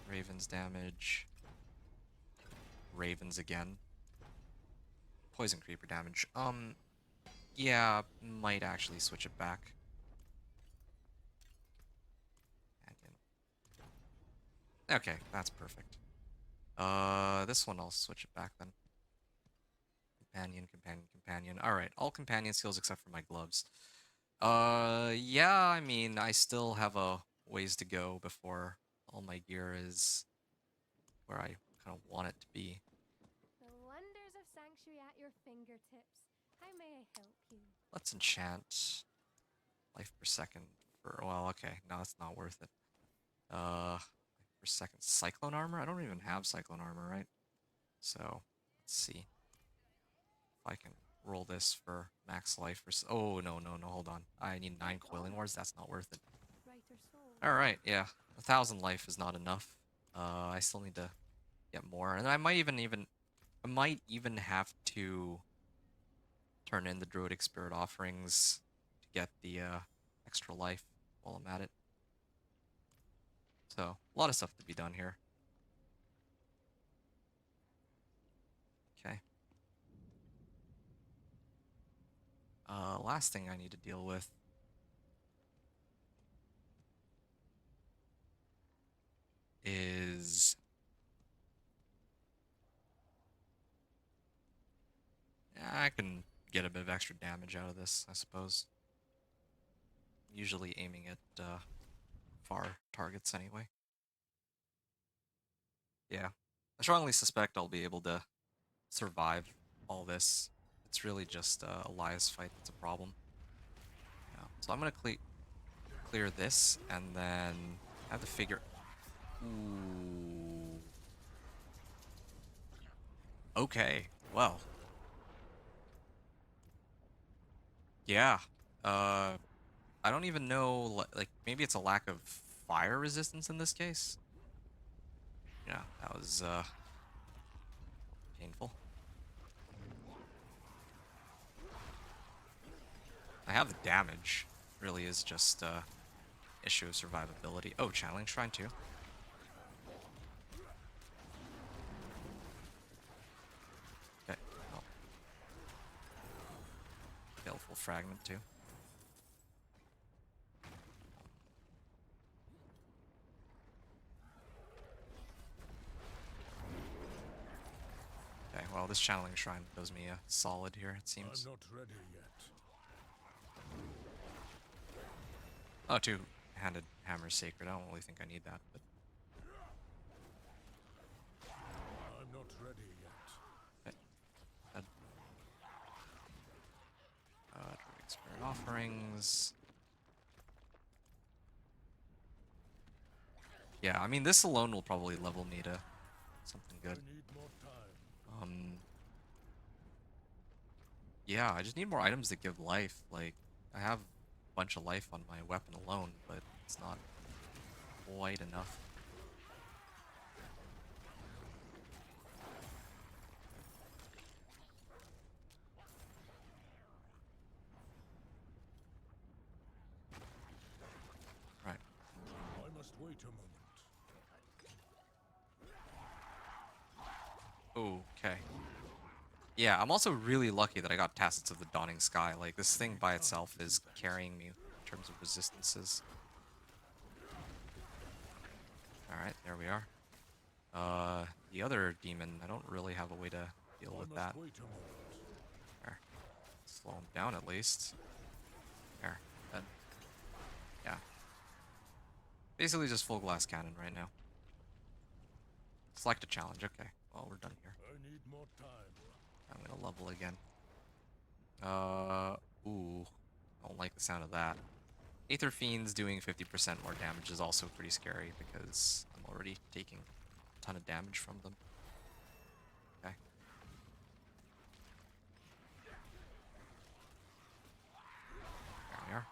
Raven's damage. Ravens again. Poison creeper damage. Yeah, might actually switch it back. Okay, that's perfect. This one I'll switch it back then. Companion, companion, companion. Alright, all companion skills except for my gloves. Yeah, I mean, I still have a ways to go before all my gear is where I kind of want it to be. The wonders of Sanctuary at your fingertips. How may I help you? Let's enchant life per second for, well, okay, no, that's not worth it. Life per second. Cyclone armor? I don't even have cyclone armor, right? So, let's see. If I can roll this for max life for, oh, no, no, no, hold on. I need 9 coiling wars, that's not worth it. Right or soul? Alright, yeah. 1,000 life is not enough. I still need to get more. And I might even have to turn in the Druidic Spirit offerings to get the extra life while I'm at it. So, a lot of stuff to be done here. Okay. Last thing I need to deal with is I can get a bit of extra damage out of this, I suppose. Usually aiming at far targets anyway. Yeah. I strongly suspect I'll be able to survive all this. It's really just Elias fight that's a problem. Yeah. So I'm gonna clear this and then I have to figure. Ooh. Okay. Well. Yeah. I don't even know. Like maybe it's a lack of fire resistance in this case. Yeah, that was painful. I have the damage. Really is just issue of survivability. Oh, channeling shrine too. Okay. Oh. Baleful fragment too. Okay, well this channeling shrine does me a solid here, it seems. I'm not ready yet. Oh, two-handed hammer is sacred. I don't really think I need that, but I'm not ready yet. okay. Druidic Spirit offerings. Yeah, I mean this alone will probably level me to something good. I need more time. Yeah, I just need more items that give life. Like, I have a bunch of life on my weapon alone, but it's not quite enough. Right. I must wait a moment. Okay. Yeah, I'm also really lucky that I got Tacits of the Dawning Sky. Like, this thing by itself is carrying me in terms of resistances. Alright, there we are. The other demon, I don't really have a way to deal with that. Wait a moment. There. Slow him down at least. There. Dead. Yeah. Basically just full glass cannon right now. Select a challenge. Okay. Well, we're done here. I need more time. I'm gonna level again. Ooh. I don't like the sound of that. Aether Fiends doing 50% more damage is also pretty scary because I'm already taking a ton of damage from them. Okay. There we are.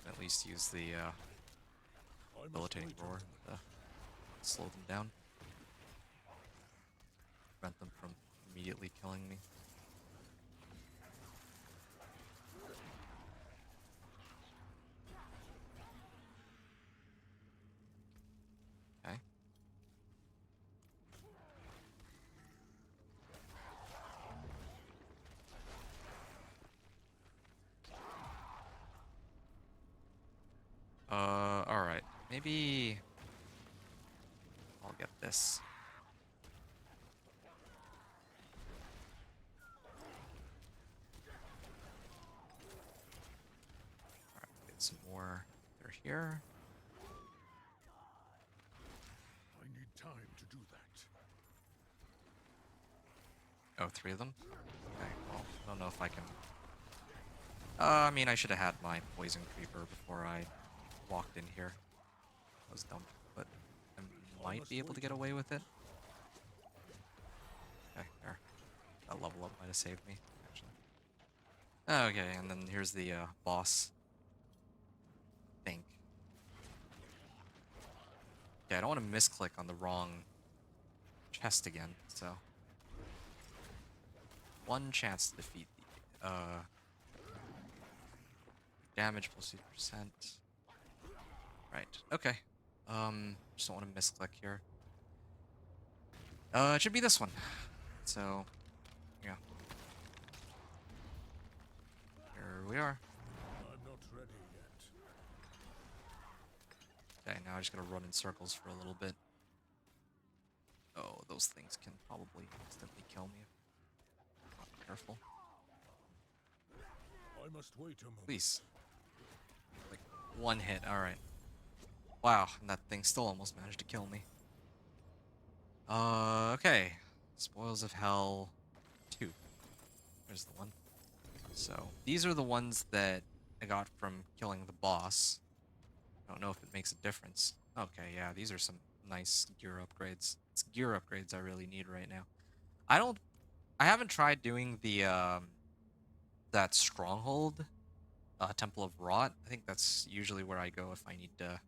At least use the debilitating roar to slow them down. prevent them from immediately killing me. Okay. Alright. Maybe I'll get this. Alright, get some more. They're here. I need time to do that. Oh, 3 of them? Okay, well, I don't know if I can... I mean, I should have had my poison creeper before I walked in here. That was dumb, but I might be able to get away with it. Okay, there. That level up might have saved me, actually. Okay, and then here's the boss. I think. Yeah, I don't want to misclick on the wrong chest again, so... One chance to defeat the, damage plus 2%. Right, okay. Just don't want to misclick here. It should be this one. So, yeah. Here we are. I'm not ready yet. Okay, now I just gotta run in circles for a little bit. Oh, those things can probably instantly kill me if I'm not careful. I must wait a moment. Please. Like, one hit, alright. Wow, and that thing still almost managed to kill me. Okay. Spoils of Hell 2. There's the one. So, these are the ones that I got from killing the boss. I don't know if it makes a difference. Okay, yeah, these are some nice gear upgrades. It's gear upgrades I really need right now. I haven't tried doing the, that Stronghold, Temple of Rot. I think that's usually where I go if I need to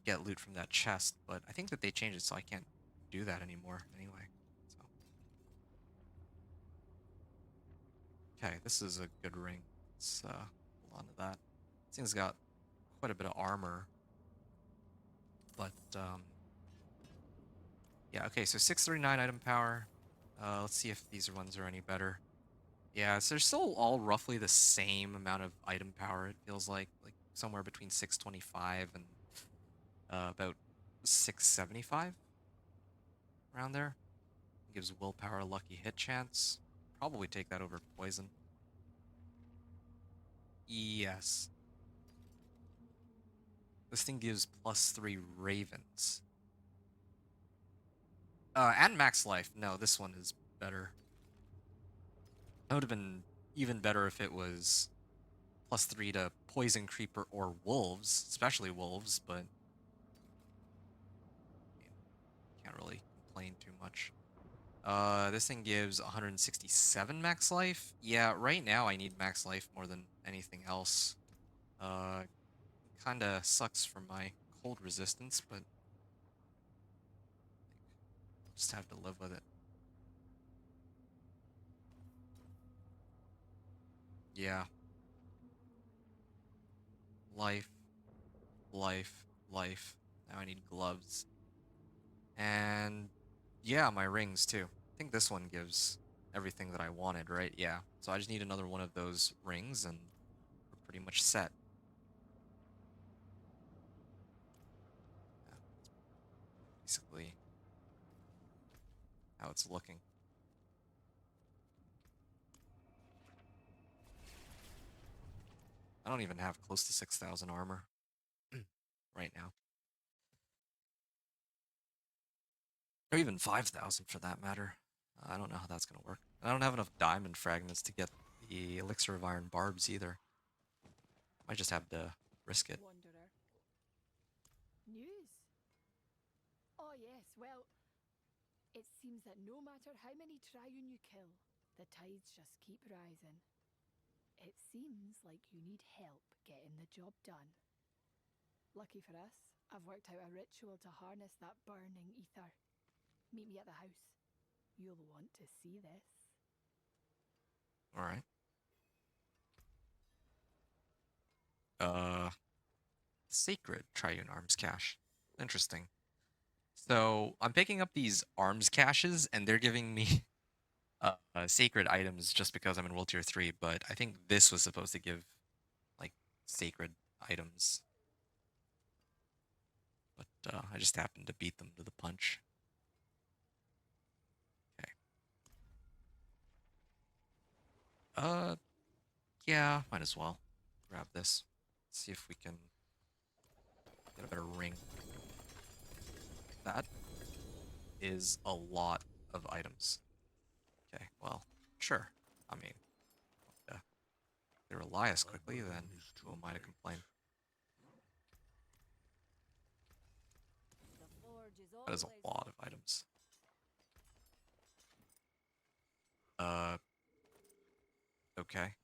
get loot from that chest, but I think that they changed it so I can't do that anymore anyway. So. Okay, this is a good ring. Let's hold on to that. This thing's got quite a bit of armor, but yeah, okay, so 639 item power. Let's see if these ones are any better. Yeah, so they're still all roughly the same amount of item power, it feels like somewhere between 625 and about 675, around there. Gives willpower a lucky hit chance. Probably take that over poison. Yes. This thing gives +3 ravens. And max life. No, this one is better. That would have been even better if it was +3 to poison creeper or wolves, especially wolves, but can't really complain too much. This thing gives 167 max life. Yeah, right now I need max life more than anything else. Kinda sucks for my cold resistance, but just have to live with it. Yeah. Life, life, life. Now I need gloves. And yeah, my rings too. I think this one gives everything that I wanted, right? Yeah. So I just need another one of those rings and we're pretty much set. Yeah, basically how it's looking. I don't even have close to 6,000 armor right now. Or even 5,000 for that matter. I don't know how that's going to work. I don't have enough diamond fragments to get the Elixir of Iron Barbs either. Might just have to risk it. Wanderer. News? Oh yes, well, it seems that no matter how many Triune you kill, the tides just keep rising. It seems like you need help getting the job done. Lucky for us, I've worked out a ritual to harness that burning ether. Meet me at the house. You'll want to see this. All right. Sacred Triune Arms Cache. Interesting. So I'm picking up these arms caches, and they're giving me sacred items just because I'm in World Tier 3, but I think this was supposed to give, like, sacred items. But I just happened to beat them to the punch. Okay. Yeah, might as well grab this. See if we can get a better ring. That is a lot of items. Okay, well, sure. I mean, they rely as quickly, then who am I to complain? The forge is That is a always lot of items. Uh, okay.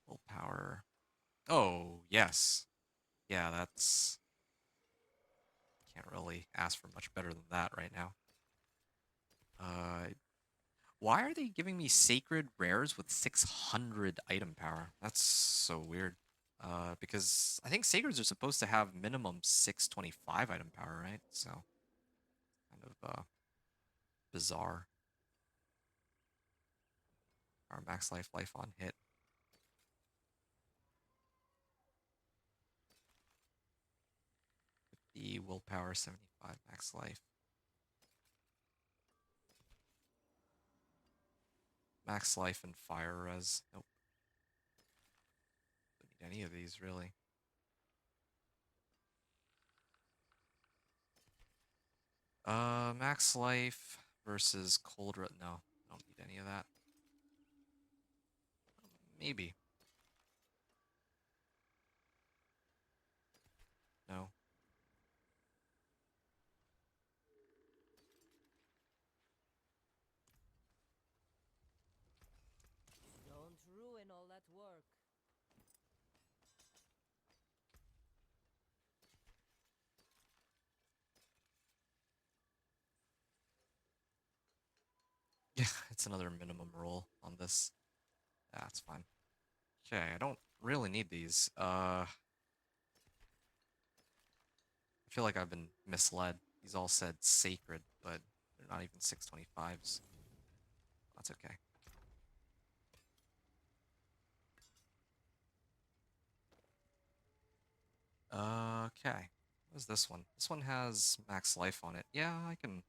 Willpower. Oh, yes. Yeah, that's... Can't really ask for much better than that right now. Why are they giving me sacred rares with 600 item power? That's so weird. Because I think sacreds are supposed to have minimum 625 item power, right? So, kind of bizarre. Our max life on hit. The willpower 75 max life. Max life and fire res. Nope. Don't need any of these really. Max life versus cold res. No, I don't need any of that. Maybe. No. Don't ruin all that work. Yeah, it's another minimum roll on this. That's fine. Okay, I don't really need these. I feel like I've been misled. These all said sacred, but they're not even 625s. That's okay. Okay. What is this one? This one has max life on it. Yeah, I can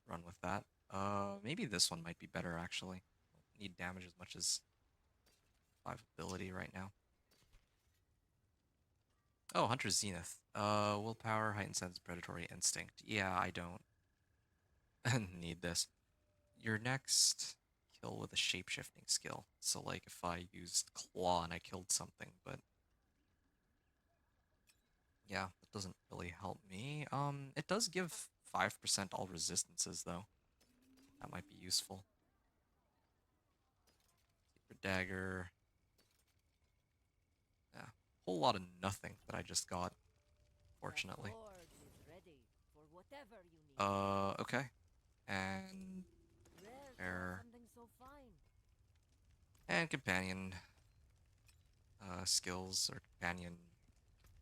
run with that. Maybe this one might be better, actually. Don't need damage as much as 5 ability right now. Oh, Hunter's Zenith. Willpower, heightened sense, predatory instinct. Yeah, I don't need this. Your next kill with a shape-shifting skill. So, like, if I used Claw and I killed something, but yeah, that doesn't really help me. It does give 5% all resistances, though. That might be useful. Secret Dagger. Yeah, whole lot of nothing that I just got, fortunately. The forge is ready for whatever you need. Okay. And Rare to have there. something so fine. And companion skills or companion,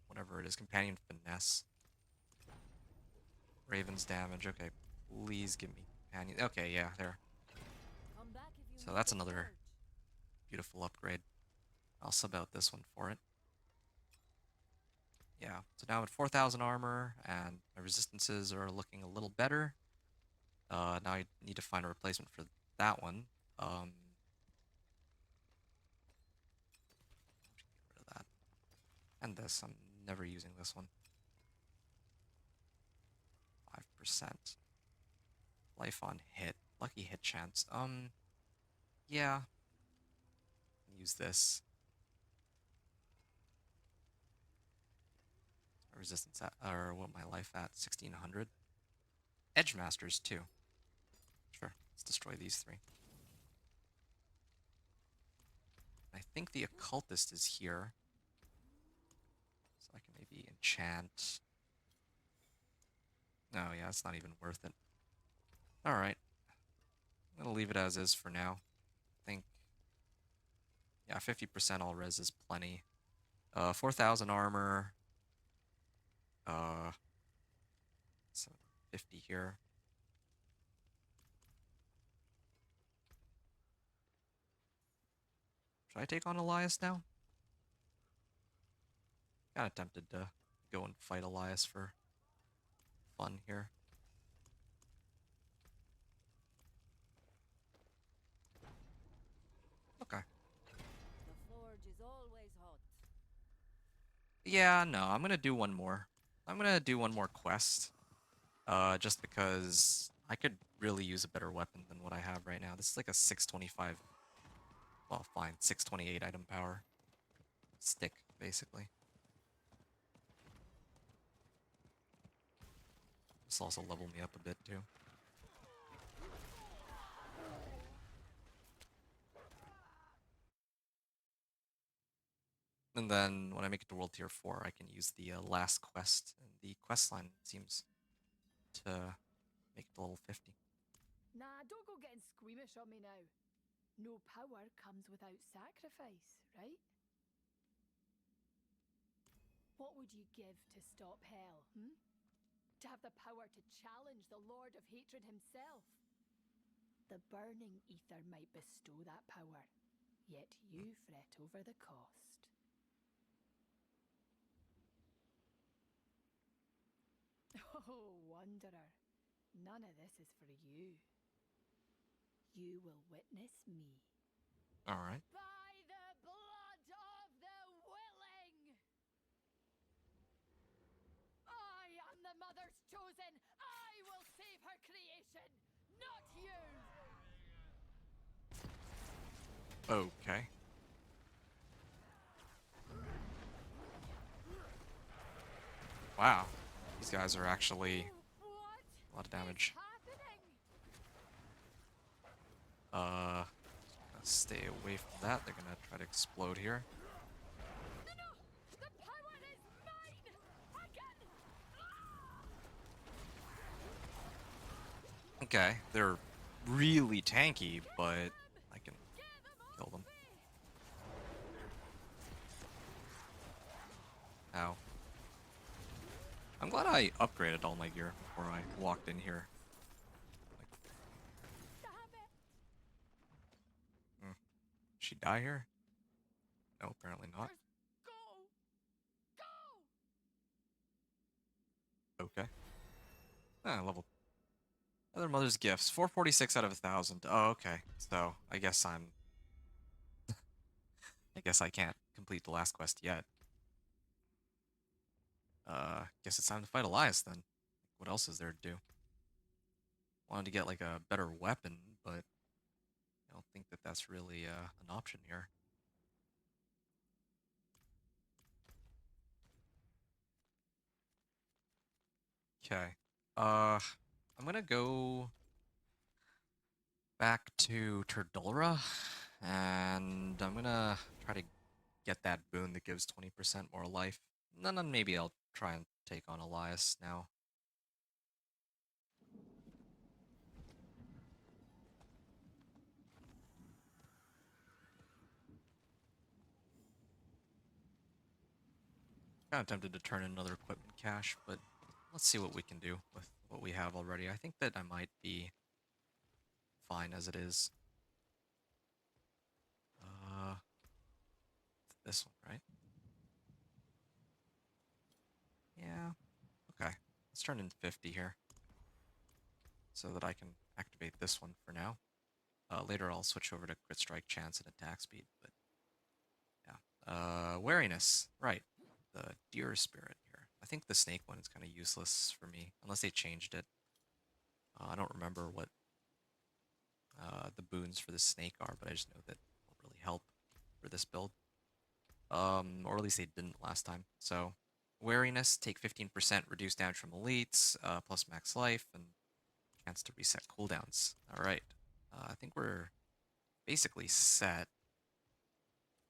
whatever it is, companion finesse. Raven's damage. Okay, please give me companion. Okay, yeah, there. Come back if you So need that's the another forge. beautiful upgrade. I'll sub out this one for it. Yeah, so now at 4,000 armor, and my resistances are looking a little better. Now I need to find a replacement for that one. Get rid of that. And this, I'm never using this one. 5%. Life on hit. Lucky hit chance. Yeah. Use this. My resistance at, or what my life at? 1600. Edge Masters too. Sure. Let's destroy these 3. I think the occultist is here. So I can maybe enchant Oh yeah, it's not even worth it. Alright. I'm gonna leave it as is for now. I think, yeah, 50% all res is plenty. 4,000 armor. 750 here. Should I take on Elias now? Kinda tempted to go and fight Elias for fun here. Okay. The forge is always hot. Yeah, no, I'm gonna do one more. I'm gonna do one more quest. Just because I could really use a better weapon than what I have right now. This is like a 625, well, fine, 628 item power stick, basically. This also level me up a bit, too. And then when I make it to World Tier 4, I can use the last quest. And the quest line seems to make it to level 50. Nah, don't go getting squeamish on me now. No power comes without sacrifice, right? What would you give to stop hell, hmm? To have the power to challenge the Lord of Hatred himself? The burning ether might bestow that power, yet you fret over the cost. Oh, Wanderer, none of this is for you. You will witness me. Alright. By the blood of the willing! I am the Mother's chosen! I will save her creation, not you! Okay. Wow. These guys are actually What a lot of is damage. happening? Let's stay away from that. They're gonna try to explode here. No, no! The power is mine! Again! Okay, they're really tanky, but I can Get them kill off them. me! Ow. I'm glad I upgraded all my gear before I walked in here. Like, Damn it! did she die here? No, apparently not. Just go! Go! Okay. Ah, level. Other Mother's Gifts. 446 out of 1,000. Oh, okay. So, I guess I can't complete the last quest yet. Guess it's time to fight Elias then. What else is there to do? Wanted to get like a better weapon, but I don't think that that's really an option here. Okay. I'm gonna go back to Turdulra, and I'm gonna try to get that boon that gives 20% more life. And then maybe I'll try and take on Elias now. Kind of tempted to turn in another equipment cache, but let's see what we can do with what we have already. I think that I might be fine as it is. This one, right? Yeah. Okay. Let's turn in 50 here so that I can activate this one for now. Later I'll switch over to crit strike chance and attack speed, but yeah. Wariness, right. The deer spirit here. I think the snake one is kind of useless for me, unless they changed it. I don't remember what the boons for the snake are, but I just know that it won't really help for this build. Or at least they didn't last time. So, wariness, take 15% reduced damage from elites, plus max life, and chance to reset cooldowns. Alright. I think we're basically set.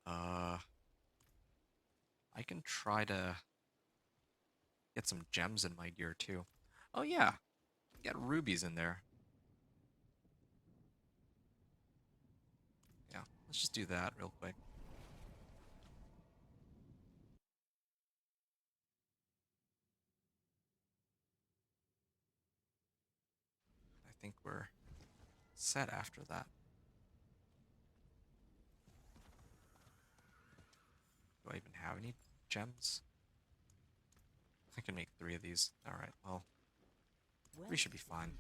I can try to get some gems in my gear too. Oh yeah, get rubies in there. Yeah, let's just do that real quick. I think we're set after that. Do I even have any gems? I can make 3 of these. Alright, well, 3 should be fine.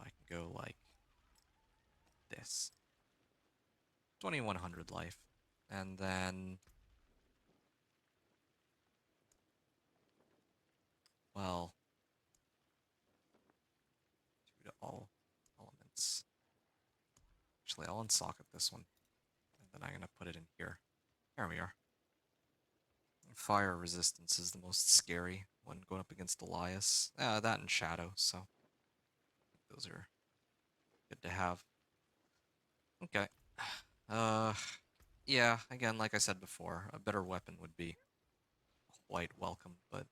I can go like this. 2100 life. And then, well, 2 to all elements. Actually, I'll unsocket this one. And then I'm going to put it in here. There we are. Fire resistance is the most scary when going up against Elias. That and Shadow, so those are good to have. Okay. Yeah, again, like I said before, a better weapon would be quite welcome, but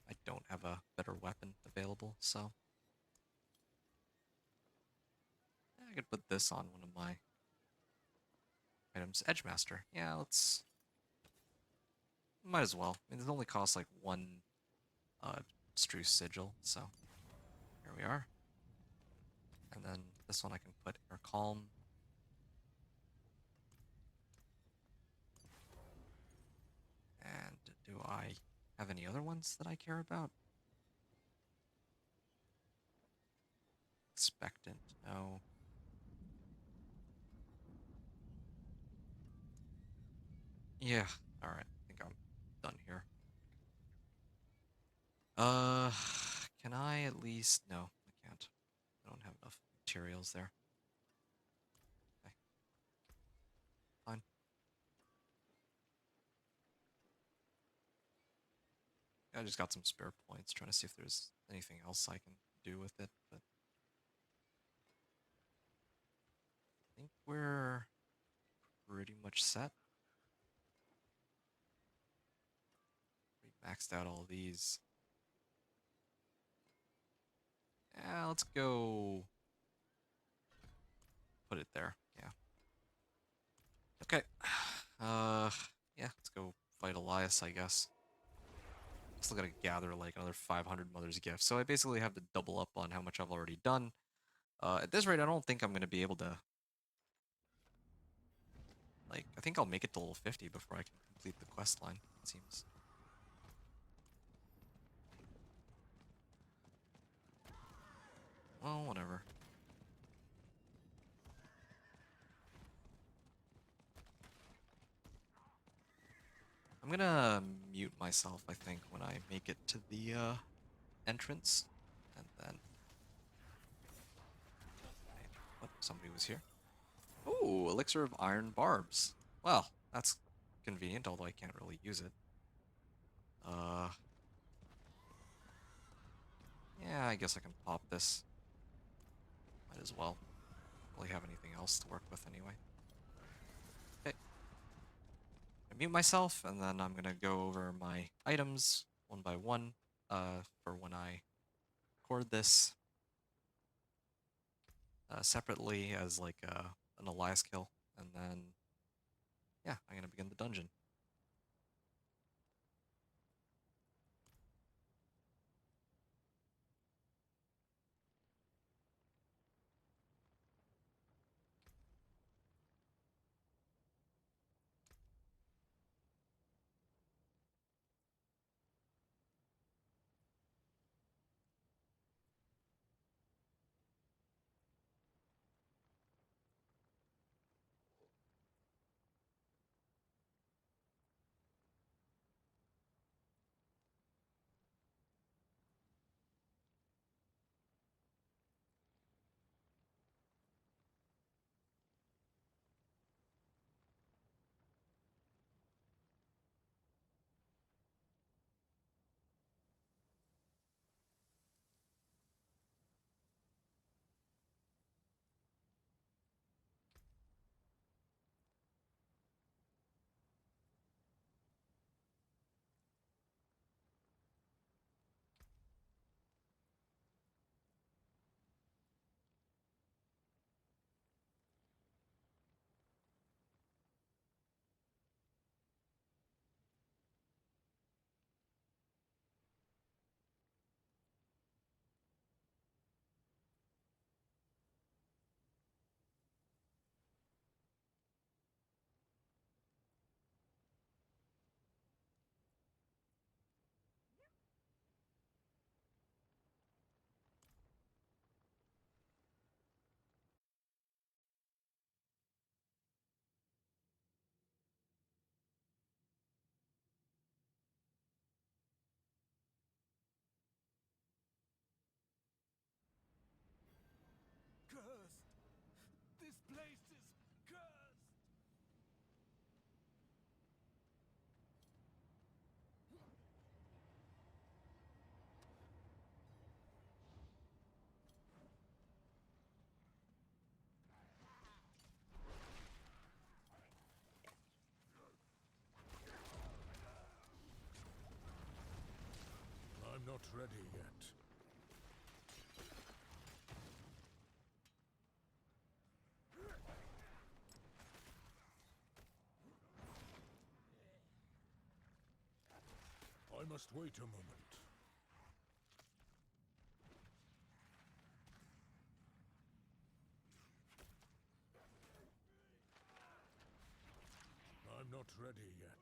I don't have a better weapon available, so I could put this on one of my items. Edgemaster. Yeah, let's... Might as well. I mean, it only costs like 1 Struce Sigil, so here we are. And then this one I can put Air Calm. And do I have any other ones that I care about? Expectant, no. Yeah, alright, I think I'm done here. Uh, can I at least... No, I can't. I don't have enough materials there. Okay, fine. I just got some spare points, trying to see if there's anything else I can do with it, but I think we're pretty much set. We maxed out all these. Yeah, let's go put it there. Yeah. Okay. Yeah, let's go fight Elias, I guess. Still gotta gather like another 500 Mother's Gifts, so I basically have to double up on how much I've already done. At this rate, I don't think I'm gonna be able to... Like, I think I'll make it to level 50 before I can complete the quest line, it seems. Well, whatever. I'm gonna mute myself, I think, when I make it to the entrance. And then... What? Somebody was here? Ooh, Elixir of Iron Barbs. Well, that's convenient, although I can't really use it. Yeah, I guess I can pop this. Might as well. Don't really have anything else to work with anyway. Okay. I mute myself, and then I'm gonna go over my items one by one for when I record this separately as like an Elias kill, and then yeah, I'm gonna begin the dungeon. not ready yet. I must wait a moment. I'm not ready yet.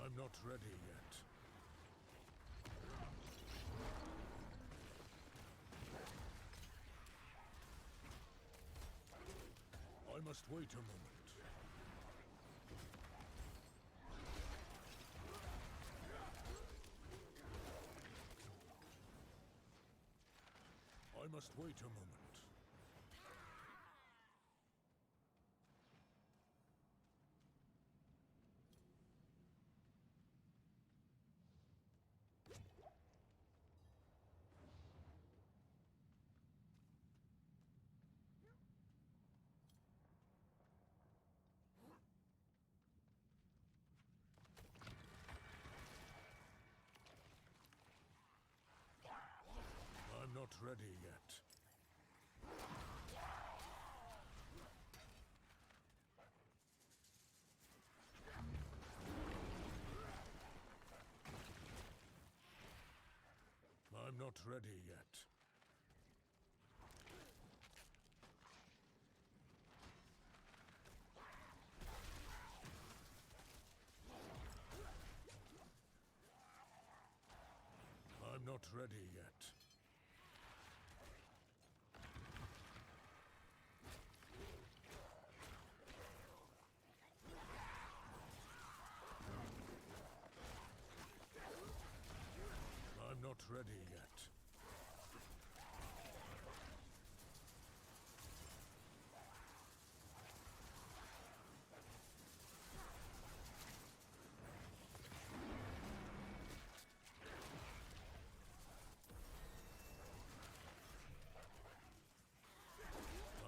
I'm not ready yet. I must wait a moment. I must wait a moment. I'm not ready yet. I'm not ready yet. I'm not ready yet. I'm not ready yet.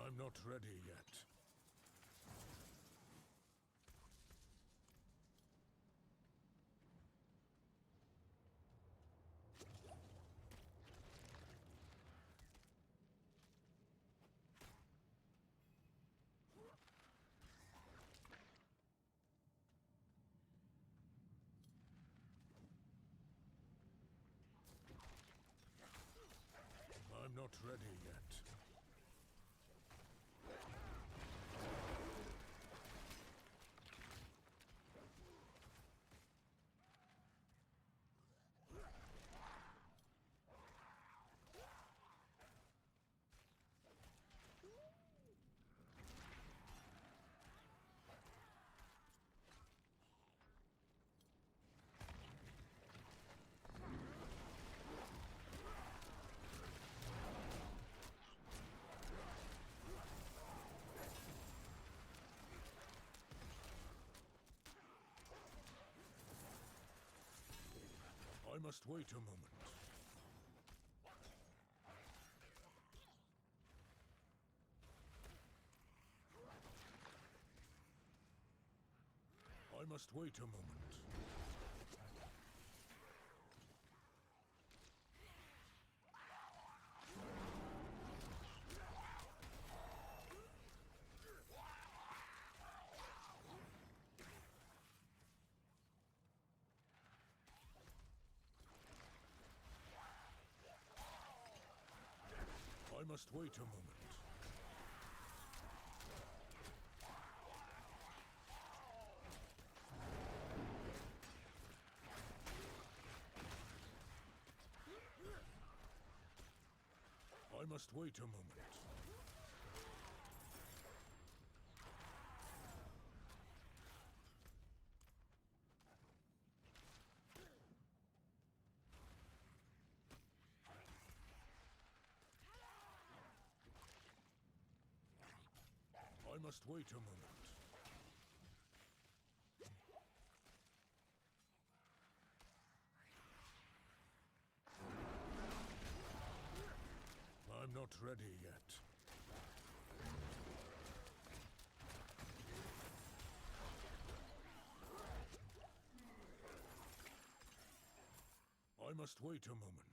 I'm not ready yet. I'm not ready yet. I must wait a moment. I must wait a moment. I must wait a moment. I must wait a moment. I must wait a moment. I'm not ready yet. I must wait a moment.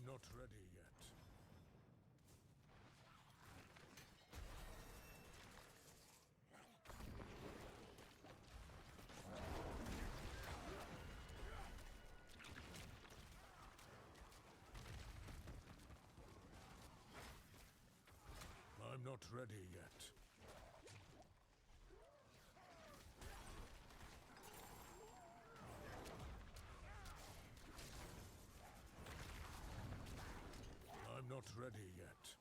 I'm not ready yet. I'm not ready yet. I'm not ready yet.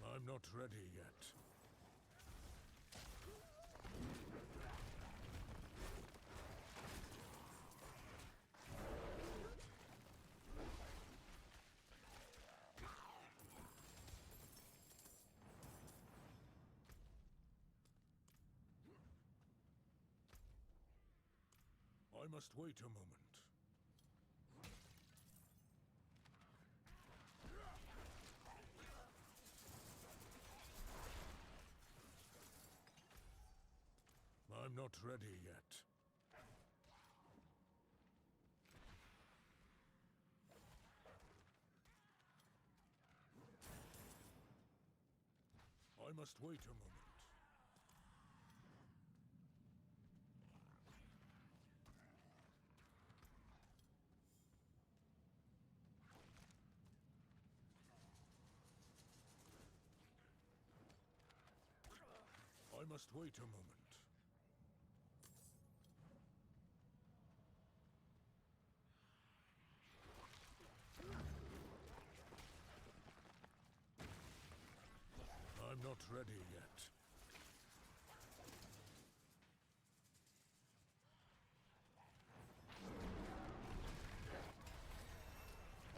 I'm not ready yet. I must wait a moment. I'm not ready yet. I must wait a moment. I must wait a moment. I'm not ready yet.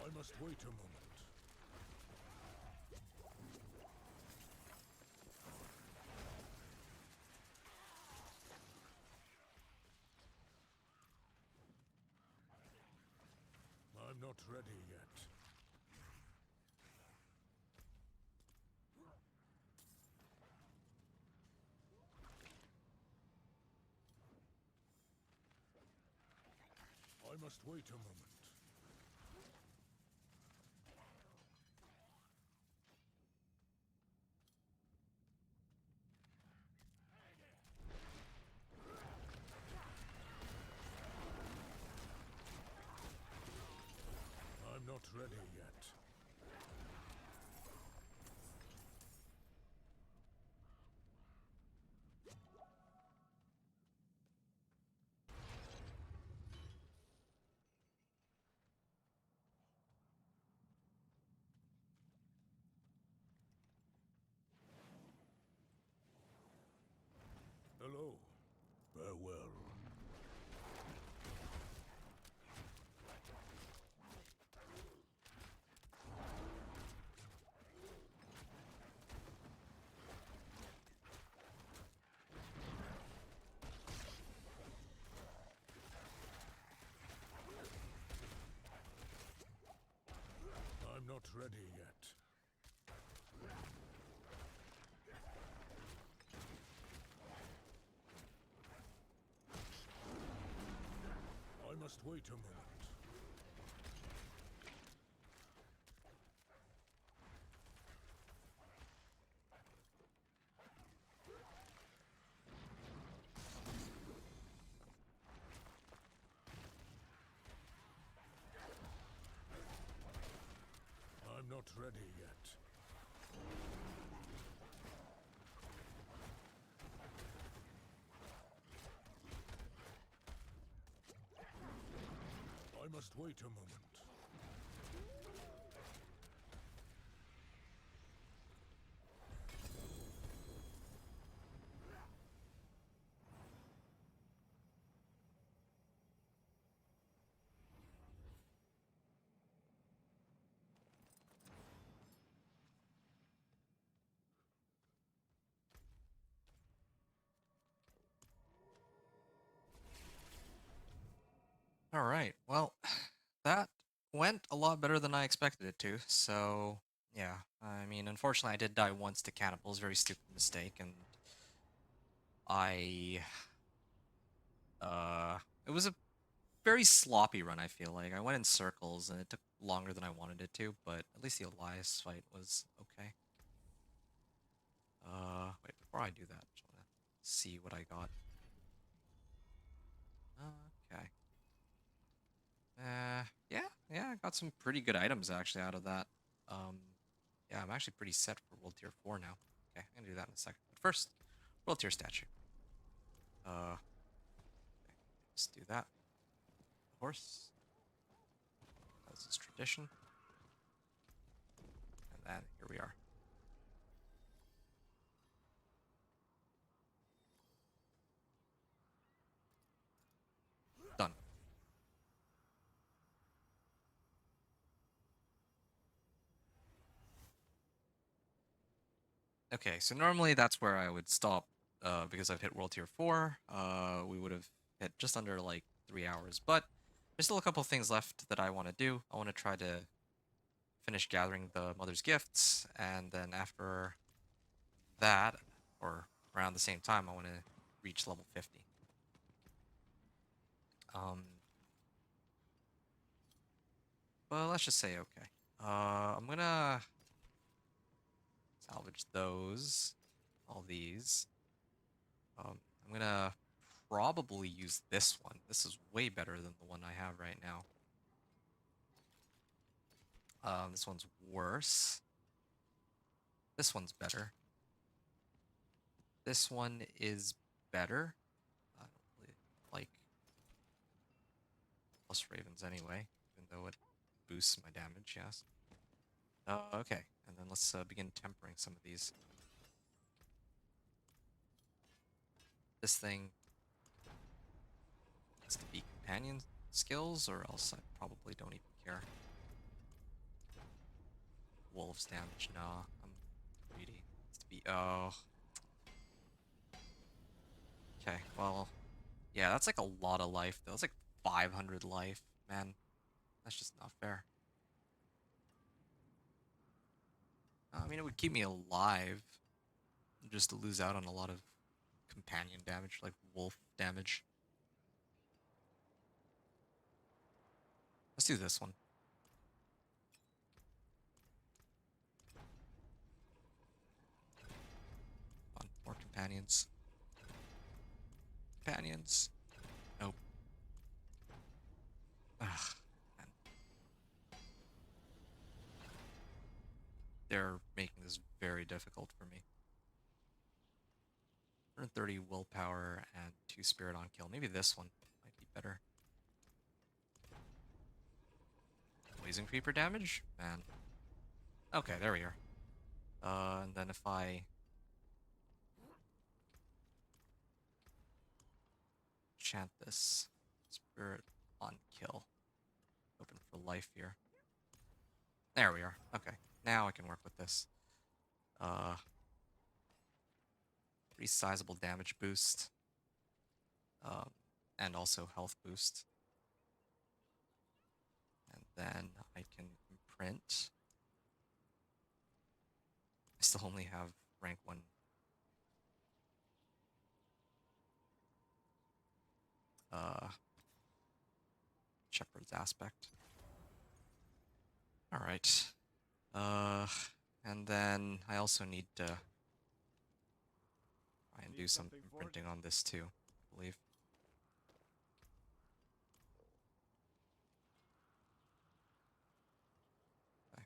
I must wait a moment. I'm not ready yet. I must wait a moment. I'm not ready yet. Hello. Farewell. I'm not ready yet. I must wait a moment. I'm not ready yet. must wait a moment. All right. Well, that went a lot better than I expected it to. So, yeah. I mean, unfortunately, I did die once to cannibals. Very stupid mistake. And I. It was a very sloppy run, I feel like. I went in circles and it took longer than I wanted it to, but at least the Elias fight was okay. Wait, before I do that, I just want to see what I got. Okay. Yeah, I got some pretty good items actually out of that. Um, yeah, I'm actually pretty set for World Tier 4 now. Okay, I'm gonna do that in a second. But first, World Tier statue. Okay, let's do that. Horse, as is tradition. And then here we are. Done. Okay, so normally that's where I would stop because I've hit World Tier 4. We would have hit just under like 3 hours, but there's still a couple things left that I want to do. I want to try to finish gathering the Mother's Gifts, and then after that, or around the same time, I want to reach level 50. Um, well, let's just say okay. I'm gonna salvage those, all these. I'm gonna probably use this one. This is way better than the one I have right now. This one's worse. This one's better. This one is better. I don't really like plus ravens anyway, even though it boosts my damage, yes. Okay, and then let's begin tempering some of these. This thing has to be companion skills, or else I probably don't even care. Wolves damage, nah, I'm greedy. It's to be, oh. Okay, well, yeah, that's like a lot of life, though. That's like 500 life, man. That's just not fair. I mean, it would keep me alive just to lose out on a lot of companion damage, like wolf damage. Let's do this one. Come on, more companions. Companions. Nope. Ugh, man. They're making this very difficult for me. 130 willpower and 2 spirit on kill. Maybe this one might be better. Poison creeper damage? Man. Okay, there we are. And then if I chant this spirit on kill. Open for life here. There we are. Okay, now I can work with this. Pretty sizable damage boost. And also health boost. And then I can imprint. I still only have rank 1. Shepherd's aspect. Alright. And then I also need to try and do some imprinting on this too, I believe. Okay.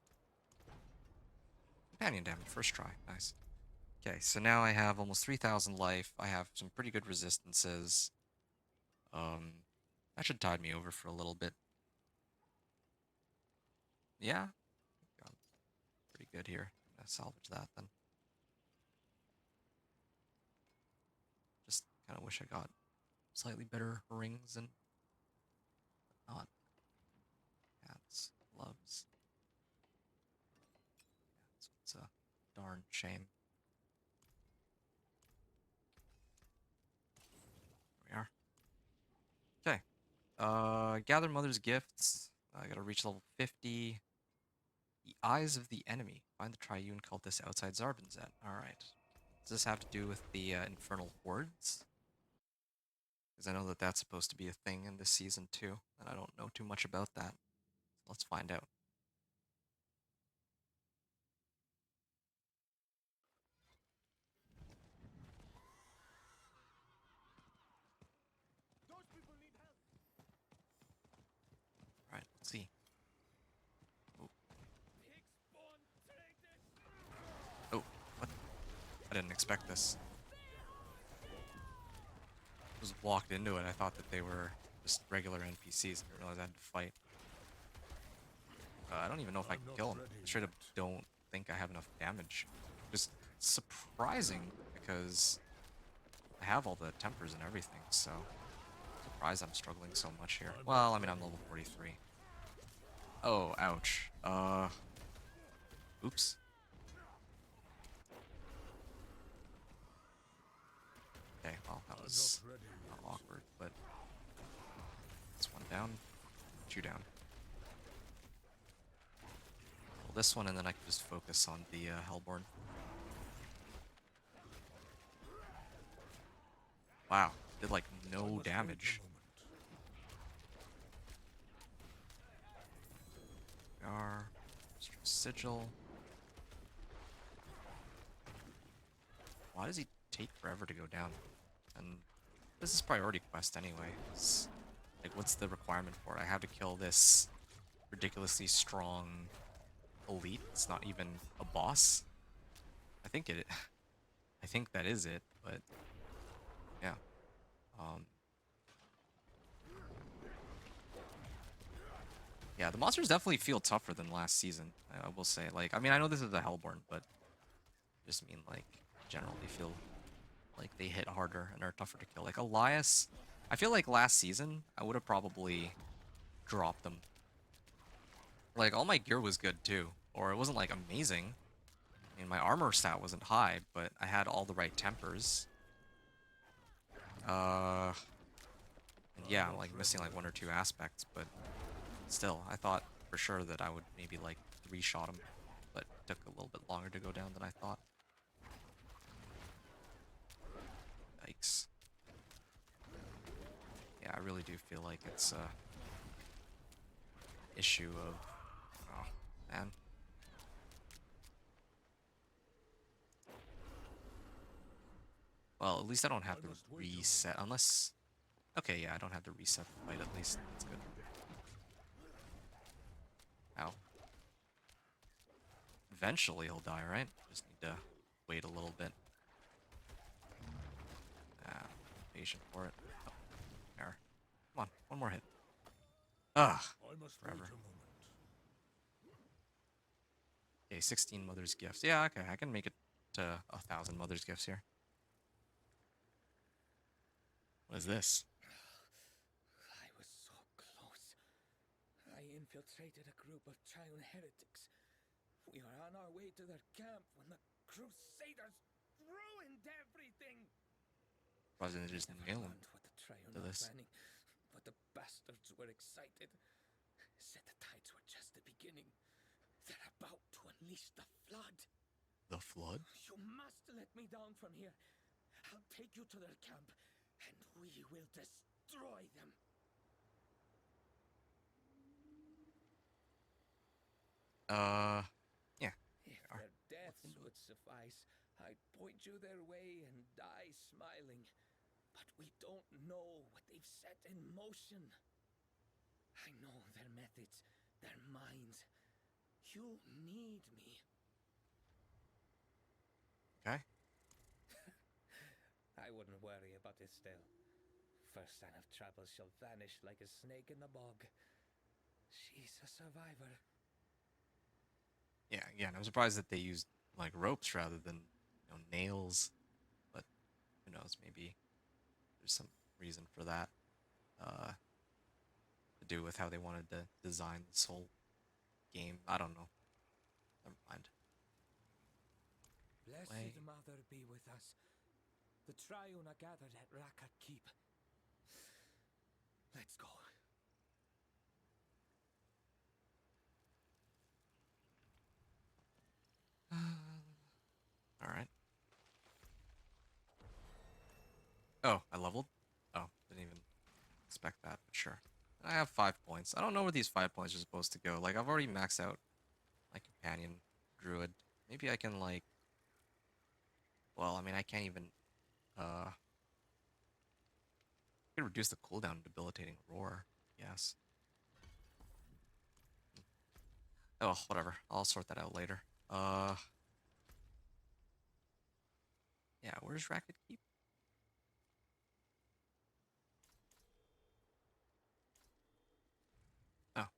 Companion damage, first try, nice. Okay, so now I have almost 3,000 life. I have some pretty good resistances. That should tide me over for a little bit. Yeah, got pretty good here. Gonna salvage that then. Just kind of wish I got slightly better rings and not hats, gloves. Yeah, so it's a darn shame. There we are. Okay. Gather Mother's Gifts. I gotta reach level 50. The Eyes of the Enemy. Find the Triune Cultist outside Zarbinzet. Alright. Does this have to do with the Infernal Hordes? Because I know that that's supposed to be a thing in this season too, and I don't know too much about that. Let's find out. Alright, let's see. Oh. Oh, what? I didn't expect this. Just walked into it. I thought that they were just regular NPCs. I didn't realize I had to fight. I don't even know if I can kill him. I straight up don't think I have enough damage. Just surprising because I have all the tempers and everything, so I'm surprised I'm struggling so much here. Well, I mean, I'm level 43. Oh, ouch. Oops. Okay, well, that was not awkward, but this one down, 2 down. Well, this one, and then I can just focus on the Hellborn. Wow, did like no damage. Sigil. Why does he take forever to go down? And this is priority quest anyway. Like, what's the requirement for it? I have to kill this ridiculously strong elite. It's not even a boss. I think it. I think that is it. But yeah. Yeah, the monsters definitely feel tougher than last season. I will say. Like, I mean, I know this is a Hellborn, but I just mean like generally feel like they hit harder and are tougher to kill. Like Elias, I feel like last season I would have probably dropped them. Like all my gear was good too, or it wasn't like amazing. I mean, my armor stat wasn't high, but I had all the right tempers. And yeah, I'm like missing like 1 or 2 aspects, but still, I thought for sure that I would maybe like 3-shot him, but it took a little bit longer to go down than I thought. Yikes. Yeah, I really do feel like it's a issue of, oh man. Well, at least I don't have to reset, unless... Okay, yeah, I don't have to reset the fight at least. That's good. Ow. Eventually he'll die, right? Just need to wait a little bit. Ah, patient for it. Oh, there. Come on, one more hit. Ugh, forever. Okay, 16 Mother's Gifts. Yeah, okay, I can make it to 1,000 Mother's Gifts here. What is this? I was so close. I infiltrated a group of Triune heretics. We were on our way to their camp when the Crusaders ruined everything. Wasn't it just nail him What the Triune to were this? planning, but the bastards were excited. Said the tides were just the beginning. They're about to unleash the flood. The flood? You must let me down from here. I'll take you to their camp, and we will destroy them. Yeah. If their deaths would suffice, I'd point you their way and die smiling. But we don't know what they've set in motion. I know their methods, their minds. You need me. Okay. I wouldn't worry about it still. First sign of trouble, she'll vanish like a snake in the bog. She's a survivor. Yeah, again, I'm surprised that they used like ropes rather than nails, but who knows? Maybe there's some reason for that. To do with how they wanted to design this whole game. I don't know. Never mind. Blessed Way. Mother be with us. The Triune are gathered at Rakat Keep. Let's go. All right. Oh, I leveled. Oh, didn't even expect that, but sure. I have 5 points. I don't know where these 5 points are supposed to go. Like, I've already maxed out my companion druid. Maybe I can like. Well, I mean, I can't even. I can reduce the cooldown of debilitating roar. Yes. Oh, whatever. I'll sort that out later. Yeah. Where's Racket Keep? Oh,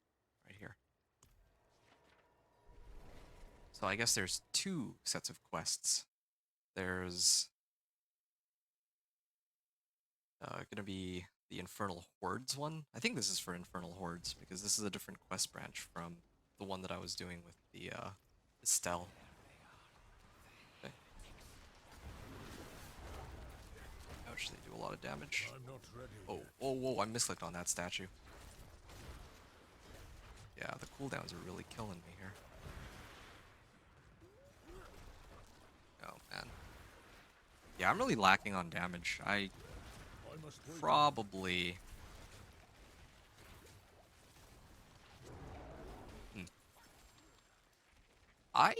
right here. So I guess there's two sets of quests. There's gonna be the Infernal Hordes one. I think this is for Infernal Hordes because this is a different quest branch from the one that I was doing with the Estelle. Okay. Ouch, they do a lot of damage. I'm not ready Oh, yet. whoa, whoa, I misclicked on that statue. Yeah, the cooldowns are really killing me here. Oh, man. Yeah, I'm really lacking on damage. I I must wait. probably... Hmm. I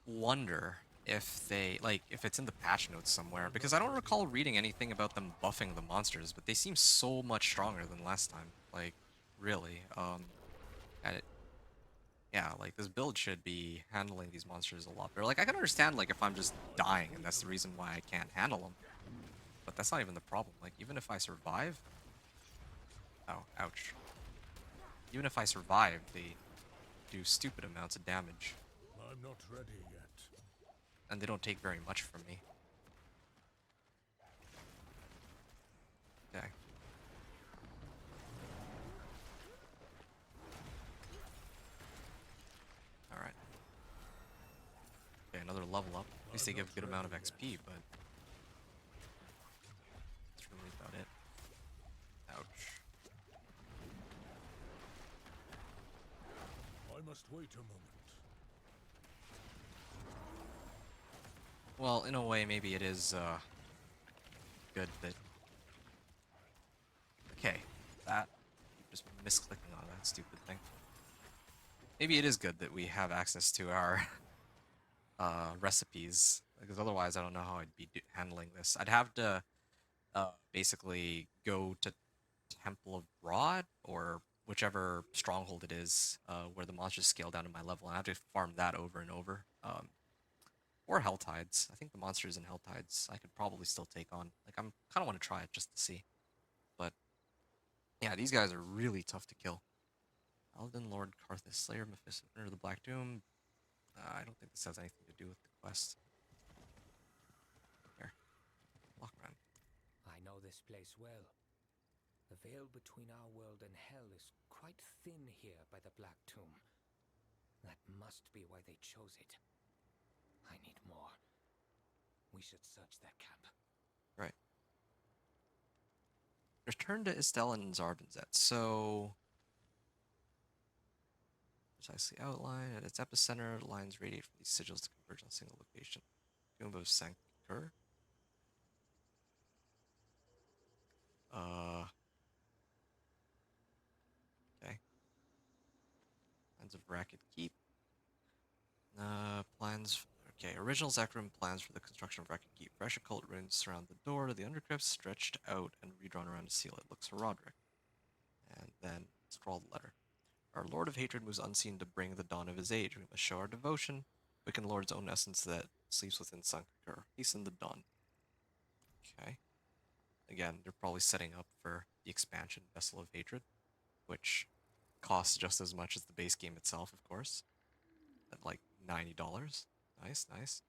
wonder if they, like, if it's in the patch notes somewhere, because I don't recall reading anything about them buffing the monsters, but they seem so much stronger than last time. Like, really. And it, yeah, like, this build should be handling these monsters a lot better. Like, I can understand, like, if I'm just dying, and that's the reason why I can't handle them. But that's not even the problem. Like, even if I survive... Oh, ouch. Even if I survive, they do stupid amounts of damage. I'm not ready yet. And they don't take very much from me. Okay. Alright. Okay, another level up. At least they give a good amount of XP, but... that's really about it. Ouch. I must wait a moment. Well, in a way, maybe it is, good that... Okay. That... Just misclicking on that stupid thing. Maybe it is good that we have access to our recipes, because otherwise I don't know how I'd be handling this. I'd have to basically go to Temple of Rod, or whichever stronghold it is, where the monsters scale down to my level, and I have to farm that over and over. Or Hell Tides. I think the monsters in Hell Tides I could probably still take on. Like, I'm kind of want to try it just to see. But yeah, these guys are really tough to kill. Paladin, Lord Karthus, Slayer, Mephisto, Enter the Black Doom. I don't think this has anything to do with the quest. Here, Lockman. I know this place well. The veil between our world and hell is quite thin here by the Black Tomb. That must be why they chose it. I need more. We should search their camp. Right. Return to Estelle and Zarbinzet. So, precisely outlined at its epicenter, lines radiate from these sigils to converge on a single location. Tomb of Sankur. Uh, okay. Plans of Racket Keep. Plans. Okay, original Zekrom plans for the construction of Racket Keep. Fresh occult runes surround the door to the undercrypt, stretched out and redrawn around to seal it. Looks Roderick. And then scroll the letter. Our Lord of Hatred moves unseen to bring the dawn of his age. We must show our devotion, quicken Lord's own essence that sleeps within Sankur. Hasten the dawn. Okay. Again, they're probably setting up for the expansion Vessel of Hatred, which costs just as much as the base game itself, of course. at like $90. Nice, nice.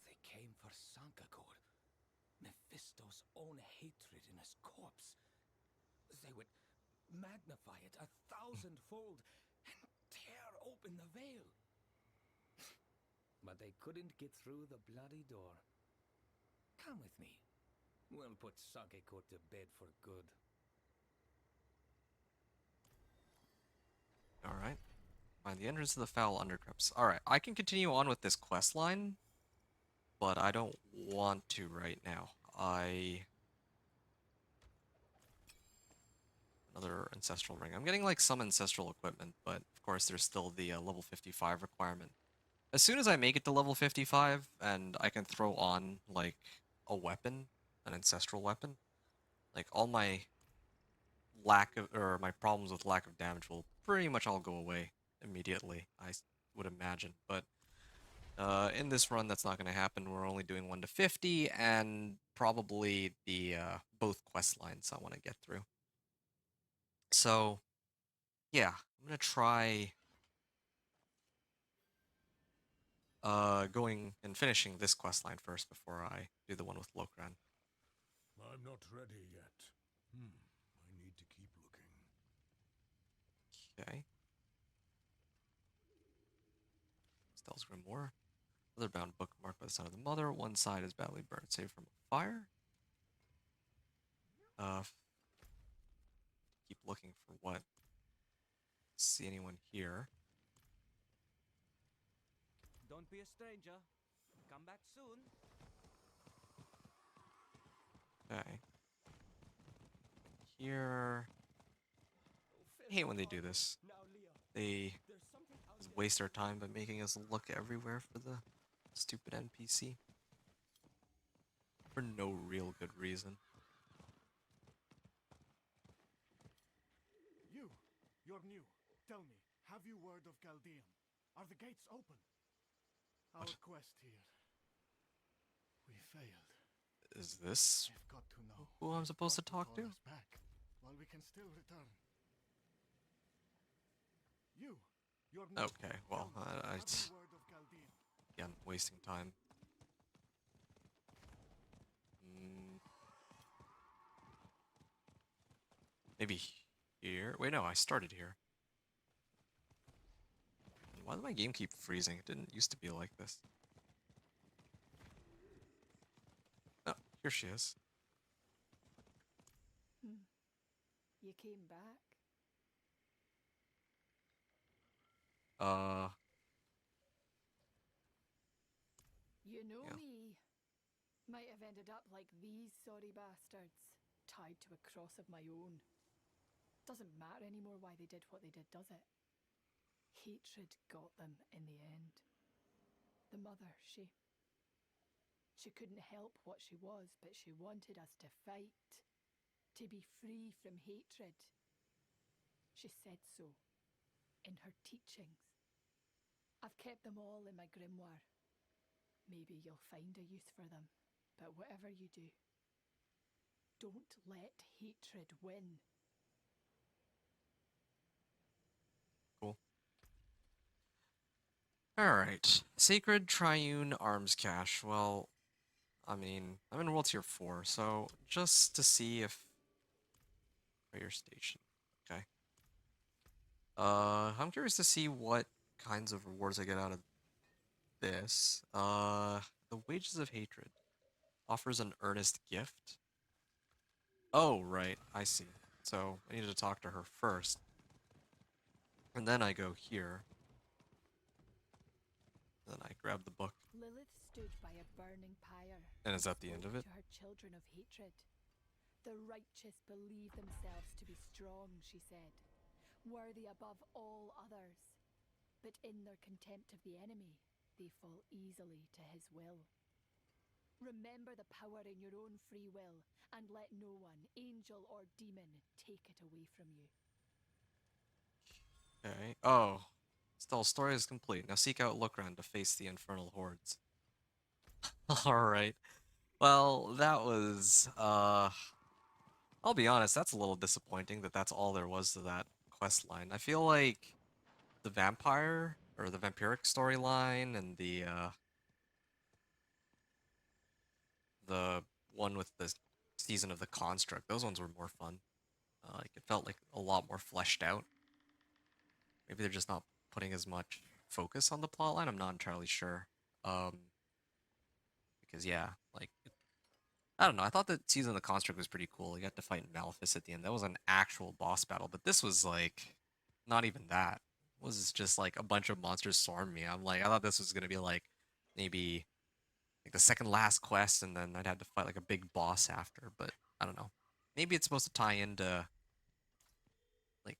They came for Sankagor, Mephisto's own hatred in his corpse. They would magnify it 1,000-fold and tear open the veil. But they couldn't get through the bloody door. Come with me. We'll put Sankagor to bed for good. Alright. Find the entrance to the foul undercrypts. Alright, I can continue on with this quest line, but I don't want to right now. Another ancestral ring. I'm getting like some ancestral equipment, but of course there's still the level 55 requirement. As soon as I make it to level 55 and I can throw on like a weapon, an ancestral weapon, like all my my problems with lack of damage will pretty much all go away immediately, would imagine. But in this run, that's not going to happen. We're only doing 1 to 50, and probably the both quest lines I want to get through. So, yeah, I'm going to try going and finishing this quest line first before I do the one with Lokran. I'm not ready yet. I need to keep looking. Okay. Stell's Grimoire. Other bound book marked by the Son of the Mother. One side is badly burned, saved from a fire. Keep looking for what. See anyone here? Don't be a stranger. Come back soon. Okay. Here. I hate when they do this. They waste our time by making us look everywhere for the stupid NPC. For no real good reason. You're new. Tell me, have you word of Chaldean? Are the gates open? Our quest here. We failed. Is this I've got to know who I'm supposed to talk to? Us back while we can still return. You're new. Okay, well, Have you word of Chaldean? again, wasting time. Maybe here? Wait, no, I started here. Why does my game keep freezing? It didn't used to be like this. Oh, here she is. You came back. You know Yeah. me. Might have ended up like these sorry bastards, tied to a cross of my own. Doesn't matter anymore why they did what they did, does it? Hatred got them in the end. The mother, she couldn't help what she was, but she wanted us to fight, to be free from hatred. She said so in her teachings. I've kept them all in my grimoire. Maybe you'll find a use for them, but whatever you do, don't let hatred win. Cool. Alright. Sacred Triune Arms Cache. Well, I mean, I'm in World Tier 4, so just to see if... Prayer Station. Okay. I'm curious to see what kinds of rewards I get out of this. The Wages of Hatred offers an earnest gift. Oh, right, I see. So I needed to talk to her first. And then I go here. Then I grab the book. Lilith stood by a burning pyre. And is that the end of it? To her children of hatred. The righteous believe themselves to be strong, she said, worthy above all others. But in their contempt of the enemy, they fall easily to his will. Remember the power in your own free will, and let no one, angel or demon, take it away from you. Okay. Oh. Still, story is complete. Now seek out Lokran to face the infernal hordes. Alright. Well, that was, I'll be honest, that's a little disappointing that that's all there was to that quest line. I feel like the vampire or the vampiric storyline and the one with the season of the construct. Those ones were more fun. Like it felt like a lot more fleshed out. Maybe they're just not putting as much focus on the plotline. I'm not entirely sure. Because yeah, like I don't know. I thought the season of the construct was pretty cool. You got to fight Maleficent at the end. That was an actual boss battle, but this was like not even that. It was just like a bunch of monsters swarmed me. I'm like, I thought this was gonna be like maybe like the second last quest, and then I'd have to fight like a big boss after. But I don't know. Maybe it's supposed to tie into like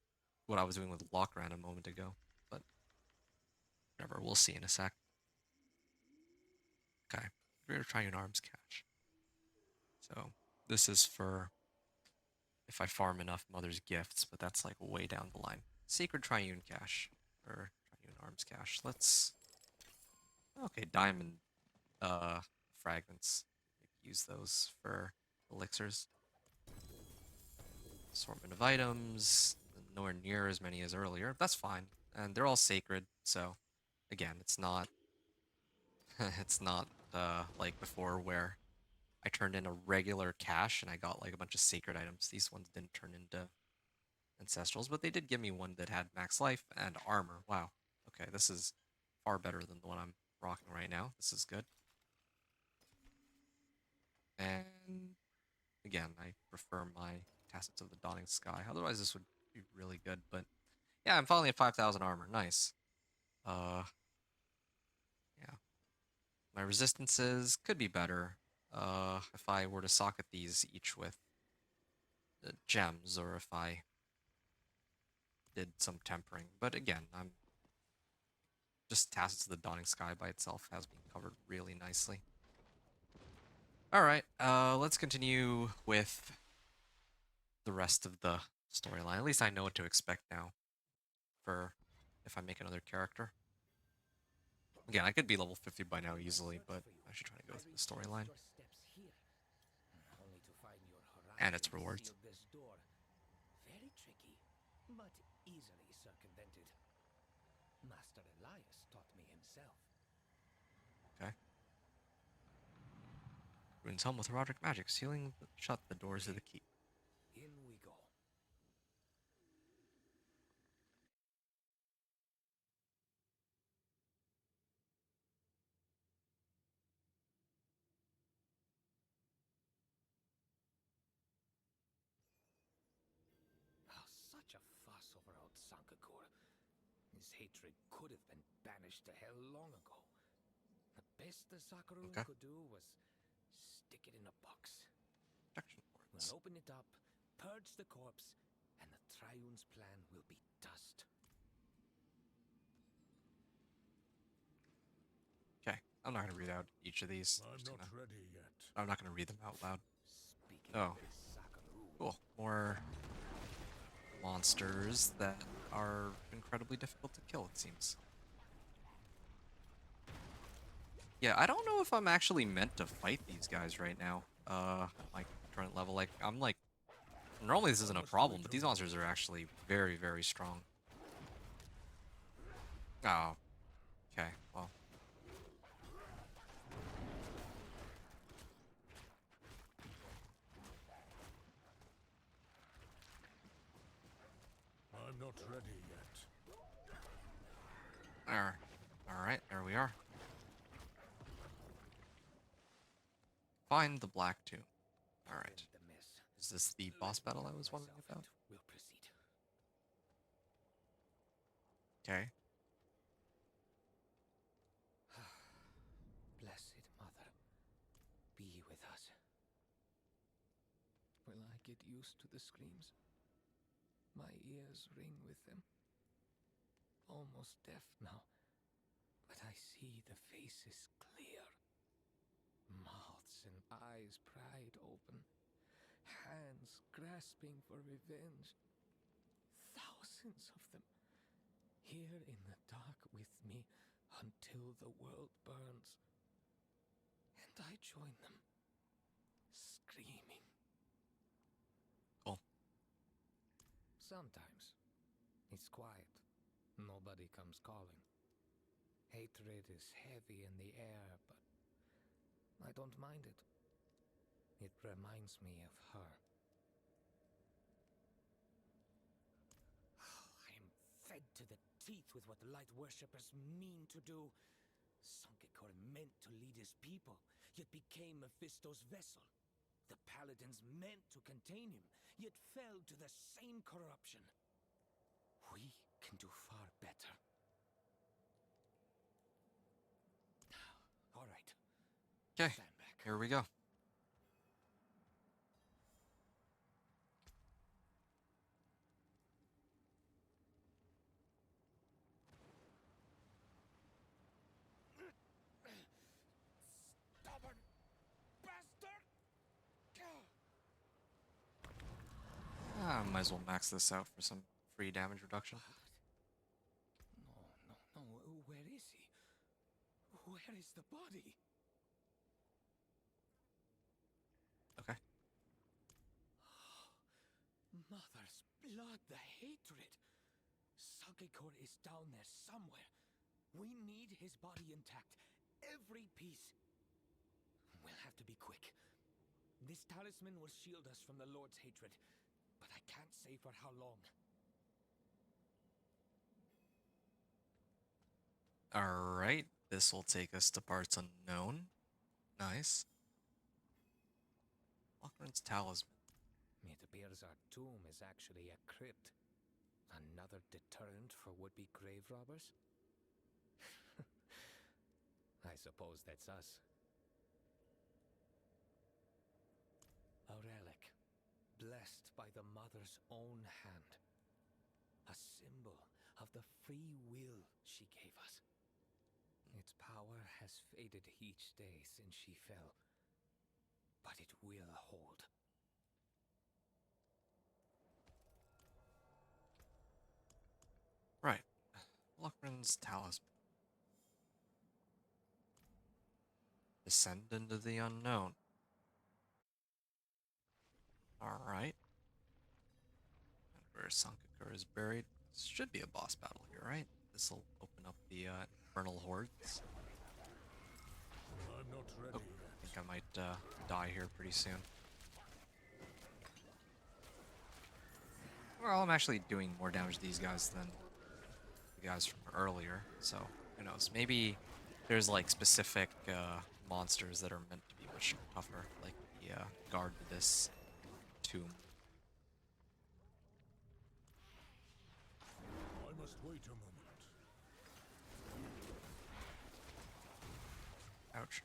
what I was doing with Lockran a moment ago. But whatever, we'll see in a sec. Okay, we're gonna try an arms cache. So this is for if I farm enough Mother's Gifts, but that's like way down the line. Sacred Triune Cache, or Triune Arms Cache. Let's, okay, Diamond fragments. Maybe use those for elixirs. Assortment of items, nowhere near as many as earlier. That's fine, and they're all sacred. So, again, it's not, it's not like before where I turned in a regular cache and I got like a bunch of sacred items. These ones didn't turn into ancestrals, but they did give me one that had max life and armor. Wow. Okay, this is far better than the one I'm rocking right now. This is good. And again, I prefer my Tassets of the Dawning Sky. Otherwise, this would be really good. But yeah, I'm finally at 5,000 armor. Nice. Yeah. My resistances could be better. If I were to socket these each with gems, or if I did some tempering. But again, I'm just Tassets of the Dawning Sky by itself has been covered really nicely. Alright, let's continue with the rest of the storyline. At least I know what to expect now for if I make another character. Again, I could be level 50 by now easily, but I should try to go through the storyline. And its rewards. Very tricky, but easily circumvented. Master Elias taught me himself. Okay. Ruins home with erotic magic, sealing shut the doors of the keep. In we go. Oh, such a fuss over old Sankakur. His hatred could have been banished to hell long ago. The best the Sakaroon Okay. could do was stick it in a box. Protection wards. We'll open it up, purge the corpse, and the Triune's plan will be dust. Okay, I'm not gonna read out each of these. I'm not ready yet. I'm not gonna read them out loud. Speaking Oh. of this Sakaroon, Cool. More monsters that are incredibly difficult to kill, it seems. Yeah, I don't know if I'm actually meant to fight these guys right now. At my current level. Like, I'm like... Normally this isn't a problem, but these monsters are actually very, very strong. Oh. Okay, well. I'm not ready yet. There. Alright, there we are. Find the Black Tomb. Alright. the mess. Is this the boss battle I was wondering Myself about? and we'll proceed. Okay. Blessed Mother, be with us. Will I get used to the screams? My ears ring with them. Almost deaf now, but I see the faces clear. Mouths and eyes pried open. Hands grasping for revenge. Thousands of them. Here in the dark with me until the world burns. And I join them, screaming. Cool. Sometimes it's quiet. Nobody comes calling. Hatred is heavy in the air, but I don't mind it. It reminds me of her. I am fed to the teeth with what the light worshippers mean to do. Sankekor meant to lead his people, yet became Mephisto's vessel. The paladins meant to contain him, yet fell to the same corruption. We can do far better. All right. Okay, Stand back. here we go. Stubborn bastard! Might as well max this out for some free damage reduction. No. Where is he? Where is the body? Okay. Mother's blood, the hatred. Sagekor is down there somewhere. We need his body intact. Every piece. We'll have to be quick. This talisman will shield us from the Lord's hatred, but I can't say for how long. Alright, this will take us to parts unknown. Nice. Lochran's Talisman. It appears our tomb is actually a crypt. Another deterrent for would-be grave robbers? I suppose that's us. A relic, blessed by the Mother's own hand. A symbol of the free will she gave us. Its power has faded each day since she fell, but it will hold. Right. Lochran's Talisman. Descend into the unknown. Alright. And where Sankekor is buried. This should be a boss battle here, right? This will open up the infernal hordes. I'm not ready Oh, yet. I think I might die here pretty soon. Well, I'm actually doing more damage to these guys than the guys from earlier, so who knows? Maybe there's like specific monsters that are meant to be much tougher, like the guard to this tomb. I must wait a moment. Ouch.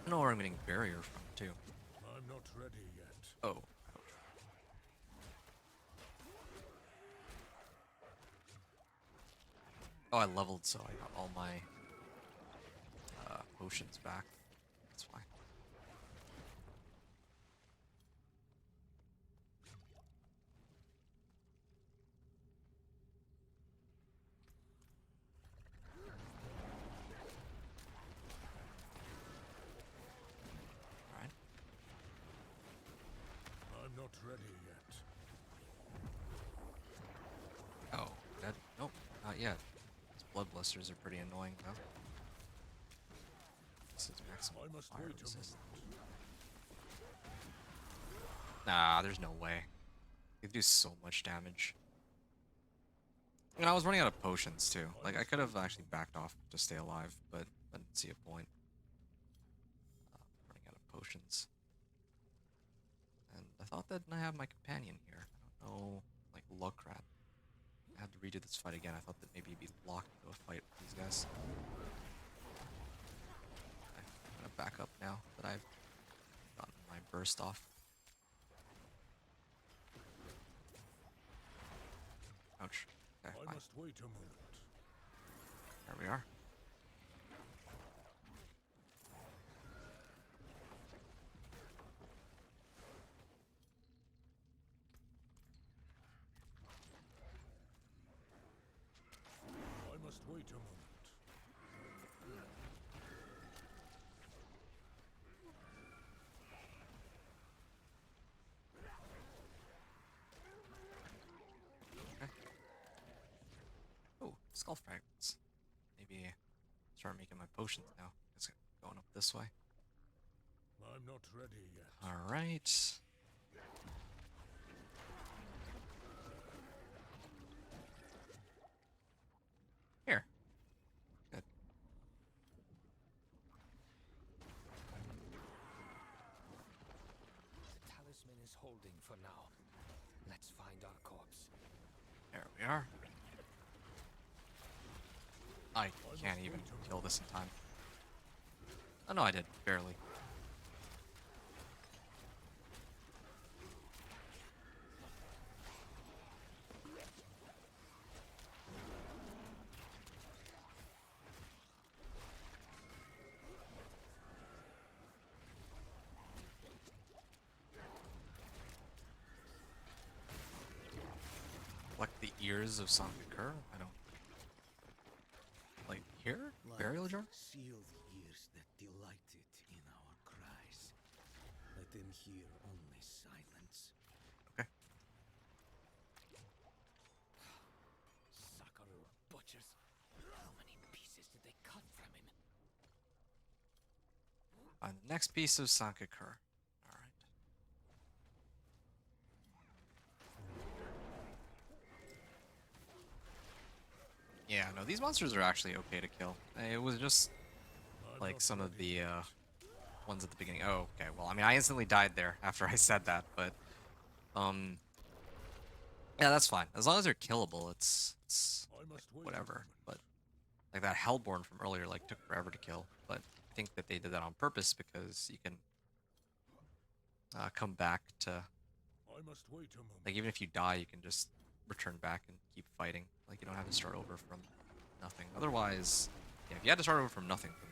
I don't know where I'm getting barrier from, too. I'm not ready yet. Oh, ouch. Oh, I leveled, so I got all my potions back. That's fine. Alright. I'm not ready yet. Oh, that. Nope, not yet. These blood blisters are pretty annoying, though. This is maximum I must fire wait a resist. moment. Nah, there's no way. They do so much damage. And I was running out of potions too. Like I could have actually backed off to stay alive, but I didn't see a point. Running out of potions. And I thought that I have my companion here. I don't know, like Lucrat. I had to redo this fight again. I thought that maybe he'd be locked into a fight with these guys. Okay, I'm gonna back up now that I've gotten my burst off. Ouch. Okay, I fine. must wait a moment. There we are. I must wait a moment. skull fragments. Maybe start making my potions now. It's going up this way. I'm not ready yet. All right. Here. Good. The talisman is holding for now. Let's find our corpse. There we are. I can't even kill this in time. Oh no, I did. Barely. Like the ears of Sankakur? I don't... Like, here? Burial jar? Sealed ears that delighted in our cries. Let them hear only silence. Okay. Sakaru butchers. How many pieces did they cut from him? Find the next piece of Sankakur. Alright. Yeah, no, these monsters are actually okay to kill. It was just like some of the ones at the beginning. Oh, okay. Well, I mean, I instantly died there after I said that, but yeah, that's fine. As long as they're killable, it's like, whatever. But like that Hellborn from earlier, like took forever to kill. But I think that they did that on purpose because you can come back to, I must wait a moment. like, even if you die, you can just return back and keep fighting. Like, you don't have to start over from nothing. Otherwise, yeah, if you had to start over from nothing, then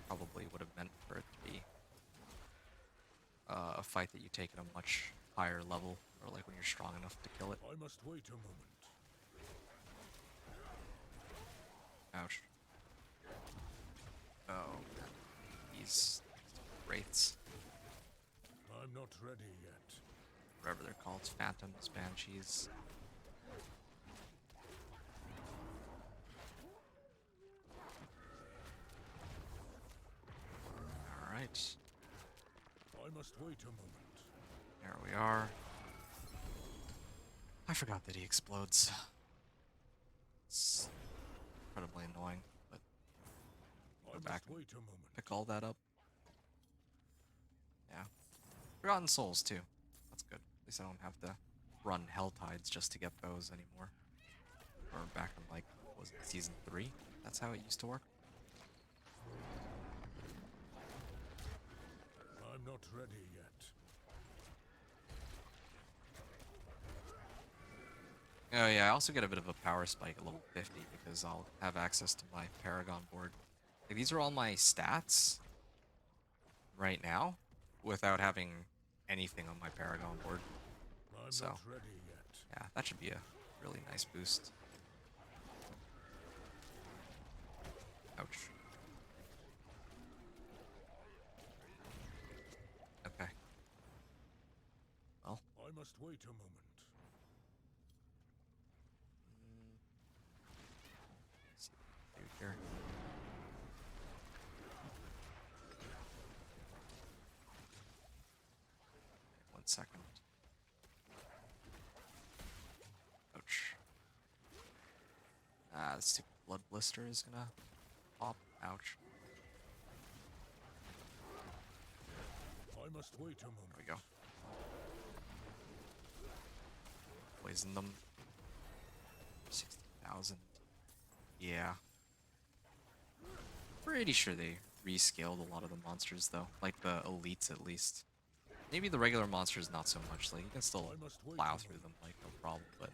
probably would have meant for it to be a fight that you take at a much higher level, or like when you're strong enough to kill it. I must wait a moment. Ouch. Oh, man. These wraiths, I'm not ready yet. whatever they're called, phantoms, banshees. Alright, I must wait a moment. there we are. I forgot that he explodes. It's incredibly annoying, but I back must and wait a moment. pick all that up. Yeah. Forgotten Souls, too. That's good. At least I don't have to run Hell Tides just to get those anymore. Or back in, like, what was it, Season 3? That's how it used to work. I'm not ready yet. Oh yeah, I also get a bit of a power spike at level 50 because I'll have access to my Paragon board. Like, these are all my stats right now without having anything on my Paragon board. I'm So, not ready yet. yeah, that should be a really nice boost. Ouch. Okay. Well, I must wait a moment. let's see what we can do here. One second. Ouch. Ah, the stupid blood blister is gonna pop. Ouch. I must wait a moment. There we go. Poison them. 60,000. Yeah. Pretty sure they rescaled a lot of the monsters though. Like the elites at least. Maybe the regular monsters not so much. Like you can still I must wait plow a through them moment. like no problem, but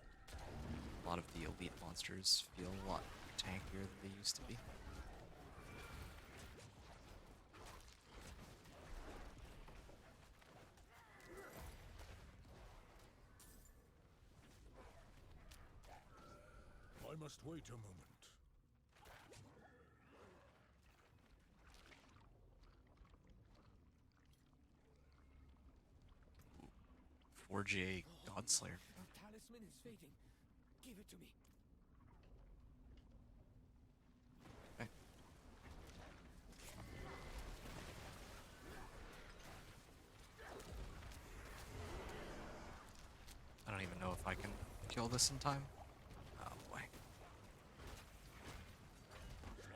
a lot of the elite monsters feel a lot tankier than they used to be. I must wait a moment. 4J Godslayer. The talisman is fading. Give it to me. don't even know if I can kill this in time. Oh boy.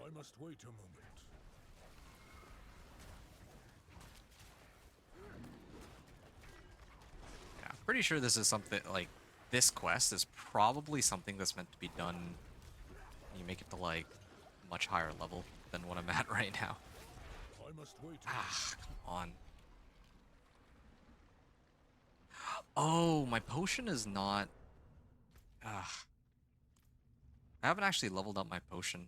I must wait a moment. Yeah, I'm pretty sure this is something like this quest is probably something that's meant to be done. You make it to like much higher level than what I'm at right now. I must wait a moment. Ah, come on. Oh, my potion is not. Ah, I haven't actually leveled up my potion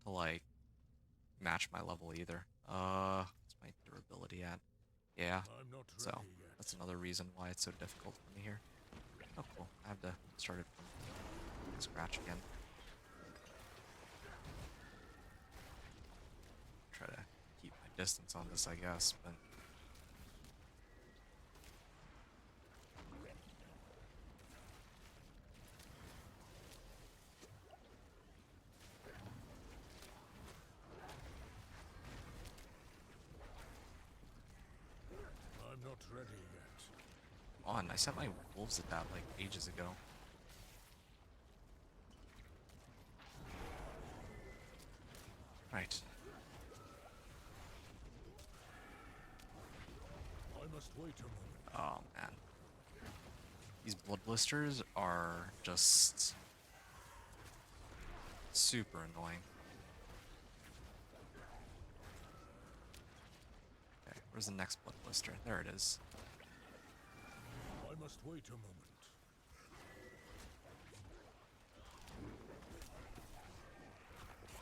to like match my level either. What's my durability at? Yeah, I'm not so ready yet. that's another reason why it's so difficult for me here. Oh, cool. I have to start it from scratch again. Try to keep my distance on this, I guess, but I'm not ready yet. come on, I set my wolves at that like ages ago. Right. I must wait a moment. Oh man. These blood blisters are just super annoying. Okay, where's the next blood blister? There it is. I must wait a moment.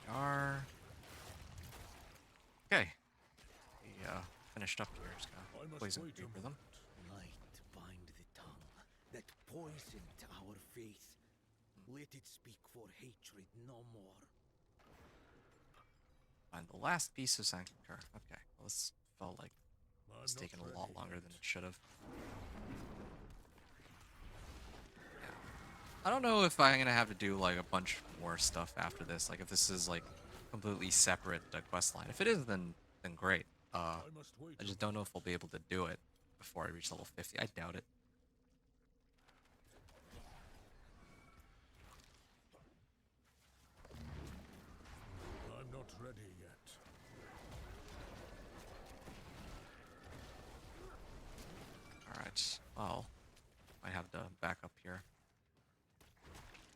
Are okay. We finished up here. Just I gotta must poison wait a for them. Light bind the tongue that poisoned our faith. Let it speak for hatred no more. Find the last piece of Sanctuary. Okay, well, this felt like I'm it's not taken a ready lot longer yet. than it should have. Yeah. I don't know if I'm gonna have to do like a bunch more stuff after this. Like if this is like completely separate quest line. If it is, then great. I must wait I a just don't know if I'll be able to do it before I reach level 50. I doubt it. I'm not ready yet. Alright, well, I have to back up here.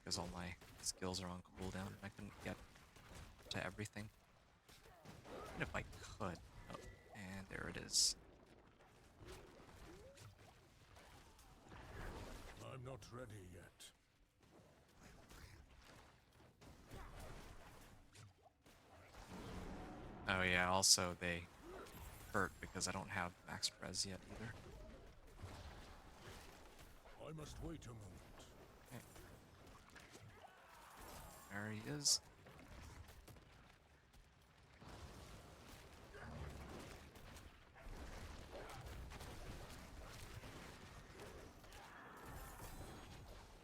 Because all my skills are on cooldown and I couldn't get to everything. Even if I could. Oh, and there it is. I'm not ready yet. Oh yeah, also they hurt because I don't have max res yet either. I must wait a moment. Okay. There he is.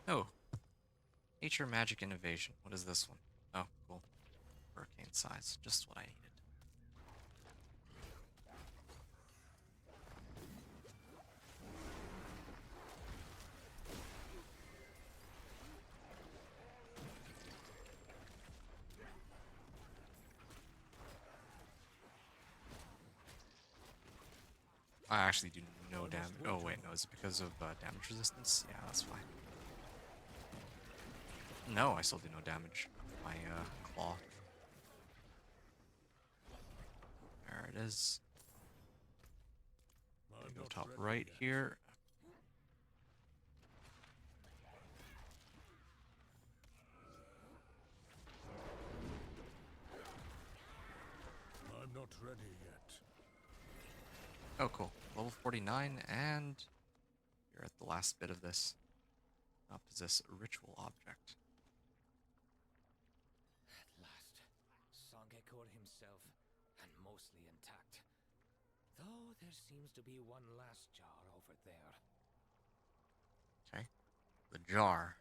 Oh. Nature Magic Innovation. What is this one? Oh, cool. Hurricane size. Just what I needed. I actually do no damage. Oh wait, no, is it because of damage resistance? Yeah, that's fine. No, I still do no damage. My claw. There it is. I'm Go not top ready right yet. here. I'm not ready yet. Oh, cool. Level 49, and you're at the last bit of this. Now possess a ritual object. At last, Songekor himself, and mostly intact. Though there seems to be one last jar over there. Okay. The jar.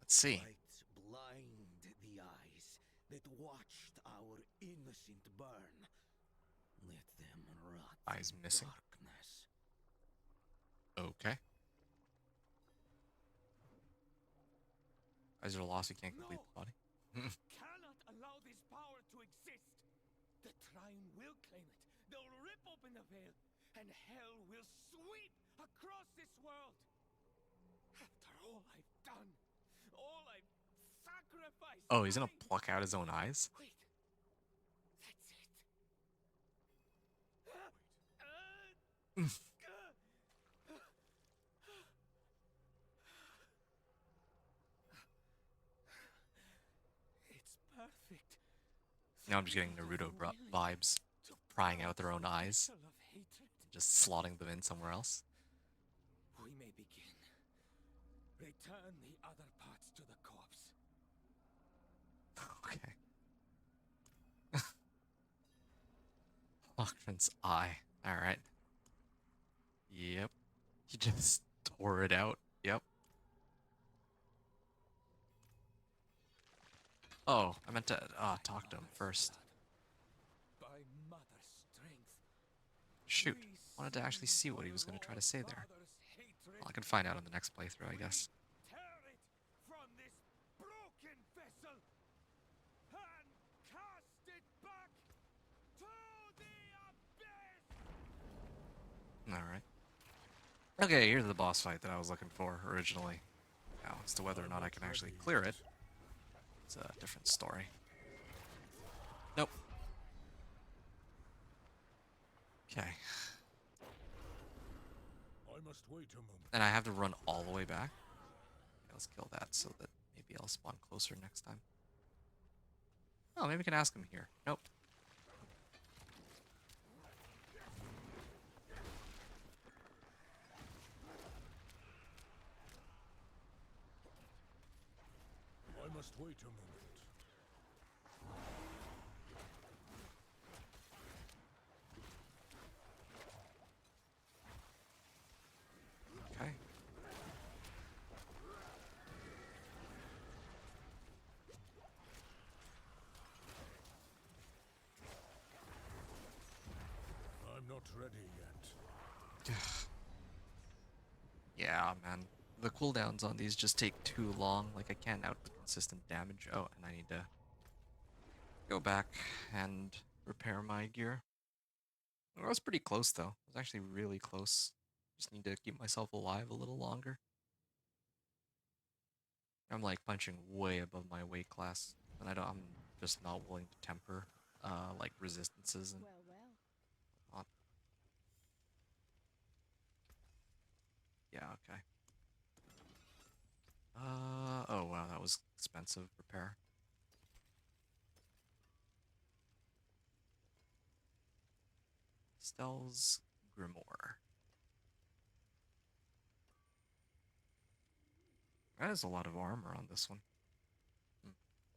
Let's see. Lights blind the eyes that watched our innocent burn. Let them rot Eyes in missing. darkness. Okay. As you're lost, you can't complete No! the body. Cannot allow this power to exist! The Trine will claim it. They'll rip open the veil, and hell will sweep across this world! After all I've done, all I've sacrificed... Oh, he's gonna pluck out his own eyes? Wait. That's it. It's perfect. Now I'm just getting Naruto vibes. Prying out their own eyes. Just slotting them in somewhere else. We may begin. Return the other parts to the corpse. Okay. Lachran's eye. Alright. Yep. He just tore it out. Yep. Oh, I meant to talk to him first. By mother's strength. Shoot. Wanted to actually see what he was going to try to say there. Well, I can find out in the next playthrough, I guess. Tear it from this broken vessel and cast it back to the abyss. Alright. Okay, here's the boss fight that I was looking for originally. Now, as to whether or not I can actually clear it, it's a different story. Nope. Okay. I must wait a moment. And I have to run all the way back? Okay, let's kill that so that maybe I'll spawn closer next time. Oh, maybe we can ask him here. Nope. I must wait a moment. Okay. I'm not ready yet. Yeah, man. The cooldowns on these just take too long. Like, I can't output consistent damage. Oh, and I need to go back and repair my gear. I was pretty close, though. I was actually really close. Just need to keep myself alive a little longer. I'm like punching way above my weight class, and I'm just not willing to temper, like resistances and Well, well. whatnot. Yeah, okay. Oh wow, that was expensive repair. Stell's Grimoire. That is a lot of armor on this one.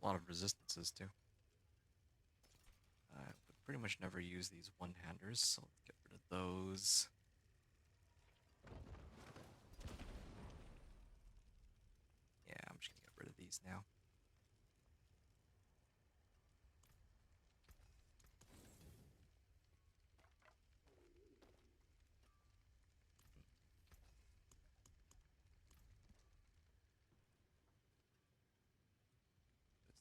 A lot of resistances too. I would pretty much never use these one-handers, so let's get rid of those. Yeah, I'm just gonna get rid of these now.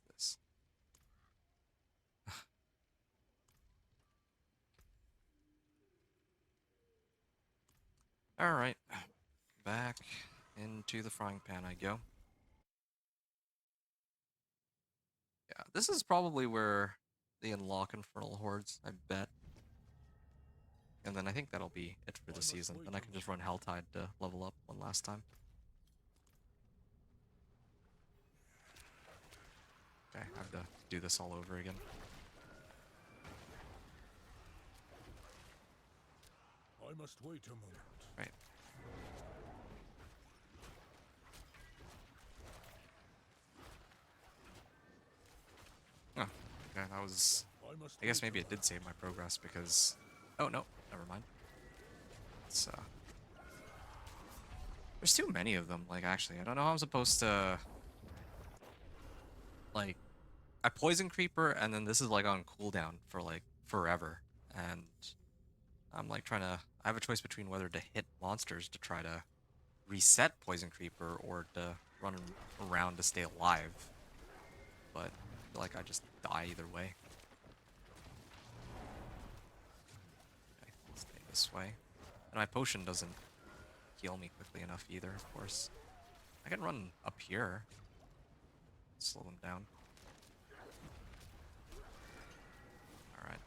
What is this? Alright, back into the frying pan I go. Yeah, this is probably where they unlock Infernal Hordes, I bet. And then I think that'll be it for the season. Then I can just run Helltide to level up one last time. Okay, I have to do this all over again. I must wait a moment. Right. Oh, okay, that was... I guess maybe it did save my progress because... Oh, no, never mind. It's, there's too many of them, like, actually. I don't know how I'm supposed to... Like, I Poison Creeper, and then this is, like, on cooldown for, like, forever. And I'm, like, trying to... I have a choice between whether to hit monsters to try to reset Poison Creeper or to run around to stay alive. But I feel like I just die either way. Okay, stay this way. And my potion doesn't heal me quickly enough either, of course. I can run up here. Slow them down. Alright.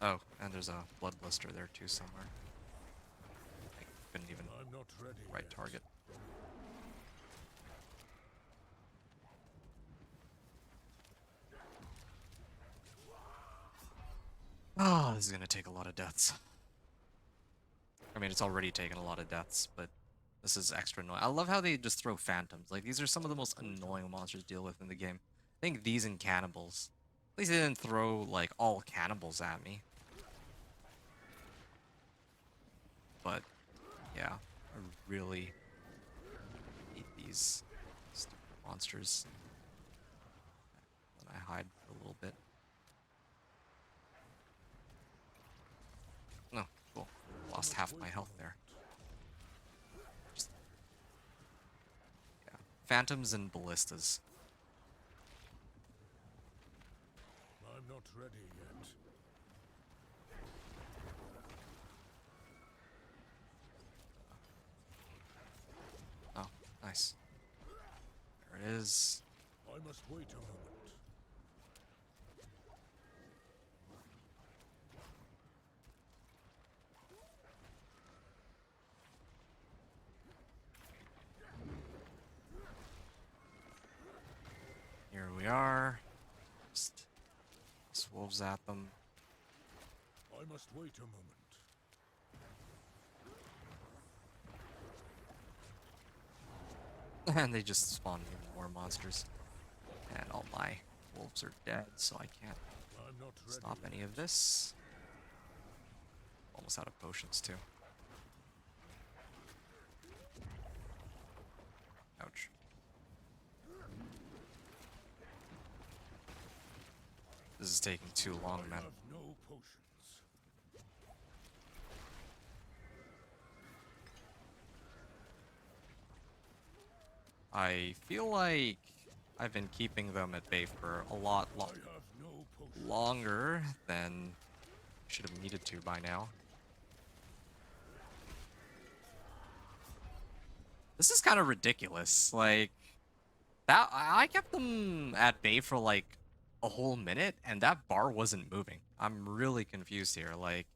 Oh, and there's a blood blister there too somewhere. I couldn't even I'm not ready right yet. target. Oh, this is gonna take a lot of deaths. I mean, it's already taken a lot of deaths, but this is extra annoying. I love how they just throw phantoms. Like, these are some of the most annoying monsters to deal with in the game. I think these and cannibals. At least they didn't throw, like, all cannibals at me. But, yeah, I really hate these stupid monsters. Then I hide for a little bit. No, cool. Lost half my health there. Just, yeah. Phantoms and ballistas. I'm not ready yet. Oh, nice. There it is. I must wait a moment. Here we are. Just wolves at them. I must wait a moment. And they just spawn even more monsters. And all my wolves are dead, so I can't I'm not ready stop yet. any of this. Almost out of potions, too. Ouch. This is taking too long, I man. have no potions. I feel like I've been keeping them at bay for a lot I have no potions. longer than should have needed to by now. This is kind of ridiculous. Like, that I kept them at bay for like a whole minute and that bar wasn't moving. I'm really confused here. Like,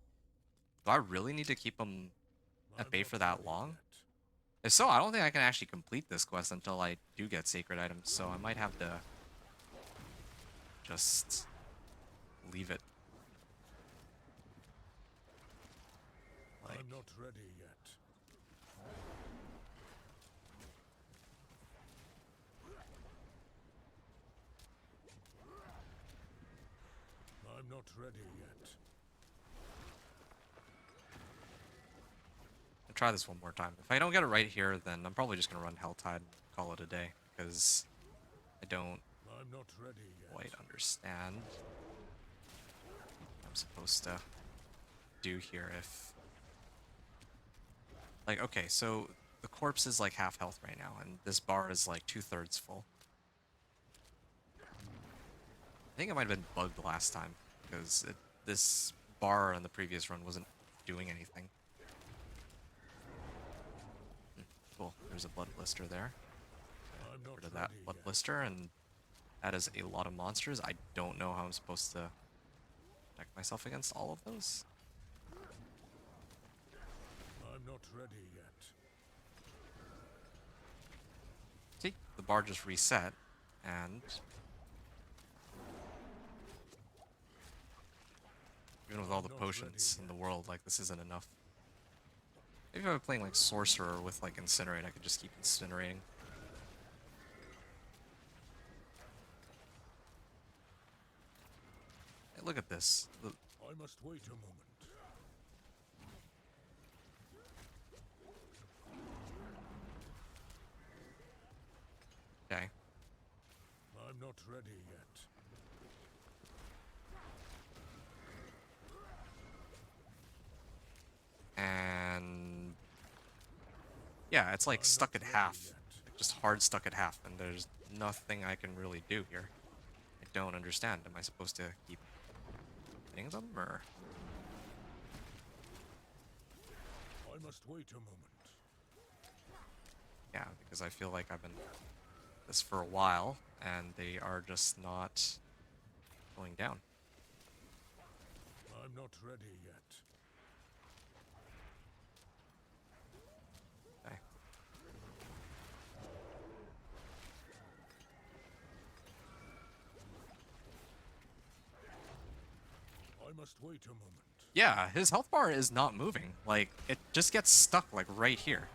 do I really need to keep them at I'm bay not for that ready long? yet. If so, I don't think I can actually complete this quest until I do get sacred items, so I might have to just leave it. Like, I'm not ready yet. I'm not ready yet. I'll try this one more time. If I don't get it right here, then I'm probably just gonna run Helltide and call it a day, because I don't I'm not ready yet. quite understand what I'm supposed to do here if... Like, okay, so the corpse is like half health right now, and this bar is like 2/3 full. I think it might have been bugged last time, because this bar on the previous run wasn't doing anything. Cool, there's a blood blister there. I'm Get not rid of that ready blood yet. blister, and that is a lot of monsters. I don't know how I'm supposed to protect myself against all of those. I'm not ready yet. See, the bar just reset, and even with all the I'm not ready potions in yet. the world, like, this isn't enough. Maybe if I were playing like Sorcerer with like Incinerate, I could just keep incinerating. Hey, look at this. I must wait a moment. Okay. I'm not ready yet. And yeah, it's like I'm stuck not at ready half. yet. Like, just hard stuck at half, and there's nothing I can really do here. I don't understand. Am I supposed to keep hitting them, or? I must wait a moment. Yeah, because I feel like I've been this for a while, and they are just not going down. I'm not ready yet. Okay. I must wait a moment. Yeah, his health bar is not moving. Like, it just gets stuck, like, right here.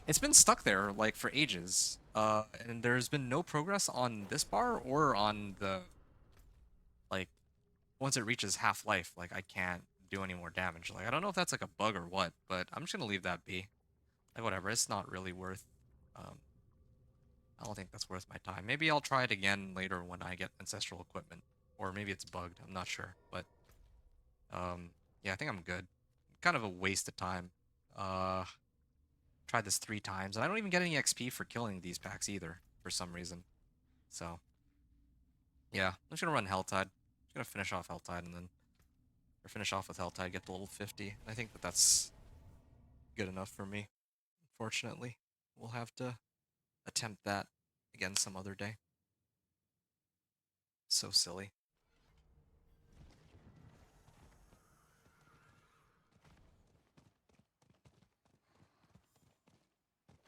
It's been stuck there, like, for ages. And there's been no progress on this bar or on the, like, once it reaches half-life, like, I can't do any more damage. Like, I don't know if that's, like, a bug or what, but I'm just gonna leave that be. Like, whatever, it's not really worth, I don't think that's worth my time. Maybe I'll try it again later when I get ancestral equipment. Or maybe it's bugged, I'm not sure. But, yeah, I think I'm good. Kind of a waste of time. Tried this 3 times, and I don't even get any XP for killing these packs either, for some reason. So, yeah, I'm just gonna run Helltide. Just gonna finish off Helltide, and then, or finish off with Helltide, get to level 50. I think that that's good enough for me, unfortunately. We'll have to attempt that again some other day. So silly.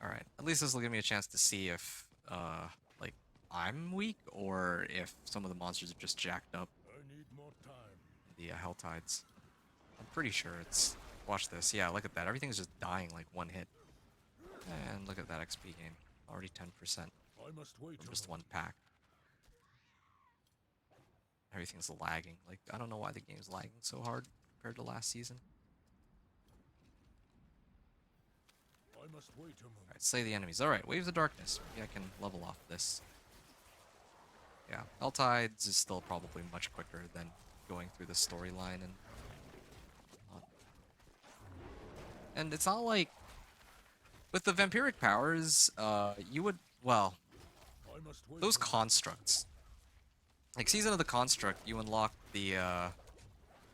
Alright, at least this will give me a chance to see if, like, I'm weak, or if some of the monsters are just jacked up. I need more time. The Helltides. I'm pretty sure it's... Watch this. Yeah, look at that. Everything's just dying like one hit. And look at that XP gain. Already 10% I must wait from a just moment. one pack. Everything's lagging. Like, I don't know why the game's lagging so hard compared to last season. I must wait a moment. Alright, slay the enemies. Alright, Waves of Darkness. Maybe I can level off this. Yeah, Helltides is still probably much quicker than going through the storyline and... And it's not like... With the vampiric powers, you would... Well, I must wait those a moment. constructs. Like, Season of the Construct, you unlock the,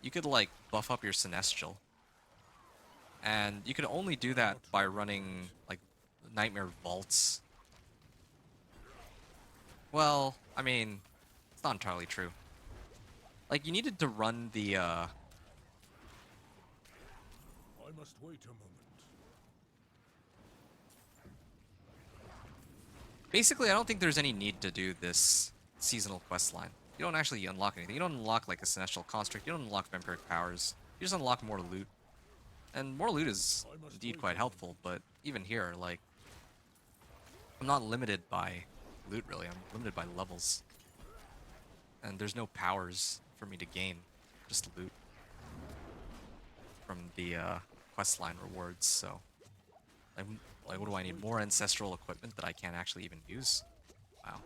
you could, like, buff up your Celestial. And you could only do that by running, like, Nightmare Vaults. Well, I mean, it's not entirely true. Like, you needed to run the, I must wait a moment. Basically, I don't think there's any need to do this seasonal questline. You don't actually unlock anything. You don't unlock, like, a Celestial Construct. You don't unlock vampiric powers. You just unlock more loot. And more loot is indeed quite helpful, but even here, like, I'm not limited by loot, really. I'm limited by levels. And there's no powers for me to gain, just loot from the questline rewards, so... Like, what do I need? More ancestral equipment that I can't actually even use? Wow.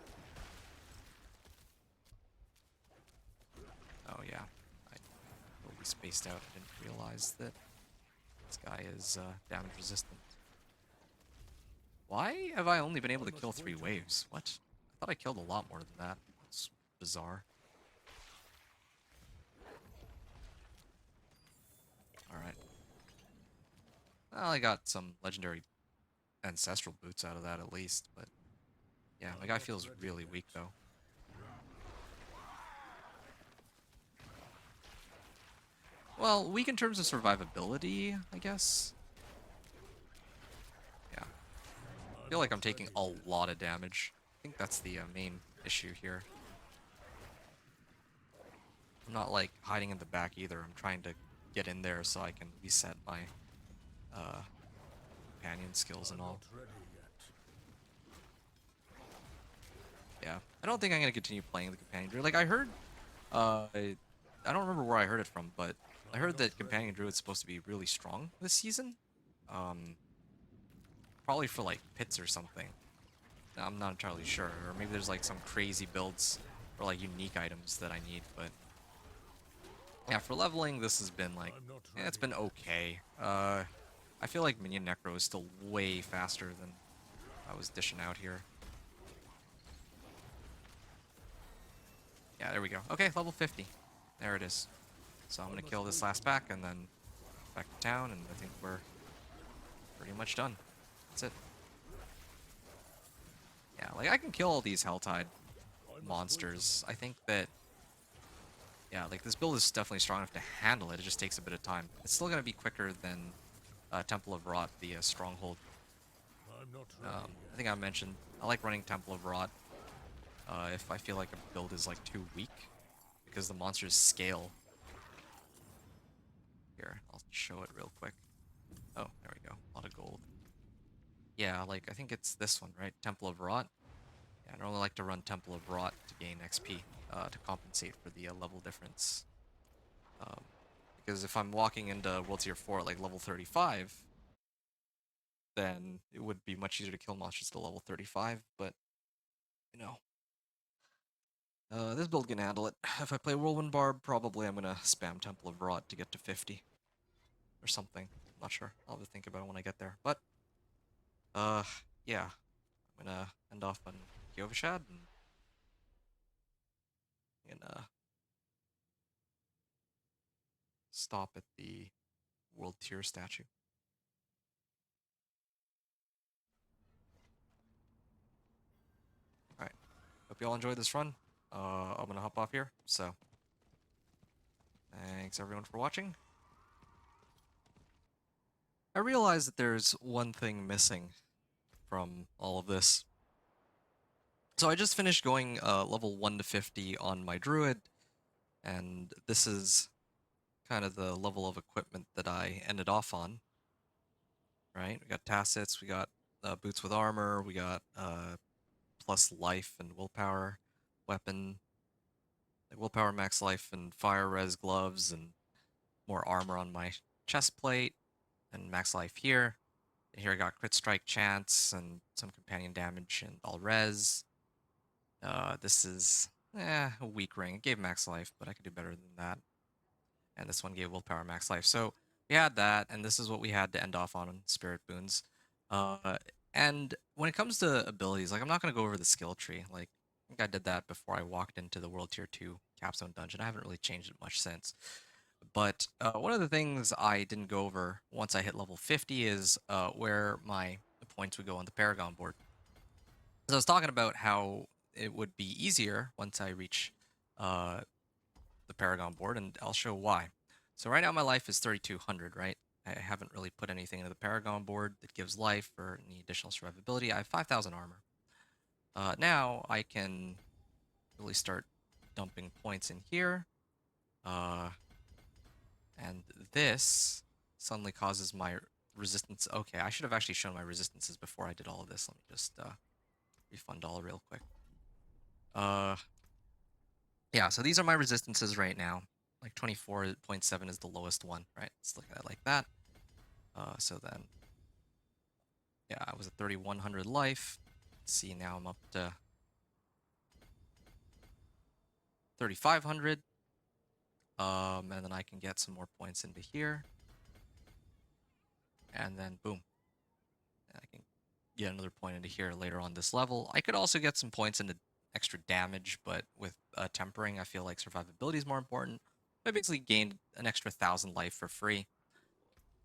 Oh, yeah. I totally spaced out. I didn't realize that this guy is damage resistant. Why have I only been able to kill 3 waves? What? I thought I killed a lot more than that. That's bizarre. Alright. Well, I got some legendary ancestral boots out of that at least, but... Yeah, my guy feels really weak though. Well, weak in terms of survivability, I guess. Yeah. I feel like I'm taking a lot of damage. I think that's the main issue here. I'm not, like, hiding in the back either. I'm trying to get in there so I can reset my companion skills and all. Not ready yet. Yeah. I don't think I'm going to continue playing the Companion Druid. Like, I heard... I don't remember where I heard it from, but I heard that Companion Druid's supposed to be really strong this season. Probably for, like, pits or something. I'm not entirely sure. Or maybe there's, like, some crazy builds or, like, unique items that I need, but... Yeah, for leveling, this has been, like... Yeah, it's been okay. I feel like minion necro is still way faster than I was dishing out here. Yeah, there we go. Okay, level 50. There it is. So I'm gonna kill this last pack and then back to town, and I think we're pretty much done. That's it. Yeah, like I can kill all these Helltide monsters. I think that, yeah, like this build is definitely strong enough to handle it. It just takes a bit of time. It's still gonna be quicker than Temple of Rot, the Stronghold. I'm not ready I think I mentioned I like running Temple of Rot if I feel like a build is like too weak, because the monsters scale. Here, I'll show it real quick. Oh, there we go. A lot of gold. Yeah, like I think it's this one, right? Temple of Rot. Yeah, I normally like to run Temple of Rot to gain XP to compensate for the level difference. Because if I'm walking into World Tier 4 at like level 35, then it would be much easier to kill monsters to level 35, but, you know. This build can handle it. If I play Whirlwind Barb, probably I'm gonna spam Temple of Rot to get to 50. Or something. I'm not sure. I'll have to think about it when I get there. But, yeah. I'm gonna end off on Kyovashad and gonna stop at the World Tier statue. Alright. Hope you all enjoyed this run. I'm gonna hop off here, so thanks everyone for watching. I realize that there's one thing missing from all of this. So I just finished going level 1 to 50 on my Druid, and this is kind of the level of equipment that I ended off on. Right? We got Tacits, we got boots with armor, we got plus life and willpower weapon, like willpower, max life, and fire res gloves, and more armor on my chest plate, and max life here. And here I got crit strike chance and some companion damage and all res. This is a weak ring. It gave max life, but I could do better than that. And this one gave willpower max life. So we had that, and this is what we had to end off on Spirit Boons. And when it comes to abilities, like I'm not going to go over the skill tree. Like I think I did that before I walked into the World Tier 2 Capstone Dungeon. I haven't really changed it much since. But one of the things I didn't go over once I hit level 50 is where my points would go on the Paragon board. So I was talking about how it would be easier once I reach the Paragon board, and I'll show why. So right now my life is 3200, right? I haven't really put anything into the Paragon board that gives life or any additional survivability. I have 5000 armor. Now I can really start dumping points in here. And this suddenly causes my resistance. Okay, I should have actually shown my resistances before I did all of this. Let me just refund all real quick. Yeah, so these are my resistances right now. Like 24.7 is the lowest one, right? Let's look at it like that. So then, yeah, I was at 3100 life. Let's see, now I'm up to 3500. And then I can get some more points into here. And then boom. I can get another point into here later on this level. I could also get some points into extra damage, but with tempering, I feel like survivability is more important. I basically gained an extra 1000 life for free.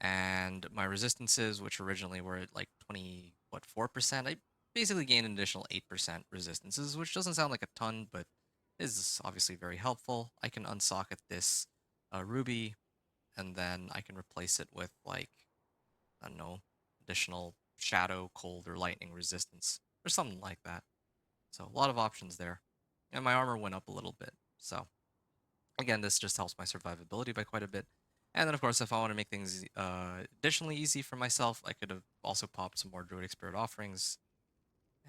And my resistances, which originally were at like 4%, I basically gained an additional 8% resistances, which doesn't sound like a ton, but is obviously very helpful. I can unsocket this ruby, and then I can replace it with, like, I don't know, additional shadow, cold, or lightning resistance, or something like that. So a lot of options there. And my armor went up a little bit. So again, this just helps my survivability by quite a bit. And then, of course, if I want to make things additionally easy for myself, I could have also popped some more Druidic Spirit offerings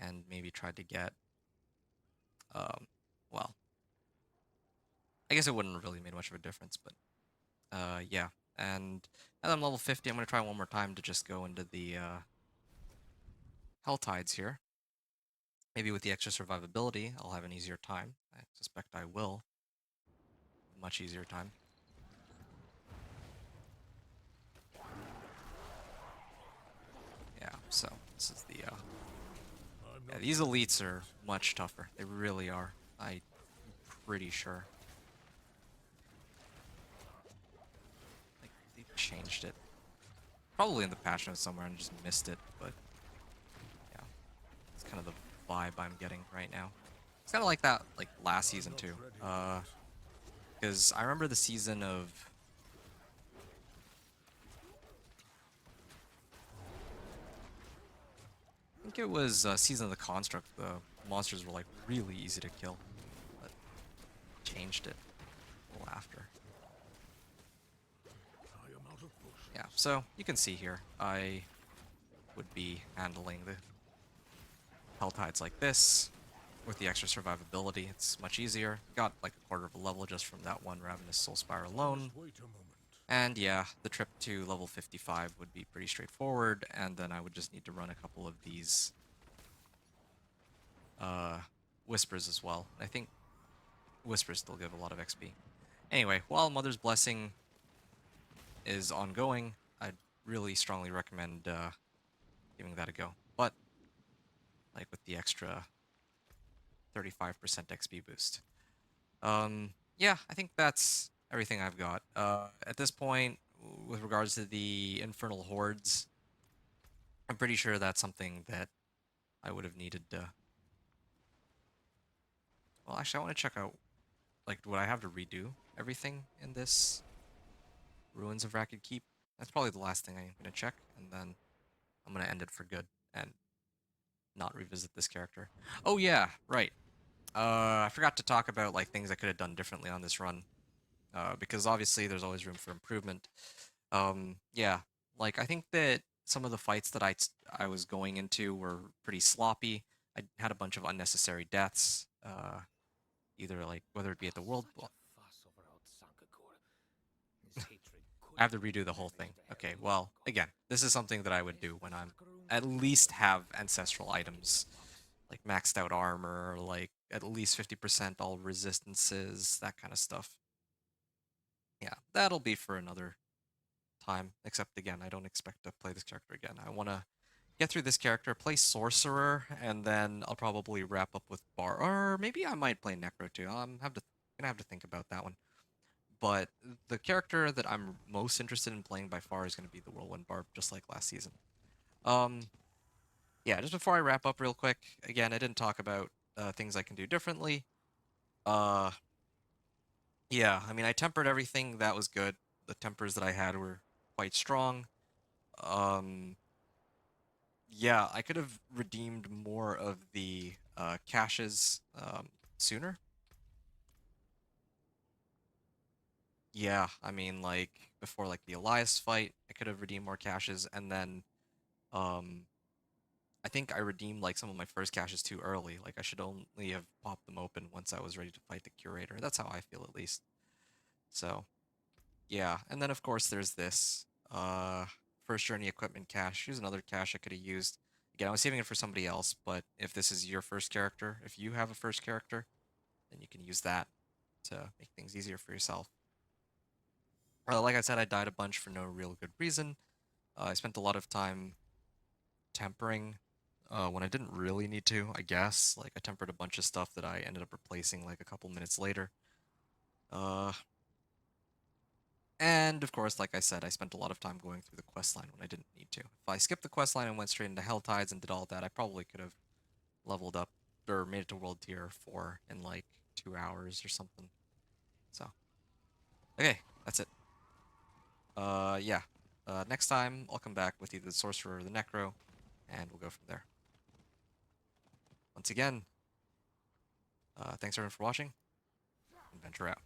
and maybe tried to get, well, I guess it wouldn't have really made much of a difference, but yeah. And now that I'm level 50, I'm going to try one more time to just go into the Helltides here. Maybe with the extra survivability, I'll have an easier time. I suspect I will. Much easier time. So this is the I'm yeah, not these ready elites are yet. much tougher. They really are. I'm pretty sure. Like they've changed it. Probably in the patch notes somewhere and just missed it, but yeah, it's kind of the vibe I'm getting right now. It's kind of like that, like last I'm season not too. ready yet. Because I remember the season of. I think it was season of the construct. The monsters were like really easy to kill, but changed it a little after. I am out of potions. Yeah, so you can see here, I would be handling the Helltides like this. With the extra survivability, it's much easier. Got like a quarter of a level just from that one Ravenous Soul Spire I alone. must wait a moment. And yeah, the trip to level 55 would be pretty straightforward, and then I would just need to run a couple of these Whispers as well. I think Whispers still give a lot of XP. Anyway, while Mother's Blessing is ongoing, I'd really strongly recommend giving that a go. But, like with the extra 35% XP boost. Yeah, I think that's everything I've got. At this point, with regards to the Infernal Hordes, I'm pretty sure that's something that I would have needed to... Well, actually, I want to check out, like, would I have to redo everything in this Ruins of Racked Keep? That's probably the last thing I'm going to check, and then I'm going to end it for good and not revisit this character. Oh, yeah, right. I forgot to talk about, like, things I could have done differently on this run, because obviously there's always room for improvement. Yeah, like, I think that some of the fights that I was going into were pretty sloppy. I had a bunch of unnecessary deaths, either, like, whether it be at the world... Such a fuss over old Sankakor. His hatred I have to couldn't redo the be whole thing. managed to Okay, help him well, long again, this is something that I would do when I'm at least have ancestral items, like maxed out armor, like at least 50% all resistances, that kind of stuff. Yeah, that'll be for another time, except again, I don't expect to play this character again. I want to get through this character, play Sorcerer, and then I'll probably wrap up with Bar, or maybe I might play Necro too. Gonna have to think about that one. But the character that I'm most interested in playing by far is going to be the Whirlwind Barb, just like last season. Um, yeah, just before I wrap up real quick, again, I didn't talk about things I can do differently. Uh, yeah, I mean, I tempered everything. That was good. The tempers that I had were quite strong. Um, yeah, I could have redeemed more of the caches sooner. Yeah, I mean, like, before, like, the Elias fight, I could have redeemed more caches, and then, um, I think I redeemed, like, some of my first caches too early. Like, I should only have popped them open once I was ready to fight the Curator. That's how I feel, at least. So, yeah. And then, of course, there's this, First Journey Equipment cache. Here's another cache I could have used. Again, I was saving it for somebody else, but if this is your first character, if you have a first character, then you can use that to make things easier for yourself. Like I said, I died a bunch for no real good reason. I spent a lot of time tempering when I didn't really need to, I guess. Like, I tempered a bunch of stuff that I ended up replacing like a couple minutes later. Uh, and of course, like I said, I spent a lot of time going through the quest line when I didn't need to. If I skipped the quest line and went straight into Helltides and did all that, I probably could have leveled up or made it to World Tier 4 in like 2 hours or something. So, okay, that's it. Yeah. Next time, I'll come back with either the Sorcerer or the Necro, and we'll go from there. Once again, thanks everyone for watching. Adventure out.